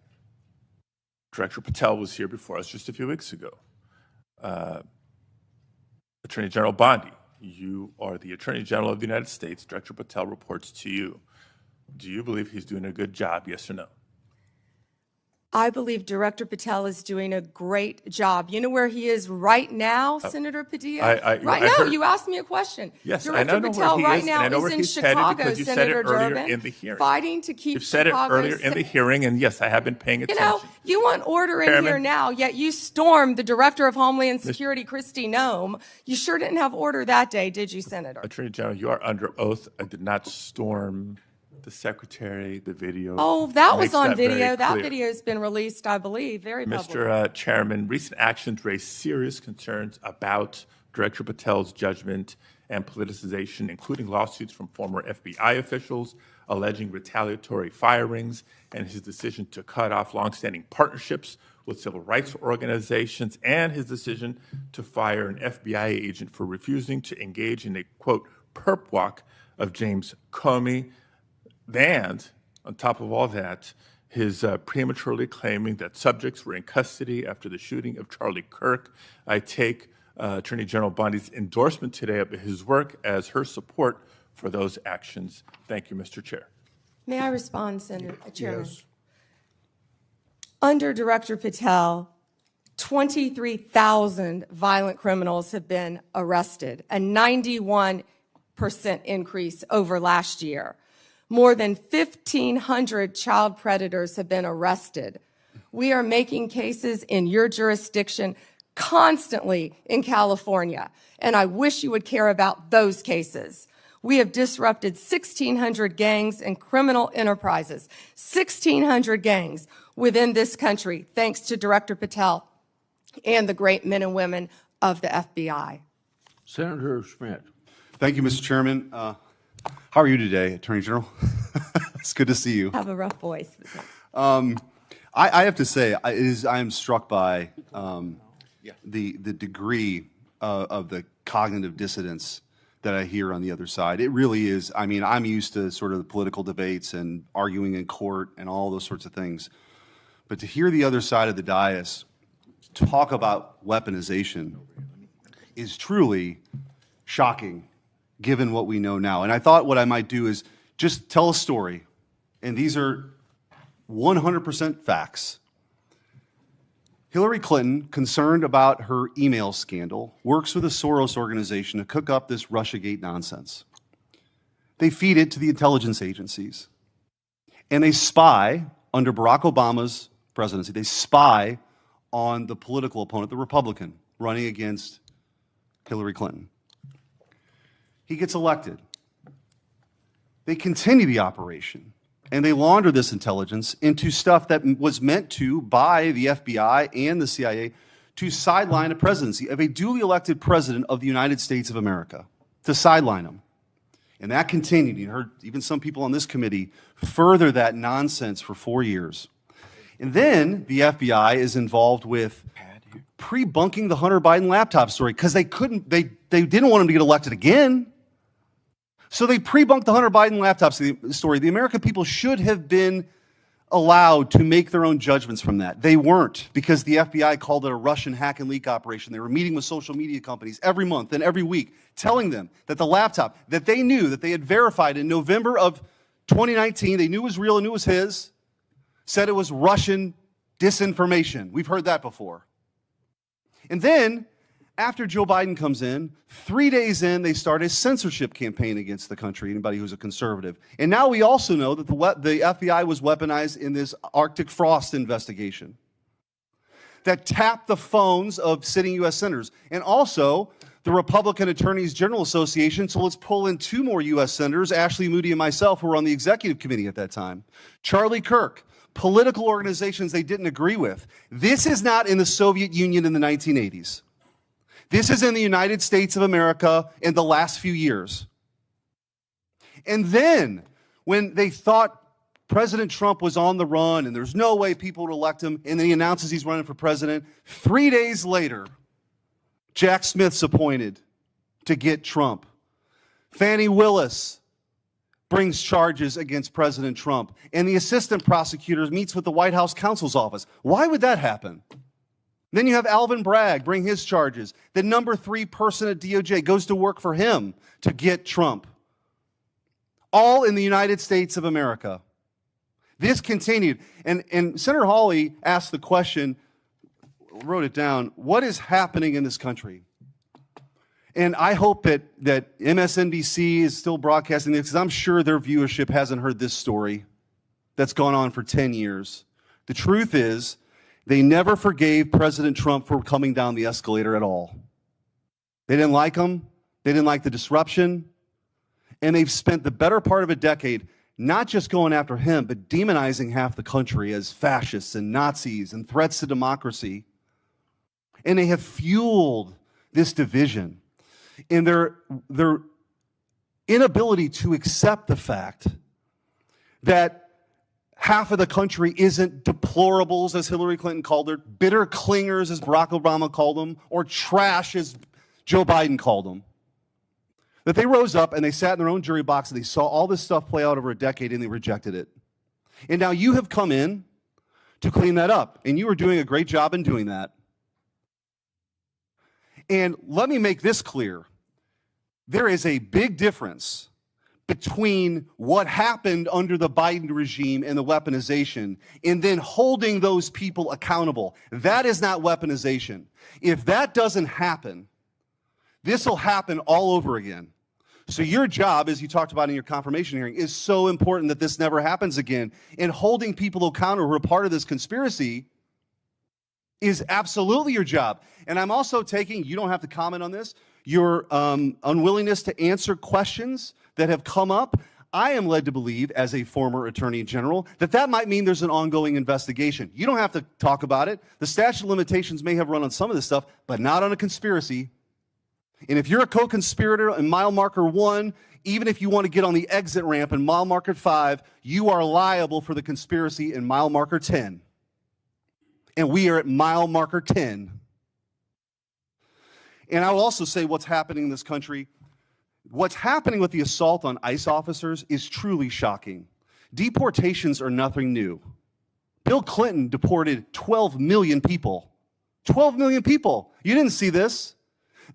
Director Patel, was here before us just a few weeks ago. Attorney General Bondi, you are the Attorney General of the United States. Director Patel reports to you. Do you believe he's doing a good job, yes or no? I believe Director Patel is doing a great job. You know where he is right now, Senator Padilla? Right now, heard- you asked me a question. Yes, Director I know Patel where he right is, now and I know is where in he's headed Chicago, because you said Senator it earlier Durbin, in the hearing. fighting to keep You've said Chicago it earlier in the hearing, and yes, I have been paying You attention. know, you want order in Chairman. here now, yet you stormed the Director of Homeland Security, Kristi Noem. You sure didn't have order that day, did you, Senator? Attorney General, you are under oath. I did not storm the secretary, the video. Oh, that was makes on very video. That clear. video's been released, I believe, very publicly. Mr. Chairman, recent actions raise serious concerns about Director Patel's judgment and politicization, including lawsuits from former FBI officials alleging retaliatory firings and his decision to cut off longstanding partnerships with civil rights organizations and his decision to fire an FBI agent for refusing to engage in a, quote, perp walk of James Comey. And on top of all that, his prematurely claiming that subjects were in custody after the shooting of Charlie Kirk. I take Attorney General Bondi's endorsement today of his work as her support for those actions. Thank you, Mr. Chair. May I respond, Senator Chairman? Yes. Under Director Patel, 23,000 violent criminals have been arrested, a 91% increase over last year. More than 1,500 child predators have been arrested. We are making cases in your jurisdiction constantly in California, and I wish you would care about those cases. We have disrupted 1,600 gangs and criminal enterprises, 1,600 gangs within this country, thanks to Director Patel and the great men and women of the FBI. Senator Schmidt. Thank you, Mr. Chairman. How are you today, Attorney General? It's good to see you. Have a rough voice. I have to say, I am struck by the degree of the cognitive dissonance that I hear on the other side. It really is. I mean, I'm used to sort of the political debates and arguing in court and all those sorts of things. But to hear the other side of the dais talk about weaponization is truly shocking, given what we know now. And I thought what I might do is just tell a story, and these are 100% facts. Hillary Clinton, concerned about her email scandal, works with a Soros organization to cook up this Russiagate nonsense. They feed it to the intelligence agencies, and they spy, under Barack Obama's presidency, they spy on the political opponent, the Republican, running against Hillary Clinton. He gets elected. They continue the operation, and they launder this intelligence into stuff that was meant to, by the FBI and the CIA, to sideline a presidency of a duly elected president of the United States of America, to sideline him. And that continued. You heard even some people on this committee further that nonsense for 4 years. And then the FBI is involved with pre-bunking the Hunter Biden laptop story because they didn't want him to get elected again. So they pre-bunked the Hunter Biden laptop story. The American people should have been allowed to make their own judgments from that. They weren't, because the FBI called it a Russian hack and leak operation. They were meeting with social media companies every month and every week, telling them that the laptop that they knew, that they had verified in November of 2019, they knew was real and knew was his, said it was Russian disinformation. We've heard that before. And then, after Joe Biden comes in, 3 days in, they start a censorship campaign against the country, anybody who's a conservative. And now we also know that the FBI was weaponized in this Arctic frost investigation that tapped the phones of sitting U.S. senators. And also, the Republican Attorneys General Association, so let's pull in 2 more U.S. senators, Ashley Moody and myself, who were on the executive committee at that time. Charlie Kirk, political organizations they didn't agree with. This is not in the Soviet Union in the 1980s. This is in the United States of America in the last few years. And then, when they thought President Trump was on the run and there's no way people would elect him, and then he announces he's running for president, 3 days later, Jack Smith's appointed to get Trump. Fannie Willis brings charges against President Trump, and the assistant prosecutor meets with the White House counsel's office. Why would that happen? Then you have Alvin Bragg bring his charges. The number 3 person at DOJ goes to work for him to get Trump. All in the United States of America. This continued. And Senator Hawley asked the question, wrote it down, what is happening in this country? And I hope that MSNBC is still broadcasting this, because I'm sure their viewership hasn't heard this story that's gone on for 10 years. The truth is, they never forgave President Trump for coming down the escalator at all. They didn't like him. They didn't like the disruption. And they've spent the better part of a decade not just going after him, but demonizing half the country as fascists and Nazis and threats to democracy. And they have fueled this division in their inability to accept the fact that half of the country isn't deplorables, as Hillary Clinton called it, bitter clingers, as Barack Obama called them, or trash, as Joe Biden called them. That they rose up and they sat in their own jury box and they saw all this stuff play out over a decade and they rejected it. And now you have come in to clean that up, and you are doing a great job in doing that. And let me make this clear. There is a big difference between what happened under the Biden regime and the weaponization, and then holding those people accountable. That is not weaponization. If that doesn't happen, this will happen all over again. So your job, as you talked about in your confirmation hearing, is so important that this never happens again. And holding people accountable who are part of this conspiracy is absolutely your job. And I'm also taking, you don't have to comment on this, your unwillingness to answer questions that have come up. I am led to believe, as a former attorney general, that that might mean there's an ongoing investigation. You don't have to talk about it. The statute of limitations may have run on some of this stuff, but not on a conspiracy. And if you're a co-conspirator in mile marker 1, even if you want to get on the exit ramp in mile marker 5, you are liable for the conspiracy in mile marker 10. And we are at mile marker 10. And I will also say what's happening in this country. What's happening with the assault on ICE officers is truly shocking. Deportations are nothing new. Bill Clinton deported 12 million people. 12 million people. You didn't see this.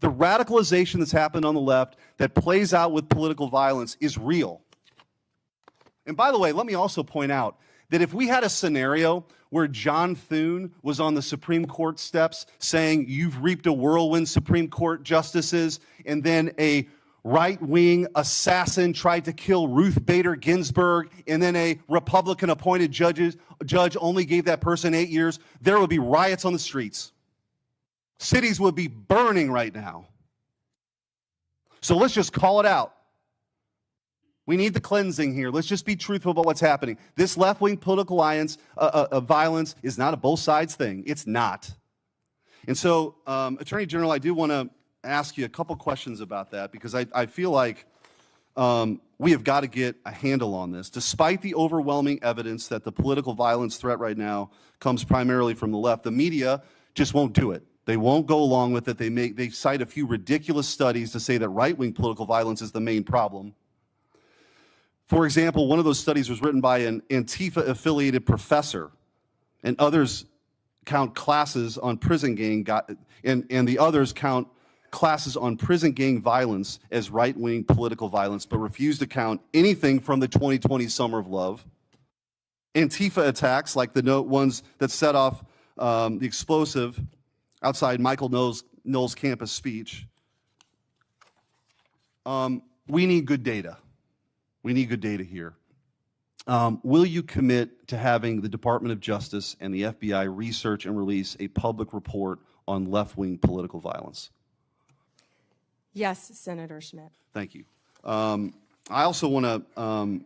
The radicalization that's happened on the left that plays out with political violence is real. And by the way, let me also point out that if we had a scenario where John Thune was on the Supreme Court steps saying, "You've reaped a whirlwind, Supreme Court justices," and then a right-wing assassin tried to kill Ruth Bader Ginsburg, and then a Republican-appointed judge only gave that person 8 years, there would be riots on the streets. Cities would be burning right now. So let's just call it out. We need the cleansing here. Let's just be truthful about what's happening. This left-wing political violence is not a both sides thing. It's not. And so, Attorney General, I do want to ask you a couple questions about that, because I feel like we have got to get a handle on this. Despite the overwhelming evidence that the political violence threat right now comes primarily from the left, the media just won't do it. They won't go along with it. They cite a few ridiculous studies to say that right-wing political violence is the main problem. For example, one of those studies was written by an Antifa-affiliated professor, and others count classes on prison gang, and the others count classes on prison gang violence as right-wing political violence, but refuse to count anything from the 2020 Summer of Love, Antifa attacks, like the ones that set off the explosive outside Michael Knowles' campus speech, we need good data. We need good data here. Will you commit to having the Department of Justice and the FBI research and release a public report on left-wing political violence? Yes, Senator Schmidt. Thank you. I also want to,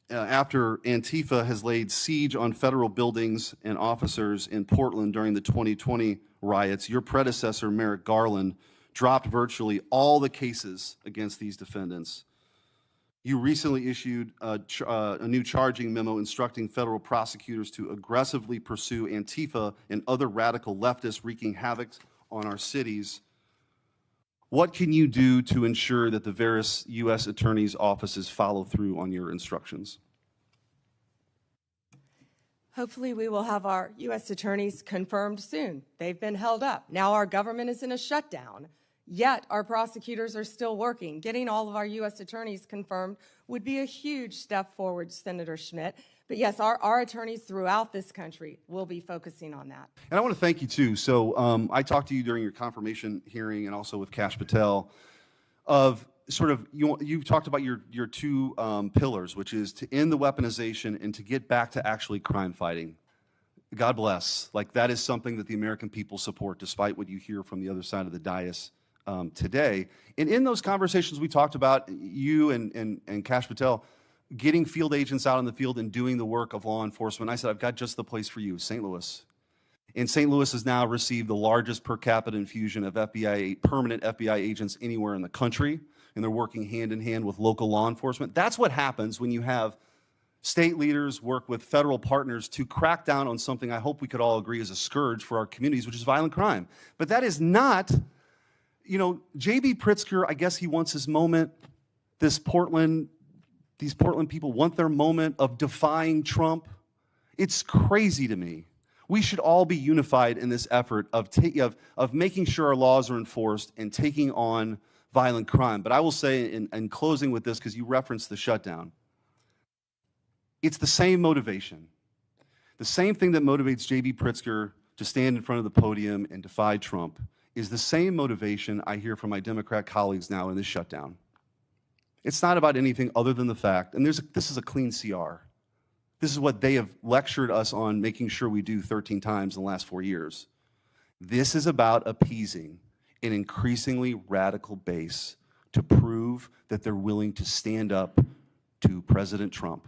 after Antifa has laid siege on federal buildings and officers in Portland during the 2020 riots, your predecessor, Merrick Garland, dropped virtually all the cases against these defendants. You recently issued a new charging memo instructing federal prosecutors to aggressively pursue Antifa and other radical leftists wreaking havoc on our cities. What can you do to ensure that the various U.S. attorneys' offices follow through on your instructions? Hopefully we will have our U.S. attorneys confirmed soon. They've been held up. Now our government is in a shutdown. Yet our prosecutors are still working. Getting all of our U.S. attorneys confirmed would be a huge step forward, Senator Schmidt. But yes, our attorneys throughout this country will be focusing on that. And I want to thank you, too. So I talked to you during your confirmation hearing and also with Kash Patel of sort of, you talked about your two pillars, which is to end the weaponization and to get back to actually crime fighting. God bless. Like, that is something that the American people support, despite what you hear from the other side of the dais today. And in those conversations, we talked about you and Kash Patel getting field agents out in the field and doing the work of law enforcement. I said, I've got just the place for you, St. Louis. And St. Louis has now received the largest per capita infusion of permanent FBI agents anywhere in the country, and they're working hand in hand with local law enforcement. That's what happens when you have state leaders work with federal partners to crack down on something I hope we could all agree is a scourge for our communities, which is violent crime. But that is not, J.B. Pritzker, I guess he wants his moment. These Portland people want their moment of defying Trump. It's crazy to me. We should all be unified in this effort of making sure our laws are enforced and taking on violent crime. But I will say, in closing with this, because you referenced the shutdown, it's the same motivation. The same thing that motivates J.B. Pritzker to stand in front of the podium and defy Trump is the same motivation I hear from my Democrat colleagues now in this shutdown. It's not about anything other than the fact, and this is a clean CR. This is what they have lectured us on making sure we do 13 times in the last 4 years. This is about appeasing an increasingly radical base to prove that they're willing to stand up to President Trump.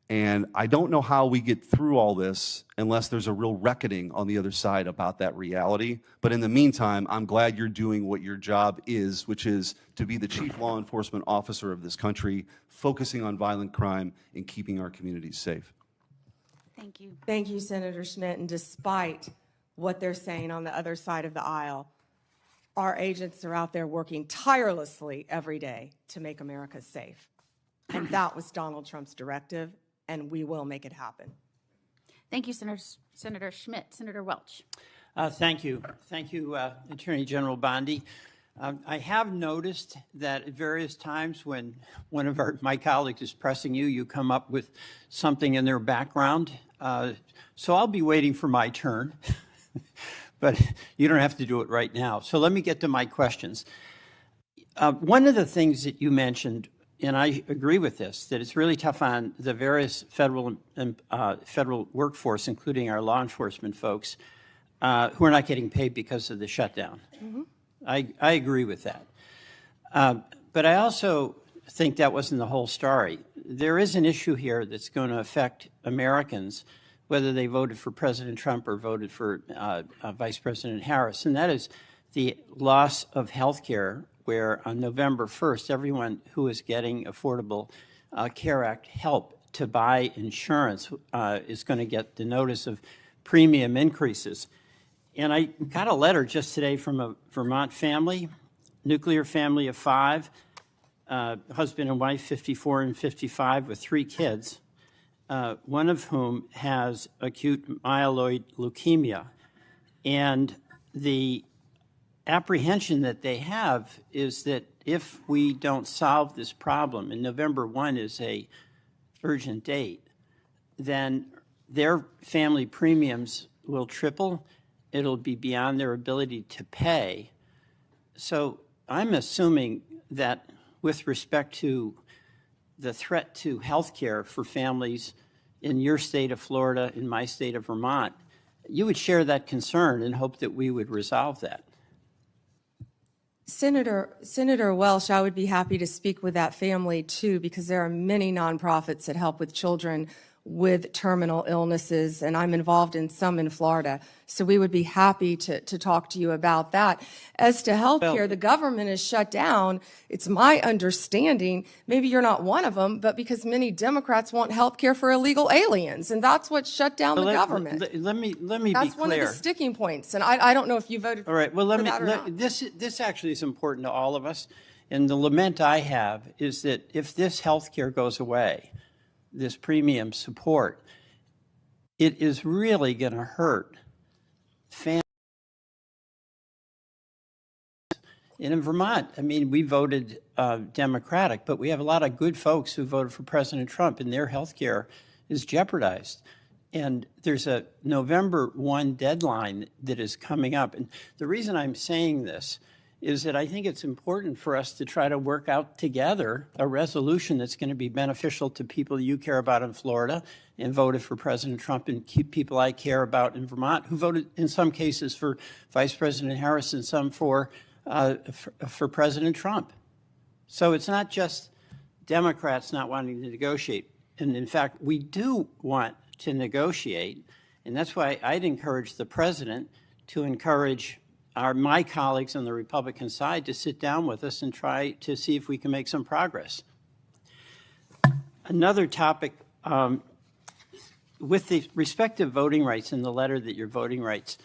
And I don't know how we get through all this unless there's a real reckoning on the other side about that reality. But in the meantime, I'm glad you're doing what your job is, which is to be the chief law enforcement officer of this country, focusing on violent crime and keeping our communities safe. Thank you. Thank you, Senator Schmidt. And despite what they're saying on the other side of the aisle, our agents are out there working tirelessly every day to make America safe. And that was Donald Trump's directive, and we will make it happen. Thank you, Senator Schmidt. Senator Welch. Thank you. Thank you, Attorney General Bondi. I have noticed that at various times when one of my colleagues is pressing you, you come up with something in their background. So I'll be waiting for my turn, but you don't have to do it right now. So let me get to my questions. One of the things that you mentioned, and I agree with this, that it's really tough on the various federal workforce, including our law enforcement folks, who are not getting paid because of the shutdown. Mm-hmm. I agree with that. But I also think that wasn't the whole story. There is an issue here that's going to affect Americans, whether they voted for President Trump or voted for Vice President Harris, and that is the loss of health care, where on November 1st, everyone who is getting Affordable Care Act help to buy insurance is going to get the notice of premium increases. And I got a letter just today from a Vermont family, nuclear family of 5, husband and wife, 54 and 55, with 3 kids, one of whom has acute myeloid leukemia. And the apprehension that they have is that if we don't solve this problem, and November 1 is a urgent date, then their family premiums will triple. It'll be beyond their ability to pay. So I'm assuming that with respect to the threat to health care for families in your state of Florida, in my state of Vermont, you would share that concern and hope that we would resolve that. Senator Welch, I would be happy to speak with that family too, because there are many nonprofits that help with children with terminal illnesses, and I'm involved in some in Florida. So we would be happy to talk to you about that. As to health care, the government is shut down. It's my understanding, maybe you're not one of them, but because many Democrats want health care for illegal aliens, and that's what shut down the government. Let me be clear. That's one of the sticking points, and I don't know if you voted All right, well, for that or not. this actually is important to all of us, and the lament I have is that if this health care goes away, this premium support, it is really going to hurt families. And in Vermont, I mean, we voted Democratic, but we have a lot of good folks who voted for President Trump, and their health care is jeopardized. And there's a November 1 deadline that is coming up. And the reason I'm saying this is that I think it's important for us to try to work out together a resolution that's going to be beneficial to people you care about in Florida and voted for President Trump, and keep people I care about in Vermont who voted in some cases for Vice President Harris and some for President Trump. So it's not just Democrats not wanting to negotiate. And in fact, we do want to negotiate. And that's why I'd encourage the president to encourage my colleagues on the Republican side to sit down with us and try to see if we can make some progress. Another topic, with the respective voting rights in the letter that your voting rights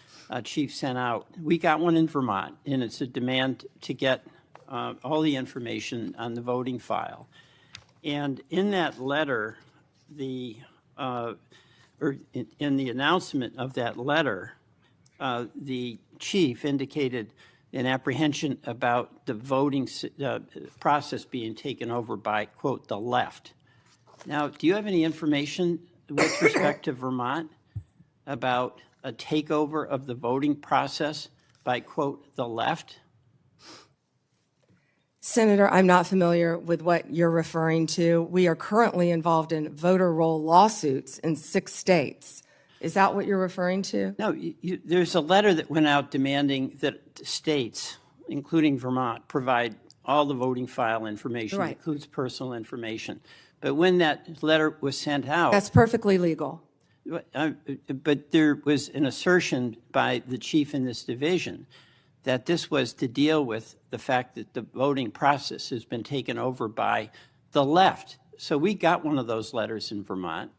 chief sent out, we got one in Vermont, and it's a demand to get all the information on the voting file. And in that letter, in the announcement of that letter, the chief indicated an apprehension about the voting process being taken over by, quote, the left. Now, do you have any information with respect to Vermont about a takeover of the voting process by, quote, the left? Senator, I'm not familiar with what you're referring to. We are currently involved in voter roll lawsuits in 6 states. Is that what you're referring to? No, there's a letter that went out demanding that states, including Vermont, provide all the voting file information, Right. includes personal information. But when that letter was sent out, That's perfectly legal. but there was an assertion by the chief in this division that this was to deal with the fact that the voting process has been taken over by the left. So we got one of those letters in Vermont.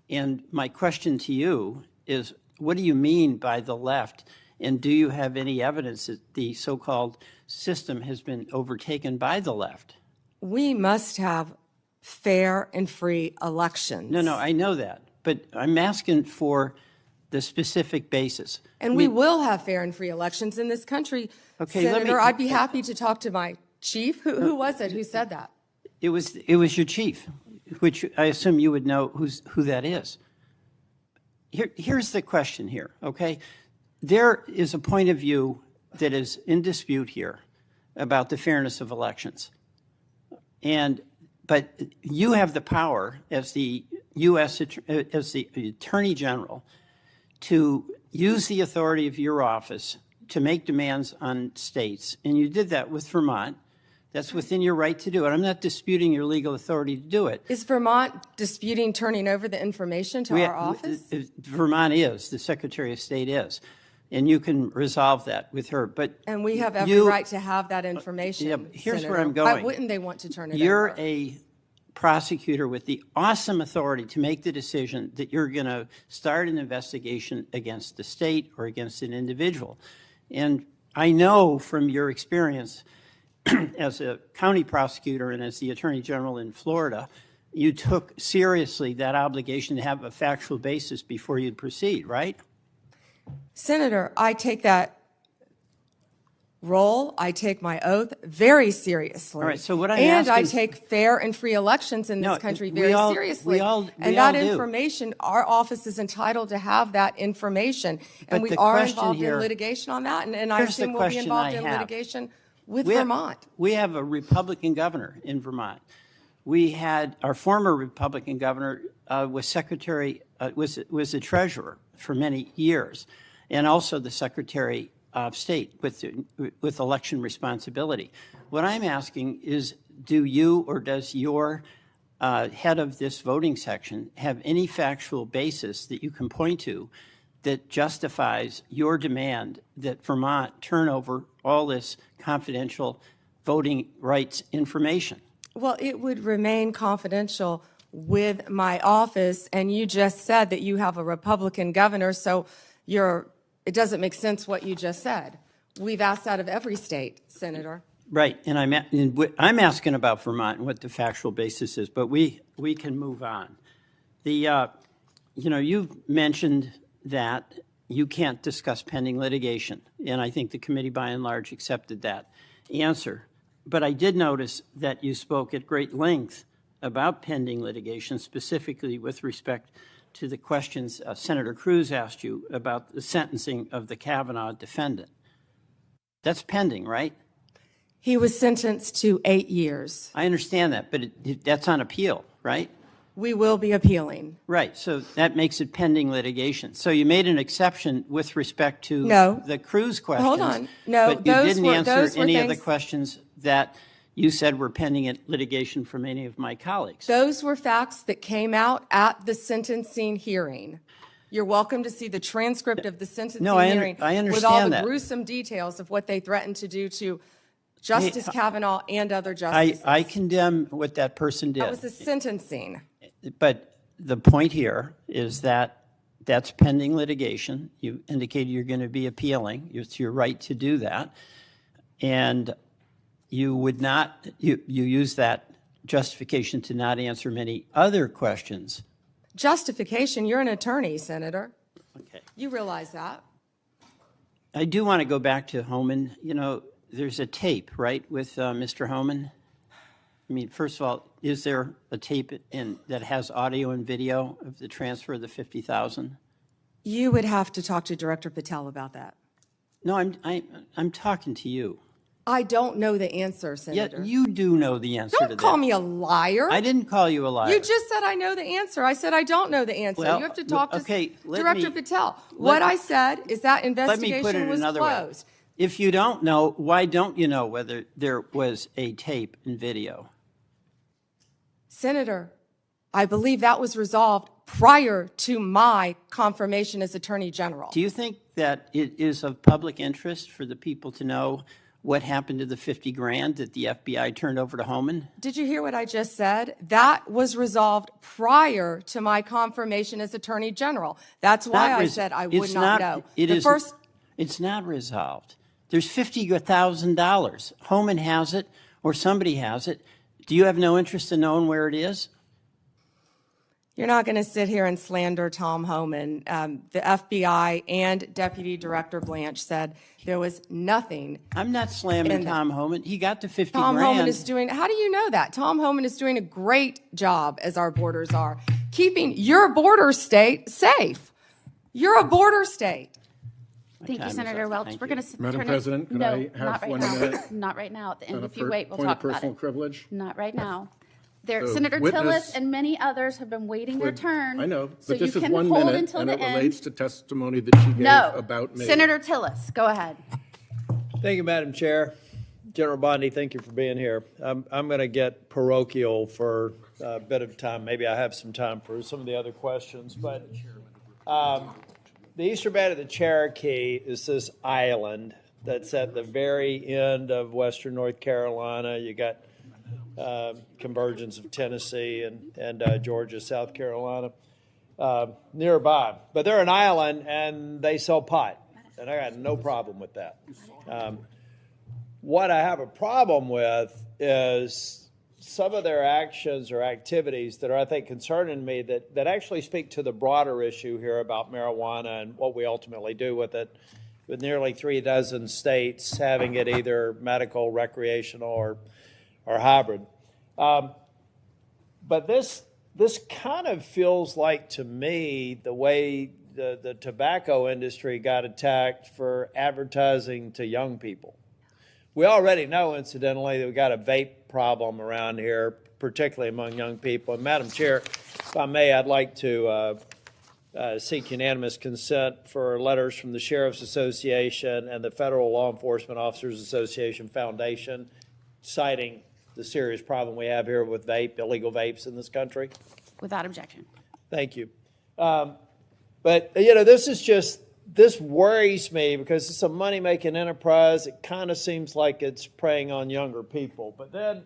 And my question to you is, what do you mean by the left? And do you have any evidence that the so-called system has been overtaken by the left? We must have fair and free elections. No, I know that. But I'm asking for the specific basis. And we will have fair and free elections in this country. Okay, let me- Senator, I'd be happy to talk to my chief. Who was it who said that? It was your chief, which I assume you would know who that is. Here's the question here, okay? There is a point of view that is in dispute here about the fairness of elections. But you have the power as the as the Attorney General to use the authority of your office to make demands on states. And you did that with Vermont. That's within your right to do it. I'm not disputing your legal authority to do it. Is Vermont disputing turning over the information to our office? Vermont is. The Secretary of State is. And you can resolve that with her. And we have every right to have that information. Yeah, here's Senator. where I'm going. Why wouldn't they want to turn it You're over? a prosecutor with the awesome authority to make the decision that you're going to start an investigation against the state or against an individual. And I know from your experience as a county prosecutor and as the Attorney General in Florida, you took seriously that obligation to have a factual basis before you'd proceed, right? Senator, I take that role. I take my oath very seriously. All right, so what I'm and I asking- take fair and free elections in this No, country we very all- seriously. we all and that do. information, our office is entitled to have that information. But And we the are question involved here- in litigation on that. And I Here's the assume we'll be question involved I in have. litigation with We have- Vermont. We have a Republican governor in Vermont. We had our former Republican governor was secretary, was the treasurer for many years, and also the secretary of state with election responsibility. What I'm asking is, do you or does your head of this voting section have any factual basis that you can point to that justifies your demand that Vermont turn over all this confidential voting rights information? Well, it would remain confidential with my office, and you just said that you have a Republican governor, so it doesn't make sense what you just said. We've asked that of every state, Senator. Right, and I'm asking about Vermont and what the factual basis is, but we can move on. You've mentioned that you can't discuss pending litigation, and I think the committee by and large accepted that answer. But I did notice that you spoke at great length about pending litigation, specifically with respect to the questions Senator Cruz asked you about the sentencing of the Kavanaugh defendant. That's pending, right? He was sentenced to 8 years. I understand that, but that's on appeal, right? We will be appealing. Right, so that makes it pending litigation. So you made an exception with respect to No. the Cruz questions. Hold on. No, but you those didn't were- answer those were any of the things- questions that you said were pending in litigation from any of my colleagues. Those were facts that came out at the sentencing hearing. You're welcome to see the transcript of the sentencing No, I hearing with all understand the that. gruesome details of what they threatened to do to Justice Kavanaugh and other justices. I condemn what that person did. That was the sentencing. But the point here is that that's pending litigation. You indicated you're going to be appealing. It's your right to do that. And you would not, you use that justification to not answer many other questions. Justification, you're an attorney, Senator. Okay. You realize that. I do want to go back to Homan. You know, there's a tape, right, with Mr. Homan? I mean, first of all, is there a tape that has audio and video of the transfer of the $50,000? You would have to talk to Director Patel about that. No, I'm talking to you. I don't know the answer, Senator. Yeah, you do know the answer to that. Don't call me a liar. I didn't call you a liar. You just said I know the answer. I said I don't know the answer. Well, you have to talk to okay, let Director me- Patel. let What me- I said is that Let me put it investigation was another way. closed. If you don't know, why don't you know whether there was a tape and video? Senator, I believe that was resolved prior to my confirmation as Attorney General. Do you think that it is of public interest for the people to know what happened to the $50,000 that the FBI turned over to Homan? Did you hear what I just said? That was resolved prior to my confirmation as Attorney General. That's why I said I would not know. It's not resolved. There's $50,000. Homan has it, or somebody has it. Do you have no interest in knowing where it is? You're not going to sit here and slander Tom Homan. The FBI and Deputy Director Blanche said there was nothing. I'm not slamming Tom Homan. He got the $50,000. Tom Homan is doing, how do you know that? Tom Homan is doing a great job, as our borders are, keeping your border state safe. You're a border state. Thank you, Senator Welch. We're going to Madam President, could I have 1 minute? Not right now. At the end, On a if you wait, we'll point talk of about personal it. privilege? Not right now. There, The Senator witness- Tillis and many others have been waiting their turn. I know, so but this you is can 1 hold minute, until and the it end. relates to testimony that she gave No, about me. Senator Tillis, go ahead. Thank you, Madam Chair. General Bondi, thank you for being here. I'm going to get parochial for a bit of time. Maybe I have some time for some of the other questions. But the eastern band of the Cherokee is this island that's at the very end of western North Carolina. You got convergence of Tennessee and Georgia, South Carolina nearby. But they're an island, and they sell pot, and I got no problem with that. What I have a problem with is some of their actions or activities that are, I think, concerning me that actually speak to the broader issue here about marijuana and what we ultimately do with it with nearly 36 states having it either medical, recreational, or hybrid. But this kind of feels like, to me, the way the tobacco industry got attacked for advertising to young people. We already know, incidentally, that we got a vape problem around here, particularly among young people. And Madam Chair, if I may, I'd like to seek unanimous consent for letters from the Sheriff's Association and the Federal Law Enforcement Officers Association Foundation citing the serious problem we have here with illegal vapes in this country. Without objection. Thank you. But, you know, this worries me because it's a money-making enterprise. It kind of seems like it's preying on younger people. But then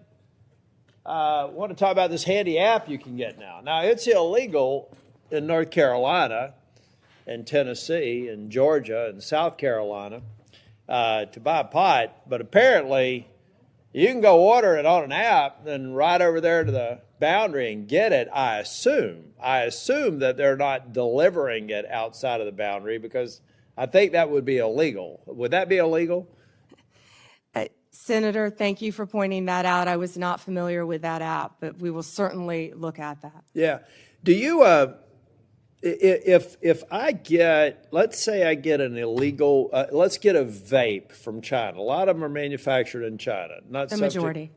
I want to talk about this handy app you can get now. Now, it's illegal in North Carolina and Tennessee and Georgia and South Carolina to buy pot, but apparently you can go order it on an app and ride over there to the boundary and get it, I assume. I assume that they're not delivering it outside of the boundary because I think that would be illegal. Would that be illegal? Senator, thank you for pointing that out. I was not familiar with that app, but we will certainly look at that. Yeah. Do you, if I get, let's say I get an illegal, let's get a vape from China. A lot of them are manufactured in China. Not The subject majority.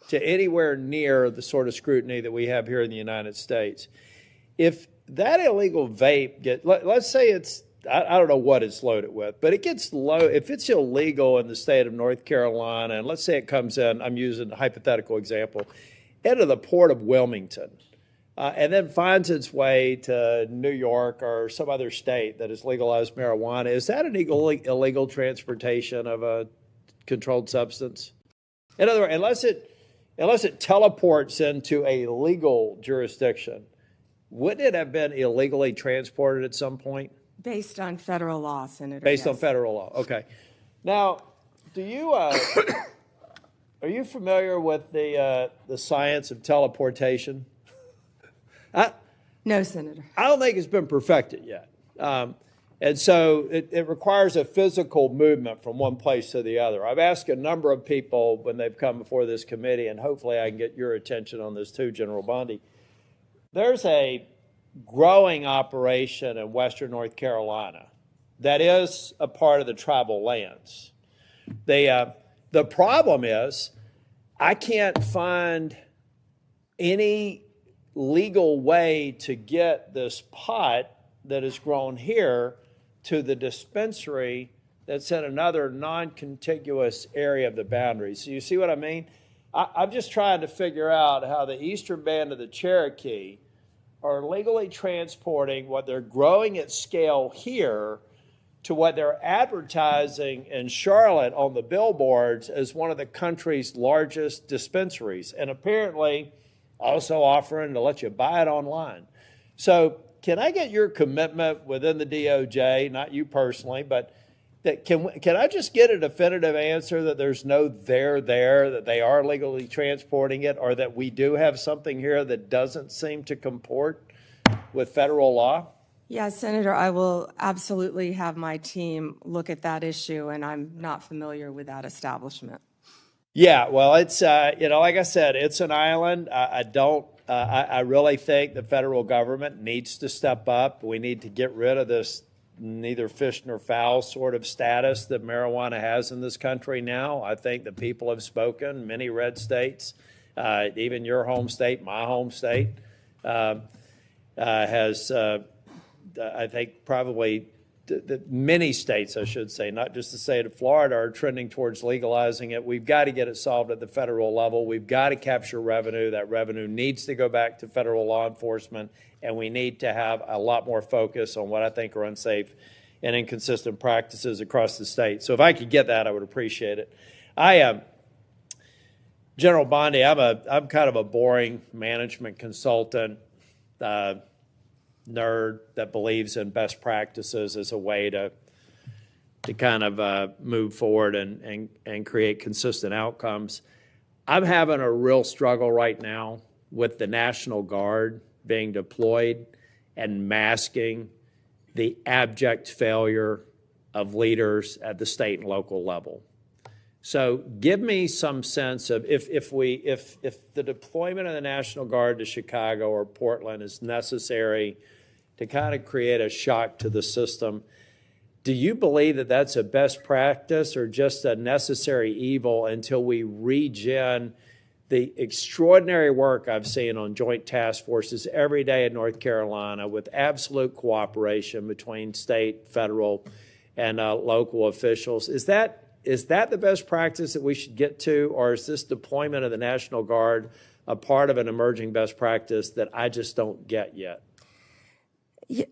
to anywhere near the sort of scrutiny that we have here in the United States. If that illegal vape let's say it's, I don't know what it's loaded with, but it gets if it's illegal in the state of North Carolina, and let's say it comes in, I'm using a hypothetical example, into the port of Wilmington, and then finds its way to New York or some other state that has legalized marijuana, is that an illegal transportation of a controlled substance? In other words, unless it teleports into a legal jurisdiction, wouldn't it have been illegally transported at some point? Based on federal law, Senator. Based on yes. federal law, okay. Now, do you are you familiar with the science of teleportation? No, Senator. I don't think it's been perfected yet. And so it requires a physical movement from one place to the other. I've asked a number of people when they've come before this committee, and hopefully I can get your attention on this too, General Bondi. There's a growing operation in western North Carolina that is a part of the tribal lands. The problem is I can't find any legal way to get this pot that is grown here to the dispensary that's in another non-contiguous area of the boundary. So you see what I mean? I'm just trying to figure out how the eastern band of the Cherokee are legally transporting what they're growing at scale here to what they're advertising in Charlotte on the billboards as one of the country's largest dispensaries, and apparently also offering to let you buy it online. So can I get your commitment within the DOJ, not you personally, but that can I just get a definitive answer that there's no there, that they are legally transporting it, or that we do have something here that doesn't seem to comport with federal law? Yeah, Senator, I will absolutely have my team look at that issue, and I'm not familiar with that establishment. Yeah, well, it's, like I said, it's an island. I really think the federal government needs to step up. We need to get rid of this neither fish nor fowl sort of status that marijuana has in this country now. I think the people have spoken. Many red states, even your home state, my home state, has, I think, probably many states, I should say, not just the state of Florida, are trending towards legalizing it. We've got to get it solved at the federal level. We've got to capture revenue. That revenue needs to go back to federal law enforcement, and we need to have a lot more focus on what I think are unsafe and inconsistent practices across the state. So if I could get that, I would appreciate it. General Bondi, I'm kind of a boring management consultant, nerd that believes in best practices as a way to kind of move forward and create consistent outcomes. I'm having a real struggle right now with the National Guard being deployed and masking the abject failure of leaders at the state and local level. So give me some sense of if the deployment of the National Guard to Chicago or Portland is necessary to kind of create a shock to the system, do you believe that that's a best practice or just a necessary evil until we regen the extraordinary work I've seen on joint task forces every day in North Carolina with absolute cooperation between state, federal, and local officials? Is that the best practice that we should get to, or is this deployment of the National Guard a part of an emerging best practice that I just don't get yet?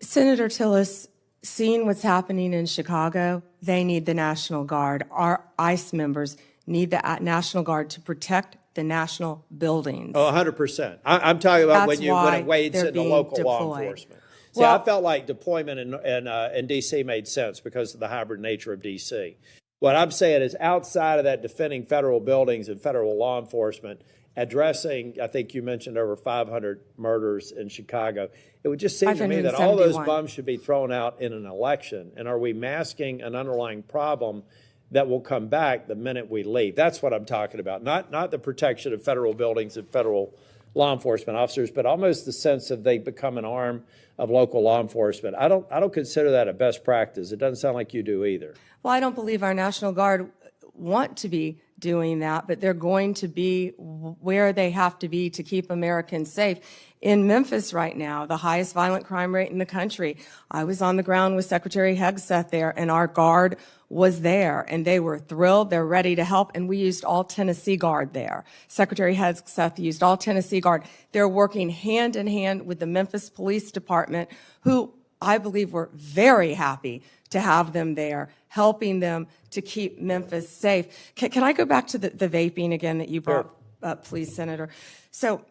Senator Tillis, seeing what's happening in Chicago, they need the National Guard. Our ICE members need the National Guard to protect the national buildings. Oh, 100%. I'm talking about when it wades into local law enforcement. See, I felt like deployment in D.C. made sense because of the hybrid nature of D.C. What I'm saying is outside of that defending federal buildings and federal law enforcement, addressing, I think you mentioned over 500 murders in Chicago, it would just seem to me that all those bums should be thrown out in an election. And are we masking an underlying problem that will come back the minute we leave? That's what I'm talking about. Not the protection of federal buildings and federal law enforcement officers, but almost the sense of they become an arm of local law enforcement. I don't consider that a best practice. It doesn't sound like you do either. Well, I don't believe our National Guard want to be doing that, but they're going to be where they have to be to keep Americans safe. In Memphis right now, the highest violent crime rate in the country. I was on the ground with Secretary Hegseth there, and our Guard was there, and they were thrilled. They're ready to help, and we used all Tennessee Guard there. Secretary Hegseth used all Tennessee Guard. They're working hand in hand with the Memphis Police Department, who I believe were very happy to have them there, helping them to keep Memphis safe. Can I go back to the vaping again that you brought up, please, Senator? So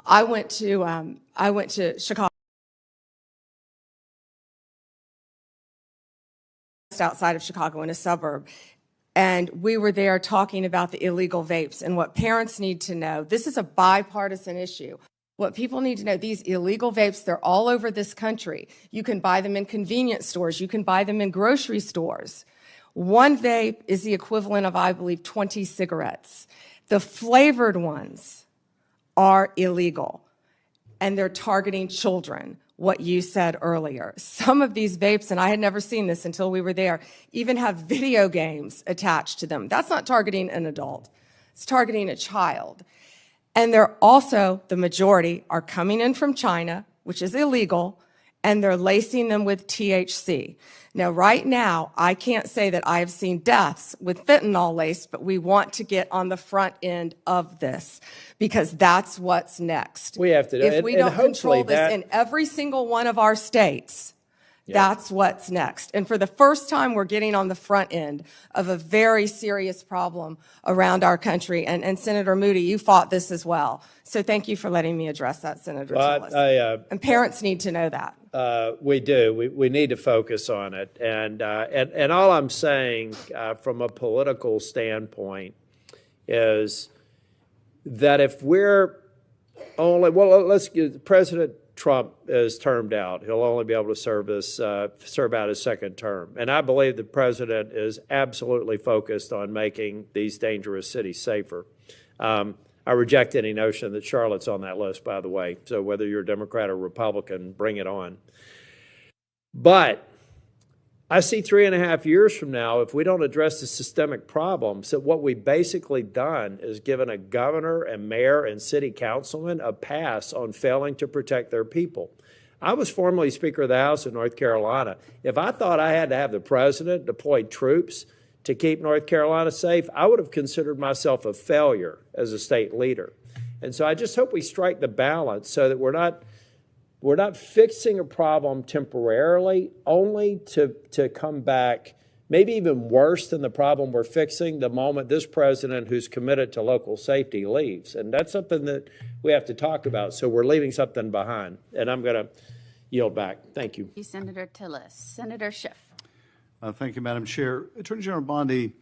I went to Chicago, outside of Chicago in a suburb, and we were there talking about the illegal vapes and what parents need to know. This is a bipartisan issue. What people need to know, these illegal vapes, they're all over this country. You can buy them in convenience stores. You can buy them in grocery stores. One vape is the equivalent of, I believe, 20 cigarettes. The flavored ones are illegal, and they're targeting children, what you said earlier. Some of these vapes, and I had never seen this until we were there, even have video games attached to them. That's not targeting an adult. It's targeting a child. And they're also, the majority, are coming in from China, which is illegal, and they're lacing them with THC. Now, right now, I can't say that I have seen deaths with fentanyl laced, but we want to get on the front end of this because that's what's next. We have to do it. If we don't control this in every single one of our states, that's what's next. And for the first time, we're getting on the front end of a very serious problem around our country. And Senator Moody, you fought this as well. So thank you for letting me address that, Senator Tillis. And parents need to know that. We do. We need to focus on it. And all I'm saying from a political standpoint is that if we're only, well, let's get President Trump is termed out. He'll only be able to serve out his second term. And I believe the president is absolutely focused on making these dangerous cities safer. I reject any notion that Charlotte's on that list, by the way. So whether you're a Democrat or Republican, bring it on. But I see 3.5 years from now, if we don't address the systemic problems, that what we've basically done is given a governor and mayor and city councilman a pass on failing to protect their people. I was formerly Speaker of the House of North Carolina. If I thought I had to have the president deploy troops to keep North Carolina safe, I would have considered myself a failure as a state leader. And so I just hope we strike the balance so that we're not fixing a problem temporarily, only to come back maybe even worse than the problem we're fixing the moment this president who's committed to local safety leaves. And that's something that we have to talk about. So we're leaving something behind. And I'm going to yield back. Thank you. Senator Tillis. Senator Schiff. Thank you, Madam Chair. Attorney General Bondi,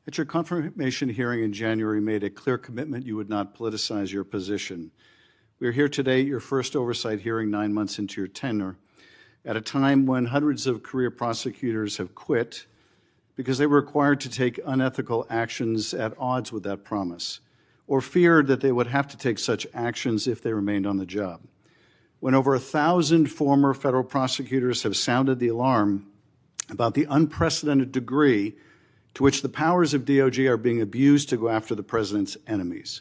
at your confirmation hearing in January, made a clear commitment you would not politicize your position. We are here today at your first oversight hearing 9 months into your tenure. at a time when hundreds of career prosecutors have quit because they were required to take unethical actions at odds with that promise, or feared that they would have to take such actions if they remained on the job. When over 1,000 former federal prosecutors have sounded the alarm about the unprecedented degree to which the powers of DOJ are being abused to go after the president's enemies.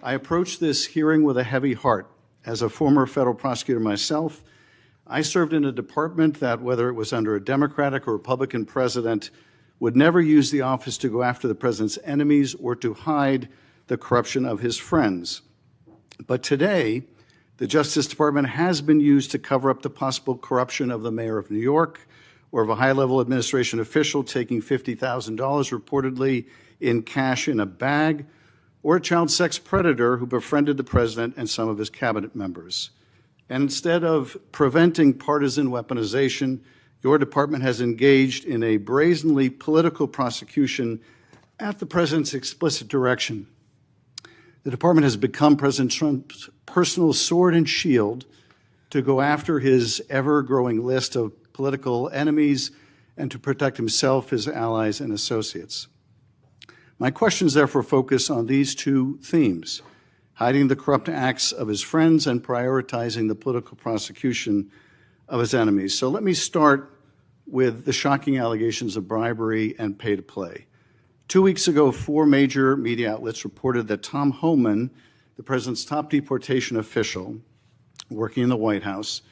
I approach this hearing with a heavy heart. As a former federal prosecutor myself, I served in a department that, whether it was under a Democratic or Republican president, would never use the office to go after the president's enemies or to hide the corruption of his friends. But today, the Justice Department has been used to cover up the possible corruption of the mayor of New York or of a high-level administration official taking $50,000 reportedly in cash in a bag, or a child sex predator who befriended the president and some of his cabinet members. And instead of preventing partisan weaponization, your department has engaged in a brazenly political prosecution at the president's explicit direction. The department has become President Trump's personal sword and shield to go after his ever-growing list of political enemies and to protect himself, his allies, and associates. My questions therefore focus on these two themes: hiding the corrupt acts of his friends and prioritizing the political prosecution of his enemies. So let me start with the shocking allegations of bribery and pay to play. 2 weeks ago, 4 major media outlets reported that Tom Homan, the president's top deportation official working in the White House,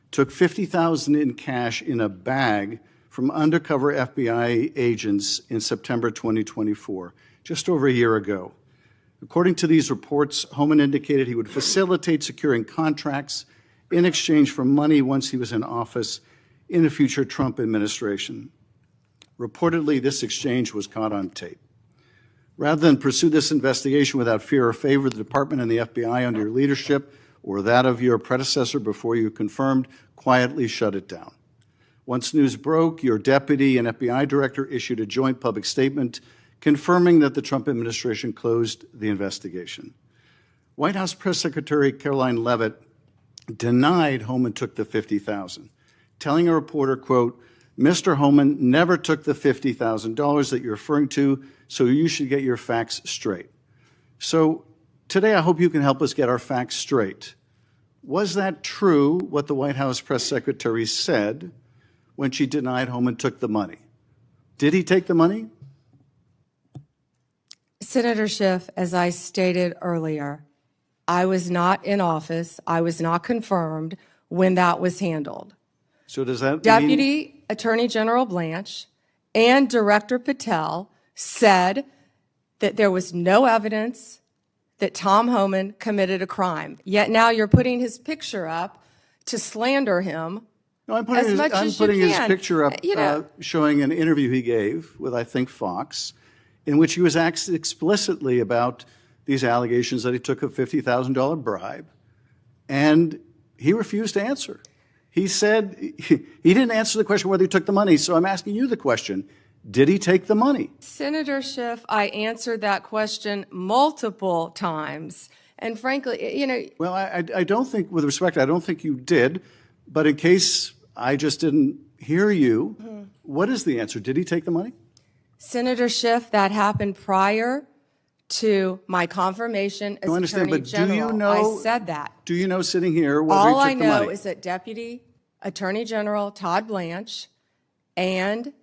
took $50,000 in cash in a bag from undercover FBI agents in September 2024, just over a year ago. According to these reports, Homan indicated he would facilitate securing contracts in exchange for money once he was in office in a future Trump administration. Reportedly, this exchange was caught on tape. Rather than pursue this investigation without fear or favor, the department and the FBI under your leadership or that of your predecessor before you confirmed quietly shut it down. Once news broke, your deputy and FBI director issued a joint public statement confirming that the Trump administration closed the investigation. White House Press Secretary Caroline Leavitt denied Homan took the $50,000, telling a reporter, quote, "Mr. Homan never took the $50,000 that you're referring to, so you should get your facts straight." So today I hope you can help us get our facts straight. Was that true, what the White House press secretary said when she denied Homan took the money? Did he take the money? Senator Schiff, as I stated earlier, I was not in office. I was not confirmed when that was handled. So does that mean Deputy Attorney General Blanche and Director Patel said that there was no evidence that Tom Homan committed a crime. Yet now you're putting his picture up to slander him. No, I'm putting his picture up showing an interview he gave with, I think, Fox, in which he was asked explicitly about these allegations that he took a $50,000 bribe, and he refused to answer. He said he didn't answer the question whether he took the money, so I'm asking you the question. Did he take the money? Senator Schiff, I answered that question multiple times. And frankly, Well, I don't think, with respect, I don't think you did. But in case I just didn't hear you, what is the answer? Did he take the money? Senator Schiff, that happened prior to my confirmation as Attorney General. I said that. Do you know, sitting here, whether All he took the money? I know is that Deputy Attorney General Todd Blanche and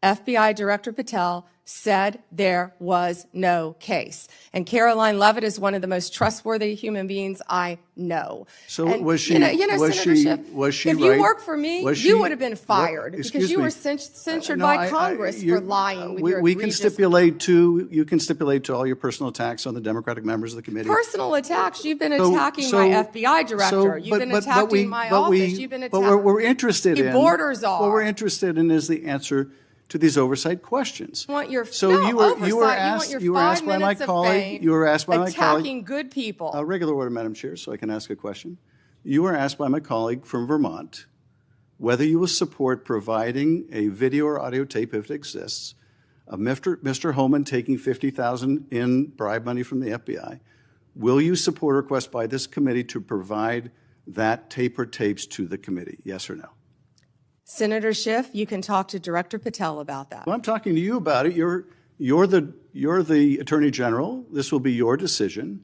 FBI Director Patel said there was no case. And Caroline Leavitt is one of the most trustworthy human beings I know. So and, was she? Senator Schiff, was she if right? you worked for me, you would have been fired because you were censured by Congress for lying with your We can egregious stipulate to, you can stipulate to all your personal attacks on the Democratic members of the committee. personal attacks. You've been attacking my FBI director. You've been attacking my office. You've been attacking. But we're interested in. Borders are. What we're interested in is the answer to these oversight questions. You want your you were asked by my colleague. You were asked by my colleague. Attacking good people. Regular order, Madam Chair, so I can ask a question. You were asked by my colleague from Vermont whether you will support providing a video or audio tape, if it exists, of Mr. Homan taking $50,000 in bribe money from the FBI. Will you support a request by this committee to provide that tape or tapes to the committee? Yes or no? Senator Schiff, you can talk to Director Patel about that. Well, I'm talking to you about it. You're the Attorney General. This will be your decision.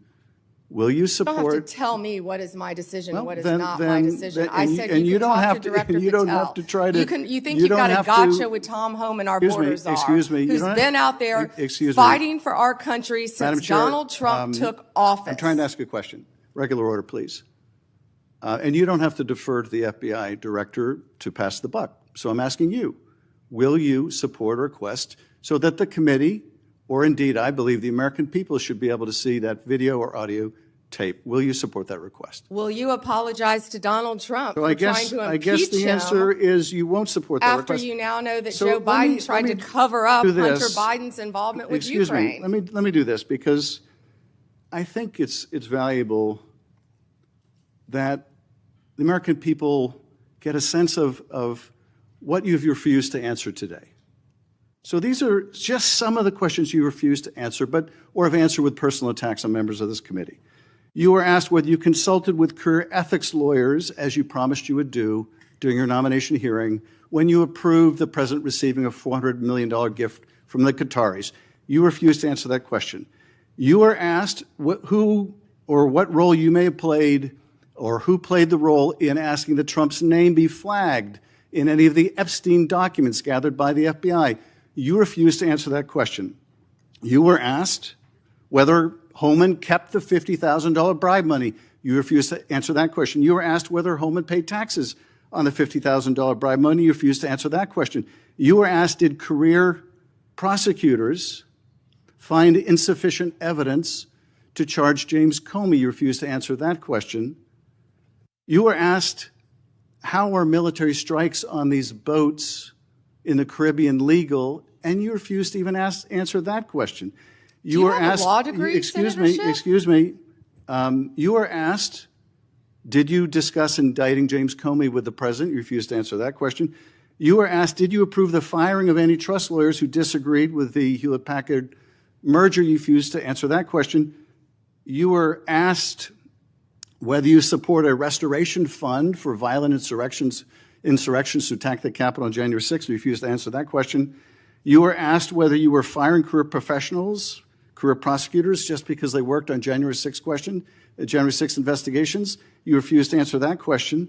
Will you You support? don't have to tell me what is my decision and what is then- not then- my decision. then- I and said you- and you you can don't talk have to to- Director and you Patel. don't have to try to- You think you you've don't got a have to- gotcha with Tom Homan, our border czar, excuse me, you who's don't have- been out there excuse me. fighting for our country Madam since Chair, Donald Trump took office. I'm trying to ask you a question. Regular order, please. And you don't have to defer to the FBI director to pass the buck. So I'm asking you, will you support a request so that the committee, or indeed I believe the American people, should be able to see that video or audio tape? Will you support that request? Will you apologize to Donald Trump So for I trying guess, to I impeach guess the him answer is you won't support that after request. you now know that So Joe let me- Biden tried let me to cover up do Hunter this. Biden's involvement with Excuse Ukraine? me. Let me do this because I think it's valuable that the American people get a sense of what you've refused to answer today. So these are just some of the questions you refused to answer, or have answered with personal attacks on members of this committee. You were asked whether you consulted with career ethics lawyers, as you promised you would do during your nomination hearing, when you approved the president receiving a $400 million gift from the Qataris. You refused to answer that question. You were asked who or what role you may have played, or who played the role in asking that Trump's name be flagged in any of the Epstein documents gathered by the FBI. You refused to answer that question. You were asked whether Homan kept the $50,000 bribe money. You refused to answer that question. You were asked whether Homan paid taxes on the $50,000 bribe money. You refused to answer that question. You were asked, did career prosecutors find insufficient evidence to charge James Comey? You refused to answer that question. You were asked, how are military strikes on these boats in the Caribbean legal? And you refused to even answer that question. You were have a asked, law degree, Senator Schiff? Excuse me. You were asked, did you discuss indicting James Comey with the president? You refused to answer that question. You were asked, did you approve the firing of antitrust lawyers who disagreed with the Hewlett-Packard merger? You refused to answer that question. You were asked whether you support a restoration fund for violent insurrections to attack the Capitol on January 6th. You refused to answer that question. You were asked whether you were firing career professionals, career prosecutors, just because they worked on January 6th investigations. You refused to answer that question.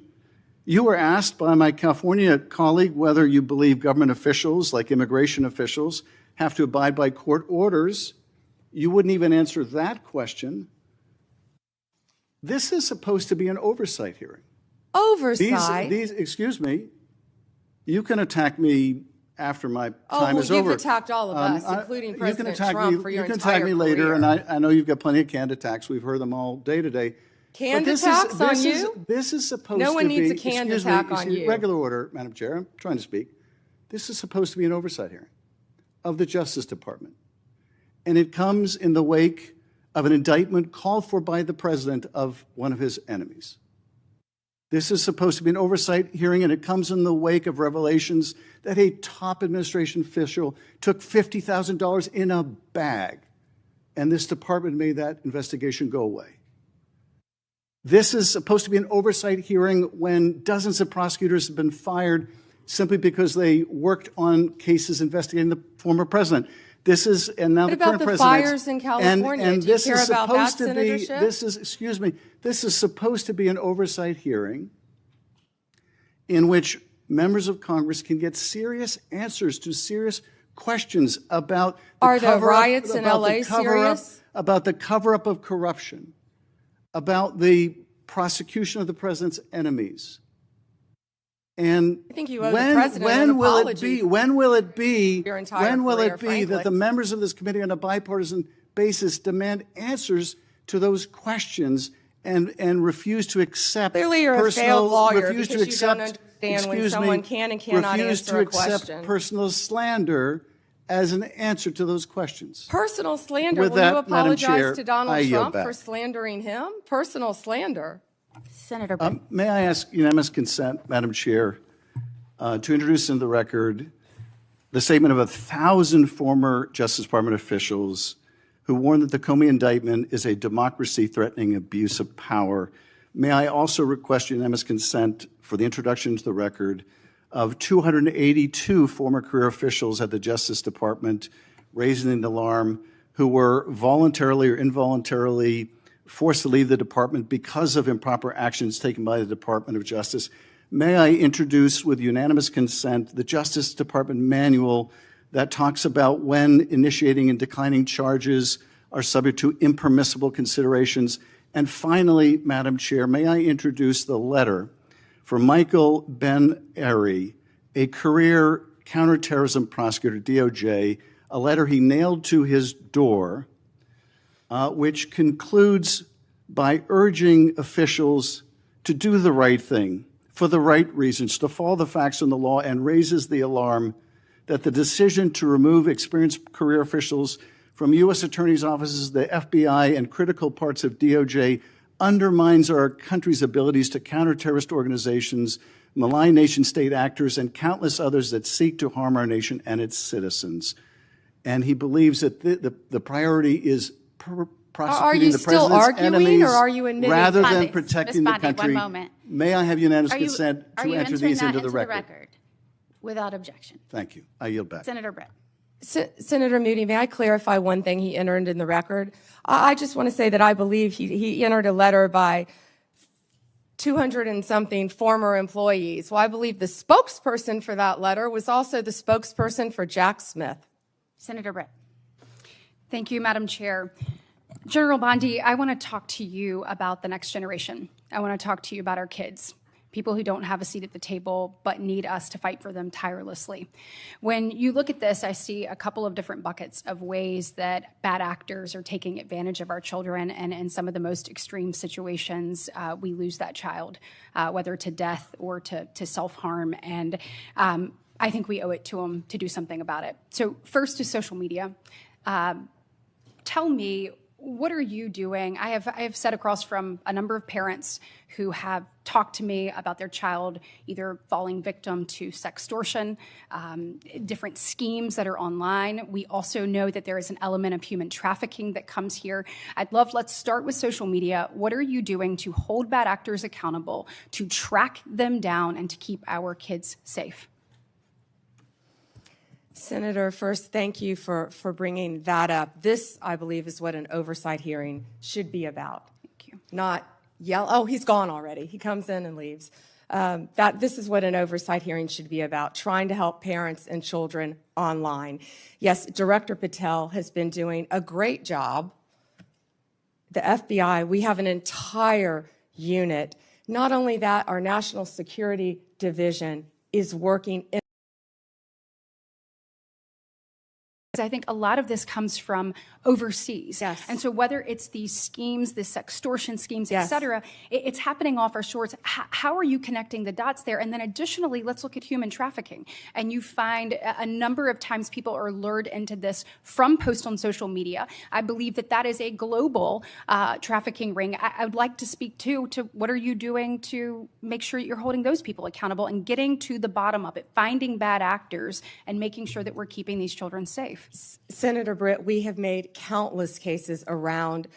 You were asked by my California colleague whether you believe government officials, like immigration officials, have to abide by court orders. You wouldn't even answer that question. This is supposed to be an oversight hearing. Oversight? Excuse me, you can attack me after my time is over. You've attacked all of us, including President Trump, for your entire You can attack me later, career. and I know you've got plenty of canned attacks. We've heard them all day today. Canned attacks on you? This is supposed to be... No one needs a canned attack on you. Regular order, Madam Chair, I'm trying to speak. This is supposed to be an oversight hearing of the Justice Department. And it comes in the wake of an indictment called for by the president of one of his enemies. This is supposed to be an oversight hearing, and it comes in the wake of revelations that a top administration official took $50,000 in a bag, and this department made that investigation go away. This is supposed to be an oversight hearing when dozens of prosecutors have been fired simply because they worked on cases investigating the former president. This is, and now What the about current the president. fires in California? And Do you this care is about that, supposed to Senator be, Schiff? this is, excuse me, this is supposed to be an oversight hearing in which members of Congress can get serious answers to serious questions about Are the riots in LA serious? About the cover-up of corruption, about the prosecution of the president's enemies. And I think you owe the president an apology. when will it be your entire career, frankly. that the members of this committee on a bipartisan basis demand answers to those questions and refuse to accept Clearly you're a failed lawyer because you don't understand when excuse someone me, can and cannot refuse answer to a accept question. personal slander as an answer to those questions. Personal slander? With Will that, you Madam apologize Chair, to Donald I yield Trump back. for slandering him? Personal slander. Senator May I ask unanimous consent, Madam Chair, to introduce into the record the statement of 1,000 former Justice Department officials who warned that the Comey indictment is a democracy-threatening abuse of power. May I also request unanimous consent for the introduction into the record of 282 former career officials at the Justice Department raising an alarm who were voluntarily or involuntarily forced to leave the department because of improper actions taken by the Department of Justice. May I introduce, with unanimous consent, the Justice Department manual that talks about when initiating and declining charges are subject to impermissible considerations. And finally, Madam Chair, may I introduce the letter for Michael Ben-Ari, a career counterterrorism prosecutor, DOJ, a letter he nailed to his door, which concludes by urging officials to do the right thing for the right reasons, to follow the facts and the law, and raises the alarm that the decision to remove experienced career officials from U.S. attorneys' offices, the FBI, and critical parts of DOJ undermines our country's abilities to counter terrorist organizations, malign nation-state actors, and countless others that seek to harm our nation and its citizens. And he believes that the priority is prosecuting the president's enemies or are you admitting? rather Ms. than Bondi, protecting Ms. the Bondi, country. one moment. May I have unanimous Are you- consent are to you enter entering these that into the record? Without objection. Thank you. I yield back. Senator Britt. Senator Moody, may I clarify one thing he entered in the record? I just want to say that I believe he entered a letter by 200 and something former employees. Well, I believe the spokesperson for that letter was also the spokesperson for Jack Smith. Senator Britt. Thank you, Madam Chair. General Bondi, I want to talk to you about the next generation. I want to talk to you about our kids, people who don't have a seat at the table but need us to fight for them tirelessly. When you look at this, I see a couple of different buckets of ways that bad actors are taking advantage of our children, and in some of the most extreme situations, we lose that child, whether to death or to self-harm, and I think we owe it to them to do something about it. So first is social media. Tell me, what are you doing? I have sat across from a number of parents who have talked to me about their child either falling victim to sextortion, different schemes that are online. We also know that there is an element of human trafficking that comes here. Let's start with social media. What are you doing to hold bad actors accountable, to track them down, and to keep our kids safe? Senator, first, thank you for bringing that up. This, I believe, is what an oversight hearing should be about. Thank you. Not yell, oh, he's gone already. He comes in and leaves. This is what an oversight hearing should be about, trying to help parents and children online. Yes, Director Patel has been doing a great job. The FBI, we have an entire unit. Not only that, our National Security Division is working in I think a lot of this comes from overseas. Yes. And so whether it's these schemes, the sextortion schemes, Yes. et cetera, it's happening off our shores. How are you connecting the dots there? And then additionally, let's look at human trafficking. And you find a number of times people are lured into this from posts on social media. I believe that is a global trafficking ring. I would like to speak to what are you doing to make sure you're holding those people accountable and getting to the bottom of it, finding bad actors and making sure that we're keeping these children safe. Senator Britt, we have made countless cases around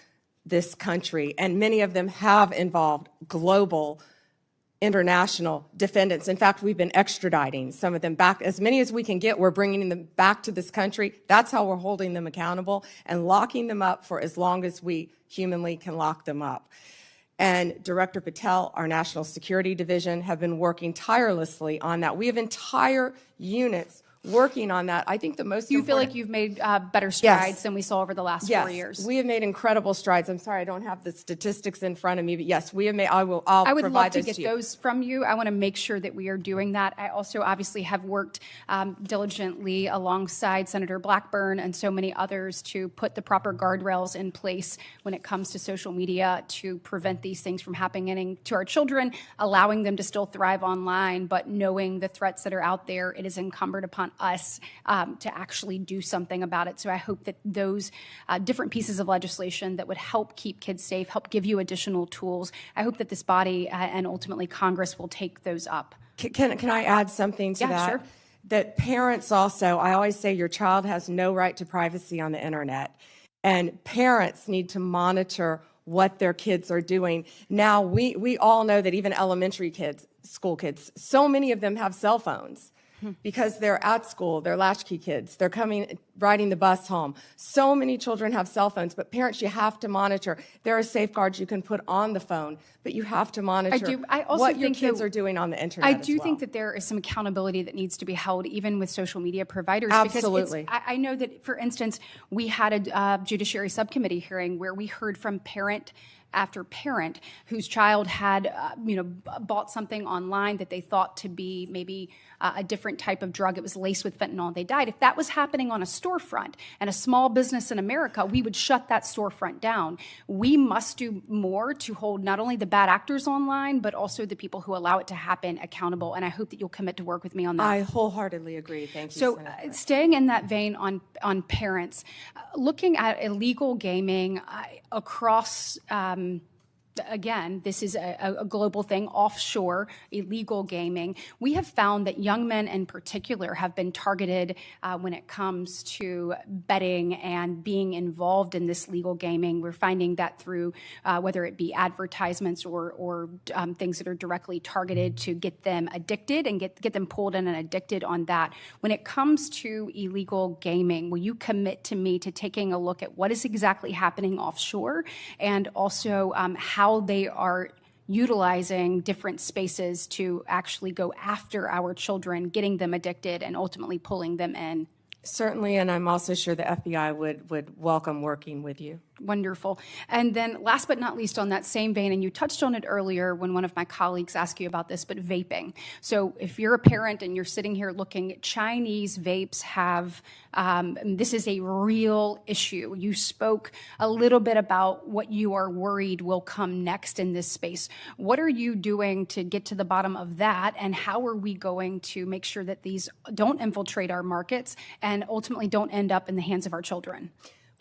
this country, and many of them have involved global, international defendants. In fact, we've been extraditing some of them back. As many as we can get, we're bringing them back to this country. That's how we're holding them accountable and locking them up for as long as we humanly can lock them up. And Director Patel, our National Security Division, have been working tirelessly on that. We have entire units working on that. I think the most You feel important- like you've made better strides than we saw over the last 4 years. We have made incredible strides. I'm sorry, I don't have the statistics in front of me, but yes, we have made, I'll I would provide love to those get to you. those from you. I want to make sure that we are doing that. I also obviously have worked diligently alongside Senator Blackburn and so many others to put the proper guardrails in place when it comes to social media to prevent these things from happening to our children, allowing them to still thrive online, but knowing the threats that are out there, it is incumbent upon us to actually do something about it. So I hope that those different pieces of legislation that would help keep kids safe, help give you additional tools, I hope that this body and ultimately Congress will take those up. Can I add something to Yeah, that? sure. That parents also, I always say your child has no right to privacy on the internet. And parents need to monitor what their kids are doing. Now, we all know that even elementary kids, school kids. So many of them have cell phones because they're at school, they're latchkey kids, they're riding the bus home. So many children have cell phones, but parents, you have to monitor. There are safeguards you can put on the phone, but you have to monitor I also what your think kids that- are doing on the internet I as do well. think that there is some accountability that needs to be held, even with social media providers. Absolutely. Because I know that, for instance, we had a judiciary subcommittee hearing where we heard from parent after parent whose child had, bought something online that they thought to be maybe a different type of drug. It was laced with fentanyl. They died. If that was happening on a storefront and a small business in America, we would shut that storefront down. We must do more to hold not only the bad actors online, but also the people who allow it to happen accountable. And I hope that you'll commit to work with me on that. I wholeheartedly agree. Thank you, So Senator. staying in that vein on parents, looking at illegal gaming across, again, this is a global thing, offshore illegal gaming. We have found that young men in particular have been targeted when it comes to betting and being involved in this legal gaming. We're finding that through whether it be advertisements or things that are directly targeted to get them addicted and get them pulled in and addicted on that. When it comes to illegal gaming, will you commit to me to taking a look at what is exactly happening offshore and also how they are utilizing different spaces to actually go after our children, getting them addicted, and ultimately pulling them in? Certainly, and I'm also sure the FBI would welcome working with you. Wonderful. And then last but not least, on that same vein, and you touched on it earlier when one of my colleagues asked you about this, but vaping. So if you're a parent and you're sitting here looking, Chinese vapes have, this is a real issue. You spoke a little bit about what you are worried will come next in this space. What are you doing to get to the bottom of that? And how are we going to make sure that these don't infiltrate our markets and ultimately don't end up in the hands of our children?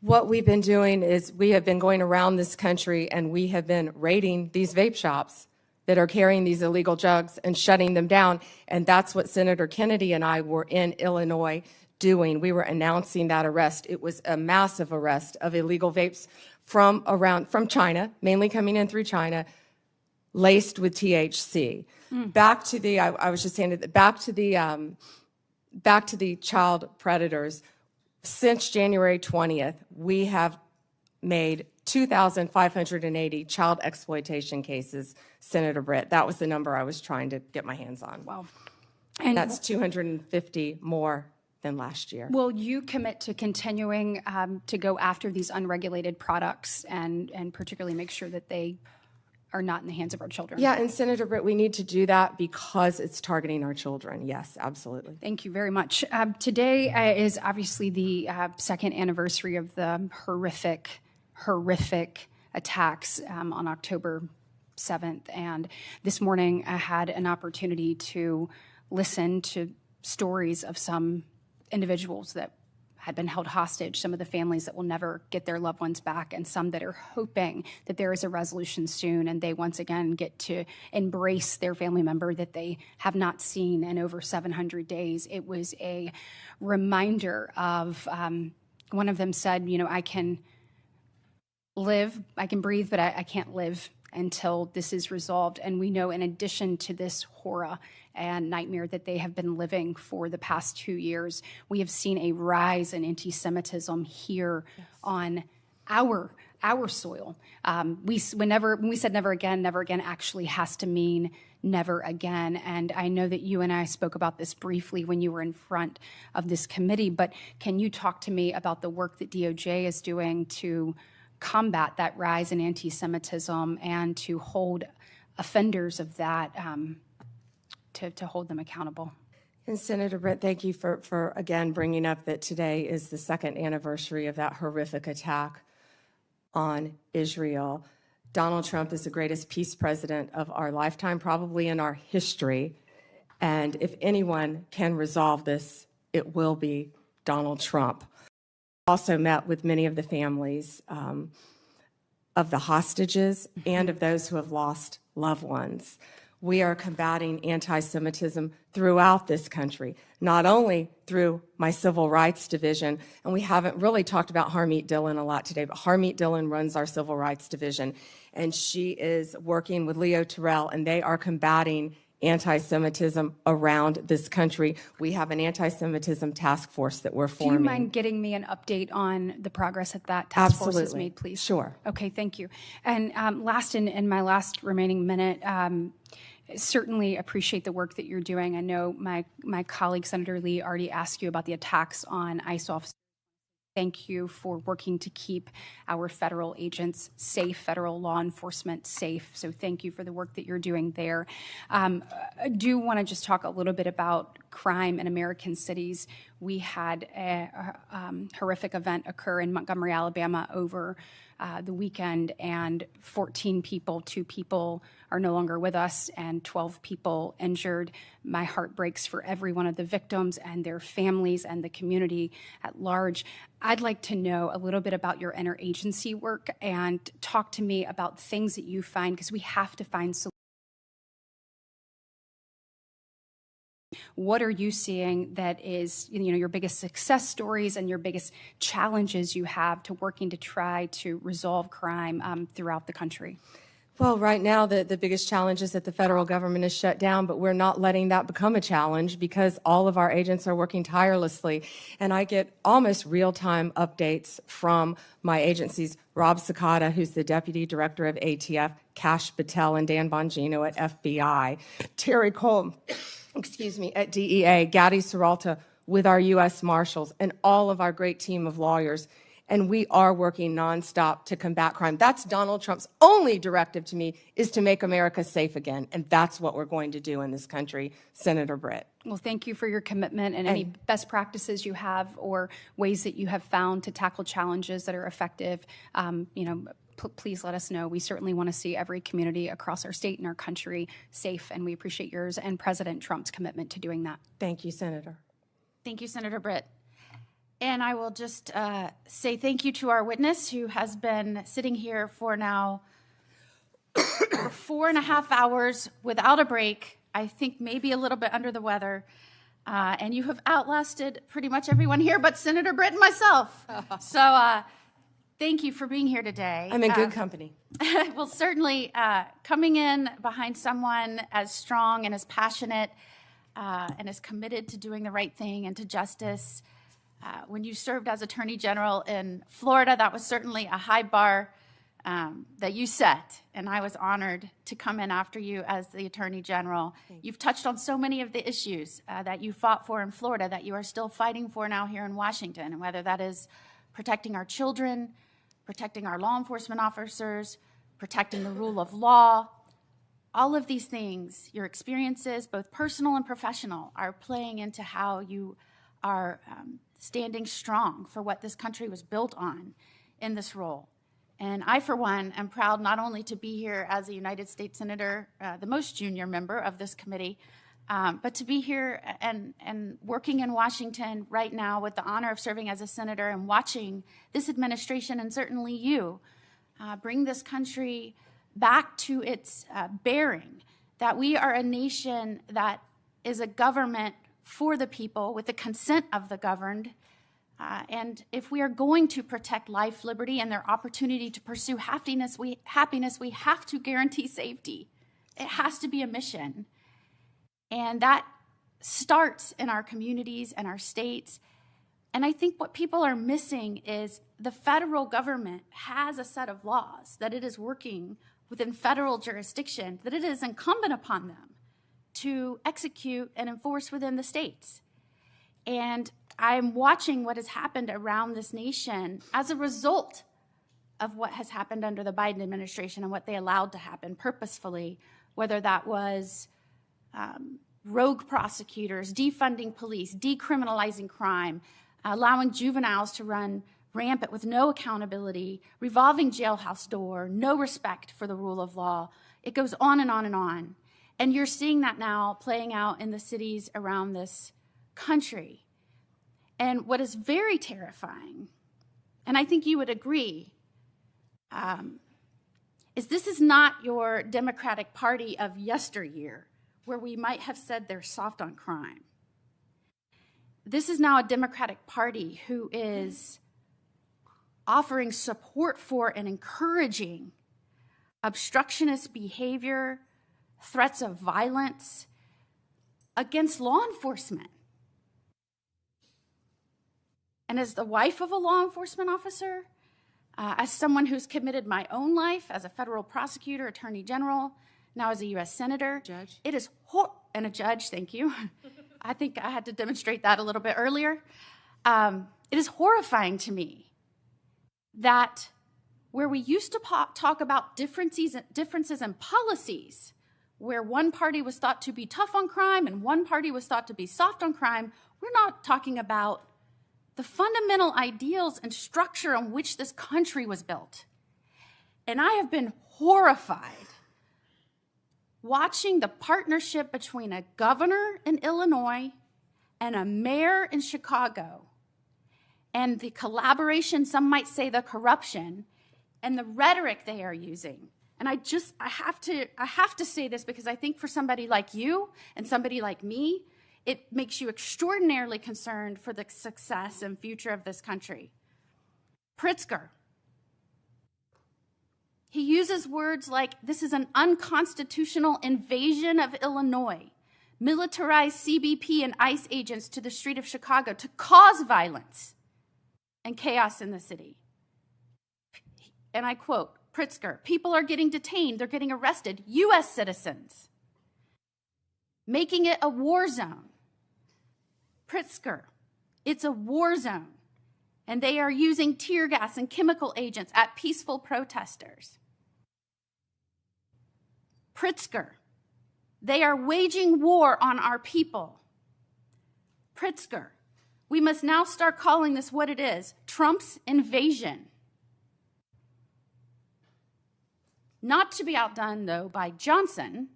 What we've been doing is we have been going around this country and we have been raiding these vape shops that are carrying these illegal drugs and shutting them down. And that's what Senator Kennedy and I were in Illinois doing. We were announcing that arrest. It was a massive arrest of illegal vapes from China, mainly coming in through China, laced with THC. Back to the, I was just saying, back to the child predators. Since January 20th, we have made 2,580 child exploitation cases, Senator Britt. That was the number I was trying to get my hands on. Wow. And that's 250 more than last year. Will you commit to continuing to go after these unregulated products and particularly make sure that they are not in the hands of our children? Yeah, and Senator Britt, we need to do that because it's targeting our children. Yes, absolutely. Thank you very much. Today is obviously the second anniversary of the horrific attacks on October 7th. And this morning I had an opportunity to listen to stories of some individuals that had been held hostage, some of the families that will never get their loved ones back, and some that are hoping that there is a resolution soon and they once again get to embrace their family member that they have not seen in over 700 days. It was a reminder of, one of them said, I can live, I can breathe, but I can't live until this is resolved. And we know in addition to this horror and nightmare that they have been living for the past 2 years, we have seen a rise in anti-Semitism here on our soil. When we said never again actually has to mean never again. And I know that you and I spoke about this briefly when you were in front of this committee, but can you talk to me about the work that DOJ is doing to combat that rise in anti-Semitism and to hold offenders of that, to hold them accountable? And Senator Britt, thank you for again bringing up that today is the second anniversary of that horrific attack on Israel. Donald Trump is the greatest peace president of our lifetime, probably in our history. And if anyone can resolve this, it will be Donald Trump. Also met with many of the families of the hostages and of those who have lost loved ones. We are combating anti-Semitism throughout this country, not only through my Civil Rights Division, and we haven't really talked about Harmeet Dillon a lot today, but Harmeet Dillon runs our Civil Rights Division, and she is working with Leo Terrell, and they are combating anti-Semitism around this country. We have an anti-Semitism task force that we're Do forming. you mind getting me an update on the progress that that task force has Absolutely. made, please? Sure. Okay, thank you. And last, in my last remaining minute, certainly appreciate the work that you're doing. I know my colleague, Senator Lee, already asked you about the attacks on ICE officers. Thank you for working to keep our federal agents safe, federal law enforcement safe. So thank you for the work that you're doing there. I do want to just talk a little bit about crime in American cities. We had a horrific event occur in Montgomery, Alabama over the weekend, and 14 people, 2 people are no longer with us, and 12 people injured. My heart breaks for every one of the victims and their families and the community at large. I'd like to know a little bit about your interagency work and talk to me about things that you find, because we have to find solutions. What are you seeing that is, your biggest success stories and your biggest challenges you have to working to try to resolve crime throughout the country? Well, right now, the biggest challenge is that the federal government is shut down, but we're not letting that become a challenge because all of our agents are working tirelessly. And I get almost real-time updates from my agencies, Rob Sakata, who's the Deputy Director of ATF, Kash Patel and Dan Bongino at FBI, Terry Cole, at DEA, Gadi Serralta with our U.S. Marshals, and all of our great team of lawyers. And we are working nonstop to combat crime. That's Donald Trump's only directive to me, is to make America safe again. And that's what we're going to do in this country, Senator Britt. Well, thank you for your commitment and any best practices you have or ways that you have found to tackle challenges that are effective. Please let us know. We certainly want to see every community across our state and our country safe, and we appreciate yours and President Trump's commitment to doing that. Thank you, Senator. Thank you, Senator Britt. And I will just say thank you to our witness, who has been sitting here for now 4.5 hours without a break. I think maybe a little bit under the weather. And you have outlasted pretty much everyone here but Senator Britt and myself. So thank you for being here today. I'm in good company. Well, certainly coming in behind someone as strong and as passionate and as committed to doing the right thing and to justice. When you served as Attorney General in Florida, that was certainly a high bar that you set, and I was honored to come in after you as the Attorney General. You've touched on so many of the issues that you fought for in Florida that you are still fighting for now here in Washington, and whether that is protecting our children, protecting our law enforcement officers, protecting the rule of law. All of these things, your experiences, both personal and professional, are playing into how you are standing strong for what this country was built on in this role. And I, for one, am proud not only to be here as a United States Senator, the most junior member of this committee, but to be here and working in Washington right now with the honor of serving as a senator and watching this administration, and certainly you, bring this country back to its bearing, that we are a nation that is a government for the people, with the consent of the governed. And if we are going to protect life, liberty, and their opportunity to pursue happiness, we have to guarantee safety. It has to be a mission. And that starts in our communities and our states. And I think what people are missing is the federal government has a set of laws that it is working within federal jurisdiction, that it is incumbent upon them to execute and enforce within the states. And I'm watching what has happened around this nation as a result of what has happened under the Biden administration and what they allowed to happen purposefully, whether that was rogue prosecutors, defunding police, decriminalizing crime, allowing juveniles to run rampant with no accountability, revolving jailhouse door, no respect for the rule of law. It goes on and on and on. And you're seeing that now playing out in the cities around this country. And what is very terrifying, and I think you would agree, is this is not your Democratic Party of yesteryear, where we might have said they're soft on crime. This is now a Democratic Party who is offering support for and encouraging obstructionist behavior, threats of violence, against law enforcement. And as the wife of a law enforcement officer, as someone who's committed my own life as a federal prosecutor, attorney general, now as a U.S. senator, Judge. it is and a judge, thank you. I think I had to demonstrate that a little bit earlier. It is horrifying to me that where we used to talk about differences in policies, where one party was thought to be tough on crime and one party was thought to be soft on crime, we're not talking about the fundamental ideals and structure on which this country was built. And I have been horrified watching the partnership between a governor in Illinois and a mayor in Chicago, and the collaboration, some might say the corruption, and the rhetoric they are using. And I have to say this because I think for somebody like you and somebody like me, it makes you extraordinarily concerned for the success and future of this country. Pritzker, he uses words like, this is an unconstitutional invasion of Illinois, militarized CBP and ICE agents to the street of Chicago to cause violence and chaos in the city. And I quote, Pritzker, people are getting detained, they're getting arrested, U.S. citizens, making it a war zone. Pritzker, it's a war zone, and they are using tear gas and chemical agents at peaceful protesters. Pritzker, they are waging war on our people. Pritzker, we must now start calling this what it is, Trump's invasion. Not to be outdone, though, by Johnson,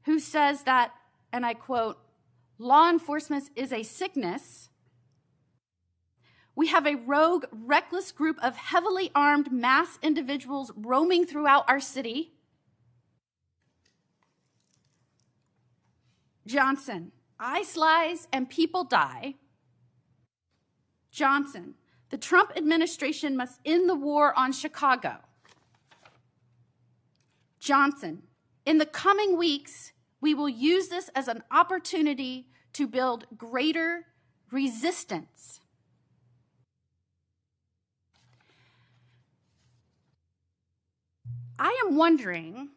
who says that, and I quote, law enforcement is a sickness. We have a rogue, reckless group of heavily armed mass individuals roaming throughout our city. Johnson, ICE lies and people die. Johnson, the Trump administration must end the war on Chicago. Johnson, in the coming weeks, we will use this as an opportunity to build greater resistance. I am wondering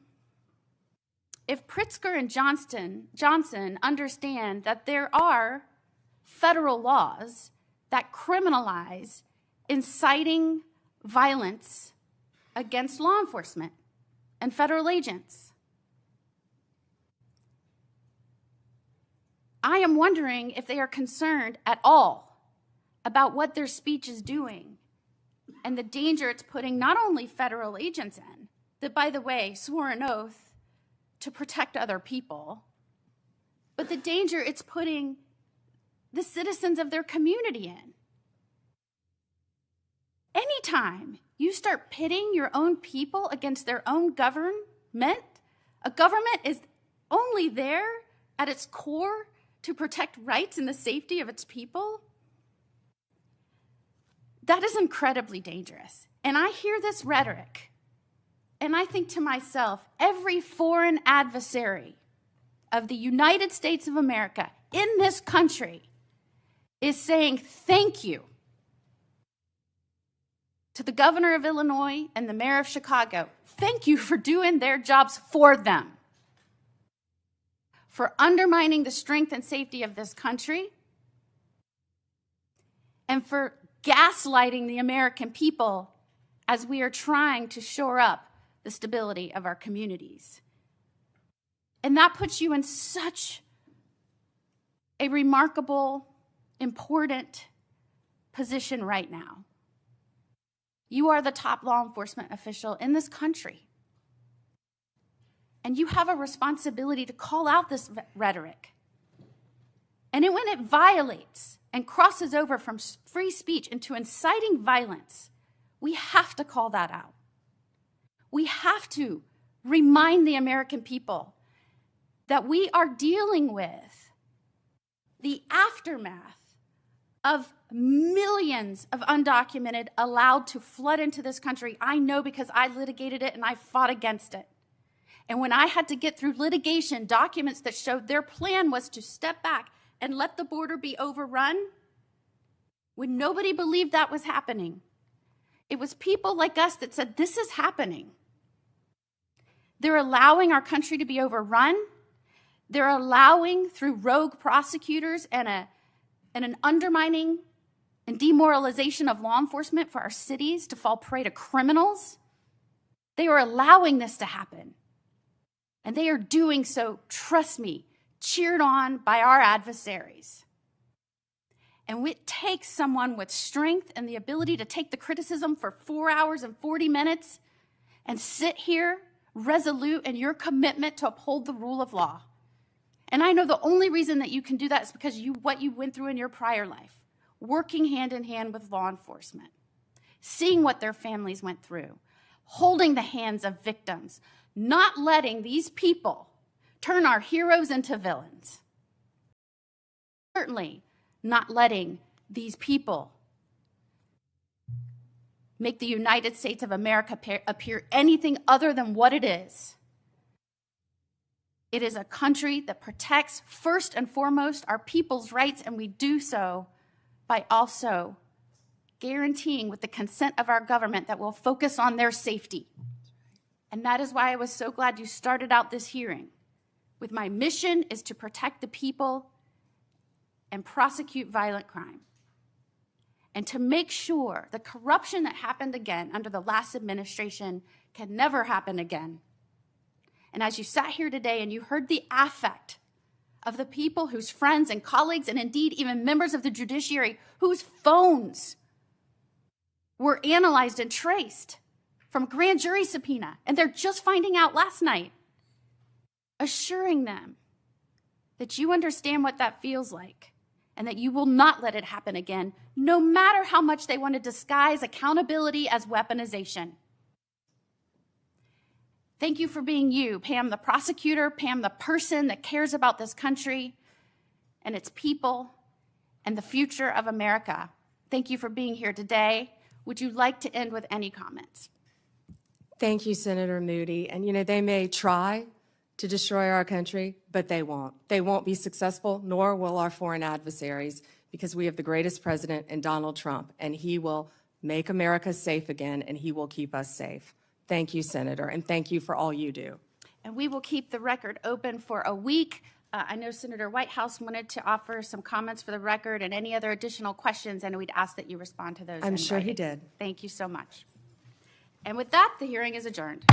if Pritzker and Johnson understand that there are federal laws that criminalize inciting violence against law enforcement and federal agents. I am wondering if they are concerned at all about what their speech is doing and the danger it's putting not only federal agents in, that, by the way, swore an oath to protect other people, but the danger it's putting the citizens of their community in. Anytime you start pitting your own people against their own government, a government is only there at its core to protect rights and the safety of its people, that is incredibly dangerous. And I hear this rhetoric, and I think to myself, every foreign adversary of the United States of America in this country is saying thank you to the governor of Illinois and the mayor of Chicago. Thank you for doing their jobs for them, for undermining the strength and safety of this country, and for gaslighting the American people as we are trying to shore up the stability of our communities. And that puts you in such a remarkable, important position right now. You are the top law enforcement official in this country. And you have a responsibility to call out this rhetoric. And when it violates and crosses over from free speech into inciting violence, we have to call that out. We have to remind the American people that we are dealing with the aftermath of millions of undocumented allowed to flood into this country. I know because I litigated it and I fought against it. And when I had to get through litigation documents that showed their plan was to step back and let the border be overrun, when nobody believed that was happening, it was people like us that said, this is happening. They're allowing our country to be overrun. They're allowing, through rogue prosecutors and an undermining and demoralization of law enforcement for our cities to fall prey to criminals, they are allowing this to happen. And they are doing so, trust me, cheered on by our adversaries. And it takes someone with strength and the ability to take the criticism for 4 hours and 40 minutes and sit here resolute in your commitment to uphold the rule of law. And I know the only reason that you can do that is because what you went through in your prior life, working hand in hand with law enforcement, seeing what their families went through, holding the hands of victims, not letting these people turn our heroes into villains. Certainly not letting these people make the United States of America appear anything other than what it is. It is a country that protects, first and foremost, our people's rights, and we do so by also guaranteeing with the consent of our government that we'll focus on their safety. And that is why I was so glad you started out this hearing with my mission is to protect the people and prosecute violent crime, and to make sure the corruption that happened again under the last administration can never happen again. And as you sat here today and you heard the affect of the people whose friends and colleagues, and indeed even members of the judiciary, whose phones were analyzed and traced from grand jury subpoena, and they're just finding out last night, assuring them that you understand what that feels like and that you will not let it happen again, no matter how much they want to disguise accountability as weaponization. Thank you for being you, Pam the prosecutor, Pam the person that cares about this country and its people and the future of America. Thank you for being here today. Would you like to end with any comments? Thank you, Senator Moody. And you know, they may try to destroy our country, but they won't. They won't be successful, nor will our foreign adversaries, because we have the greatest president in Donald Trump, and he will make America safe again, and he will keep us safe. Thank you, Senator, and thank you for all you do. And we will keep the record open for a week. I know Senator Whitehouse wanted to offer some comments for the record and any other additional questions, and we'd ask that you respond to those. I'm sure he writing. did. Thank you so much. And with that, the hearing is adjourned.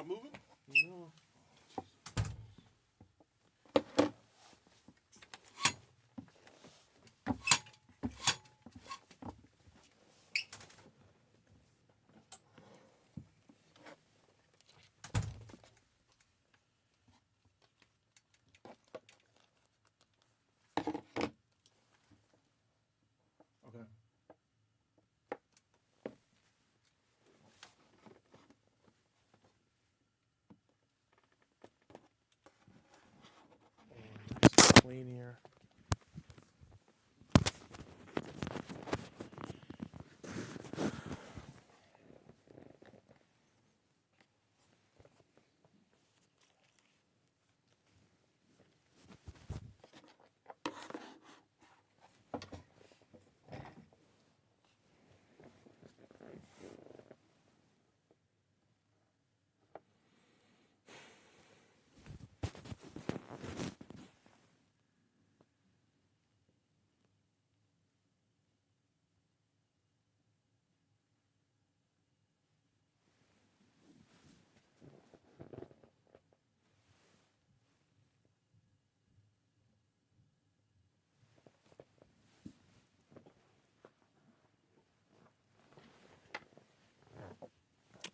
move him? No. Okay. Nice and clean here.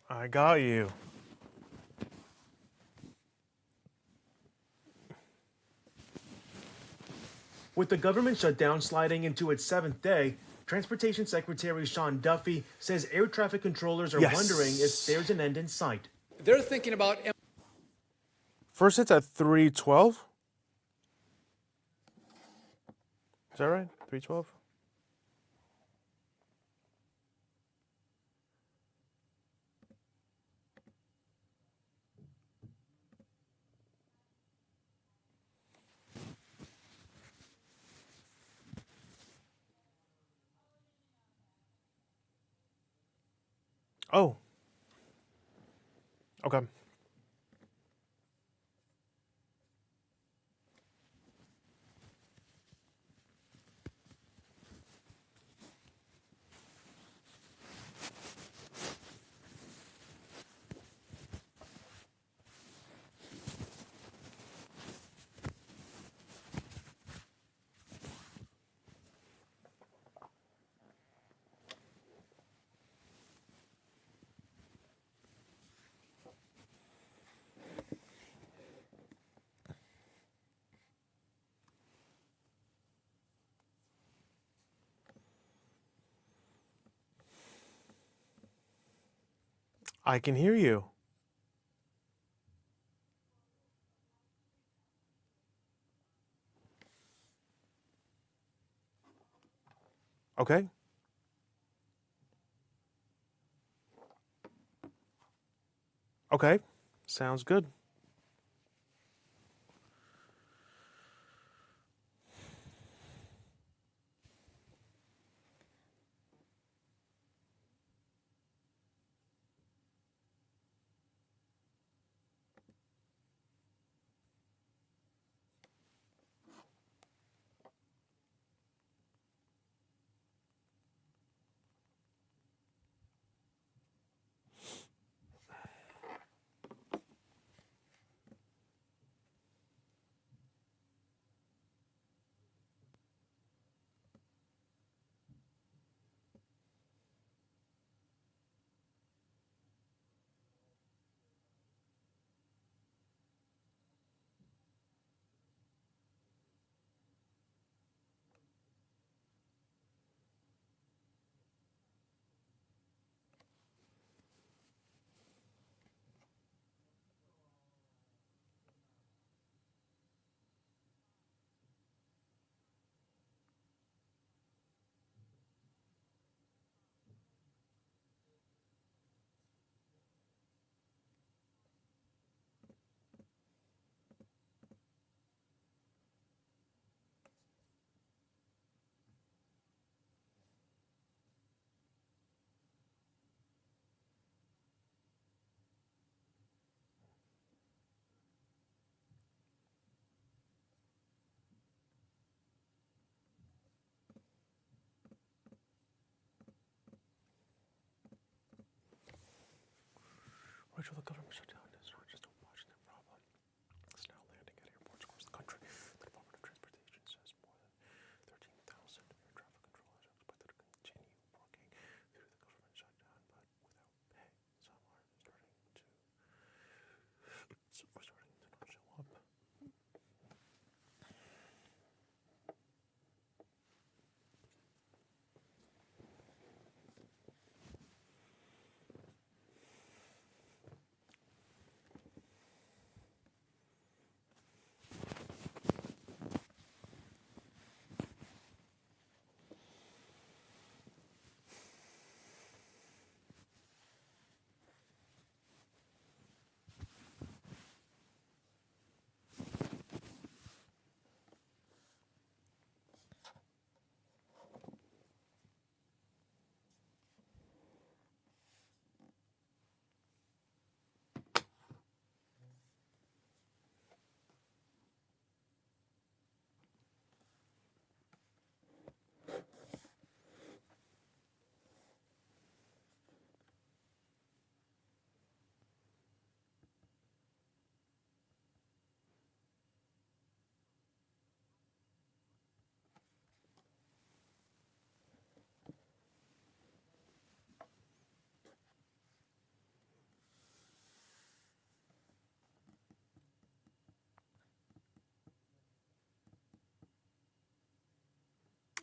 I got you. With the government shutdown sliding into its 7th day, Transportation Secretary Sean Duffy says air traffic controllers are wondering if there's an end in sight. They're thinking about. First hits at 312. Is that right? 312? Oh. Okay. I can hear you. Okay. Okay. Sounds good. Rachel, the government shut down.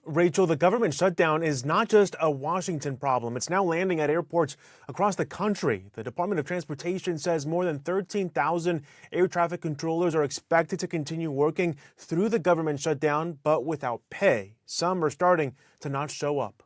Rachel, the government shutdown is not just a Washington problem. It's now landing at airports across the country. The Department of Transportation says more than 13,000 air traffic controllers are expected to continue working through the government shutdown, but without pay. Some are starting to not show up.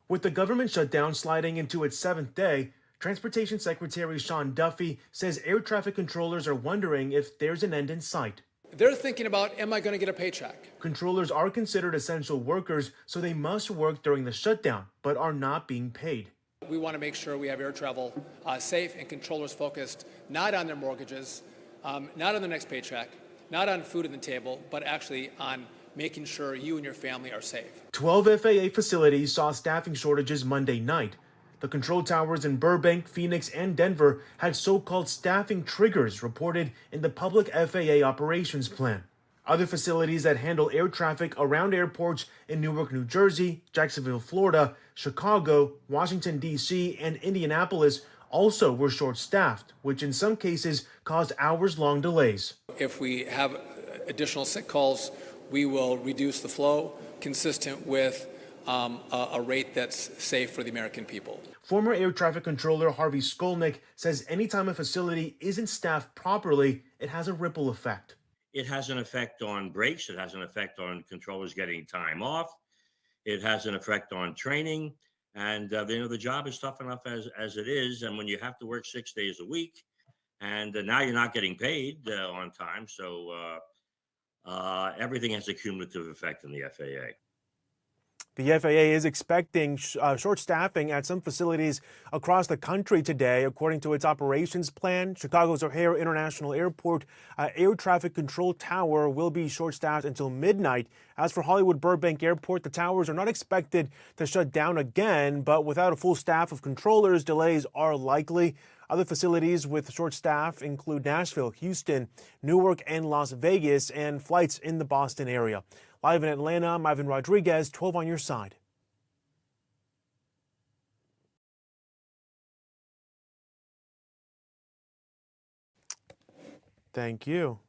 With the government shutdown sliding into its 7th day, Transportation Secretary Sean Duffy says air traffic controllers are wondering if there's an end in sight. They're thinking about, am I going to get a paycheck? Controllers are considered essential workers, so they must work during the shutdown, but are not being paid. We want to make sure we have air travel safe and controllers focused not on their mortgages, not on the next paycheck, not on food on the table, but actually on making sure you and your family are safe. 12 FAA facilities saw staffing shortages Monday night. The control towers in Burbank, Phoenix, and Denver had so-called staffing triggers reported in the public FAA operations plan. Other facilities that handle air traffic around airports in Newark, New Jersey, Jacksonville, Florida, Chicago, Washington, D.C., and Indianapolis also were short-staffed, which in some cases caused hours-long delays. If we have additional sick calls, we will reduce the flow consistent with a rate that's safe for the American people. Former air traffic controller Harvey Skolnick says anytime a facility isn't staffed properly, it has a ripple effect. It has an effect on breaks. It has an effect on controllers getting time off. It has an effect on training. And the job is tough enough as it is. And when you have to work 6 days a week, and now you're not getting paid on time, so everything has a cumulative effect on the FAA. The FAA is expecting short staffing at some facilities across the country today, according to its operations plan. Chicago's O'Hare International Airport air traffic control tower will be short-staffed until midnight. As for Hollywood Burbank Airport, the towers are not expected to shut down again, but without a full staff of controllers, delays are likely. Other facilities with short staff include Nashville, Houston, Newark, and Las Vegas, and flights in the Boston area. Live in Atlanta, I'm Ivan Rodriguez, 12 on your side. Thank you.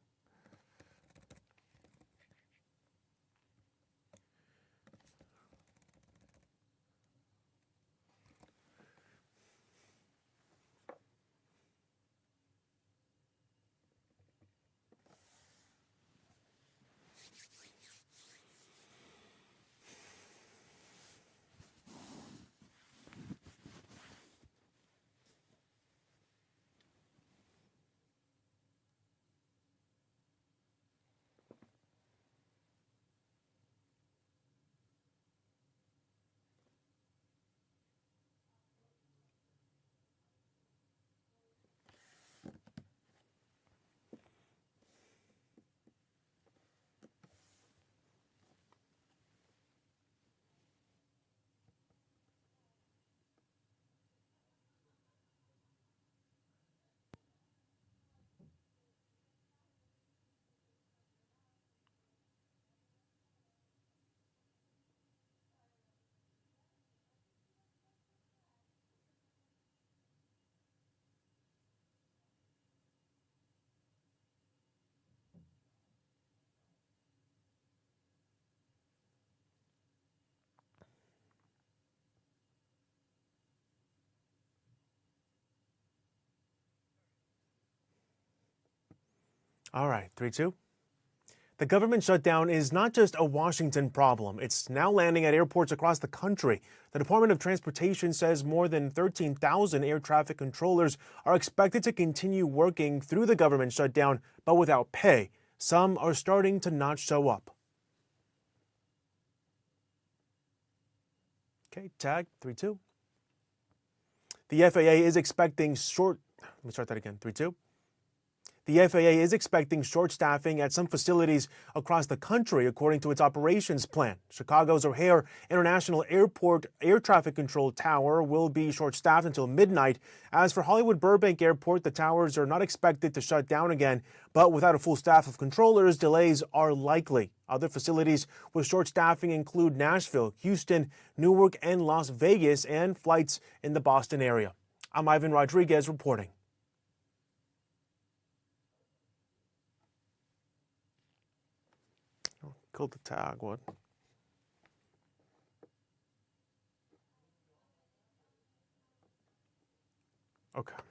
All right, 3-2. The government shutdown is not just a Washington problem. It's now landing at airports across the country. The Department of Transportation says more than 13,000 air traffic controllers are expected to continue working through the government shutdown, but without pay. Some are starting to not show up. Okay, tag, 3-2. The FAA is expecting let me start that again, 3-2. The FAA is expecting short staffing at some facilities across the country, according to its operations plan. Chicago's O'Hare International Airport air traffic control tower will be short-staffed until midnight. As for Hollywood Burbank Airport, the towers are not expected to shut down again, but without a full staff of controllers, delays are likely. Other facilities with short staffing include Nashville, Houston, Newark, and Las Vegas, and flights in the Boston area. I'm Ivan Rodriguez reporting. Killed the tag, what? Okay.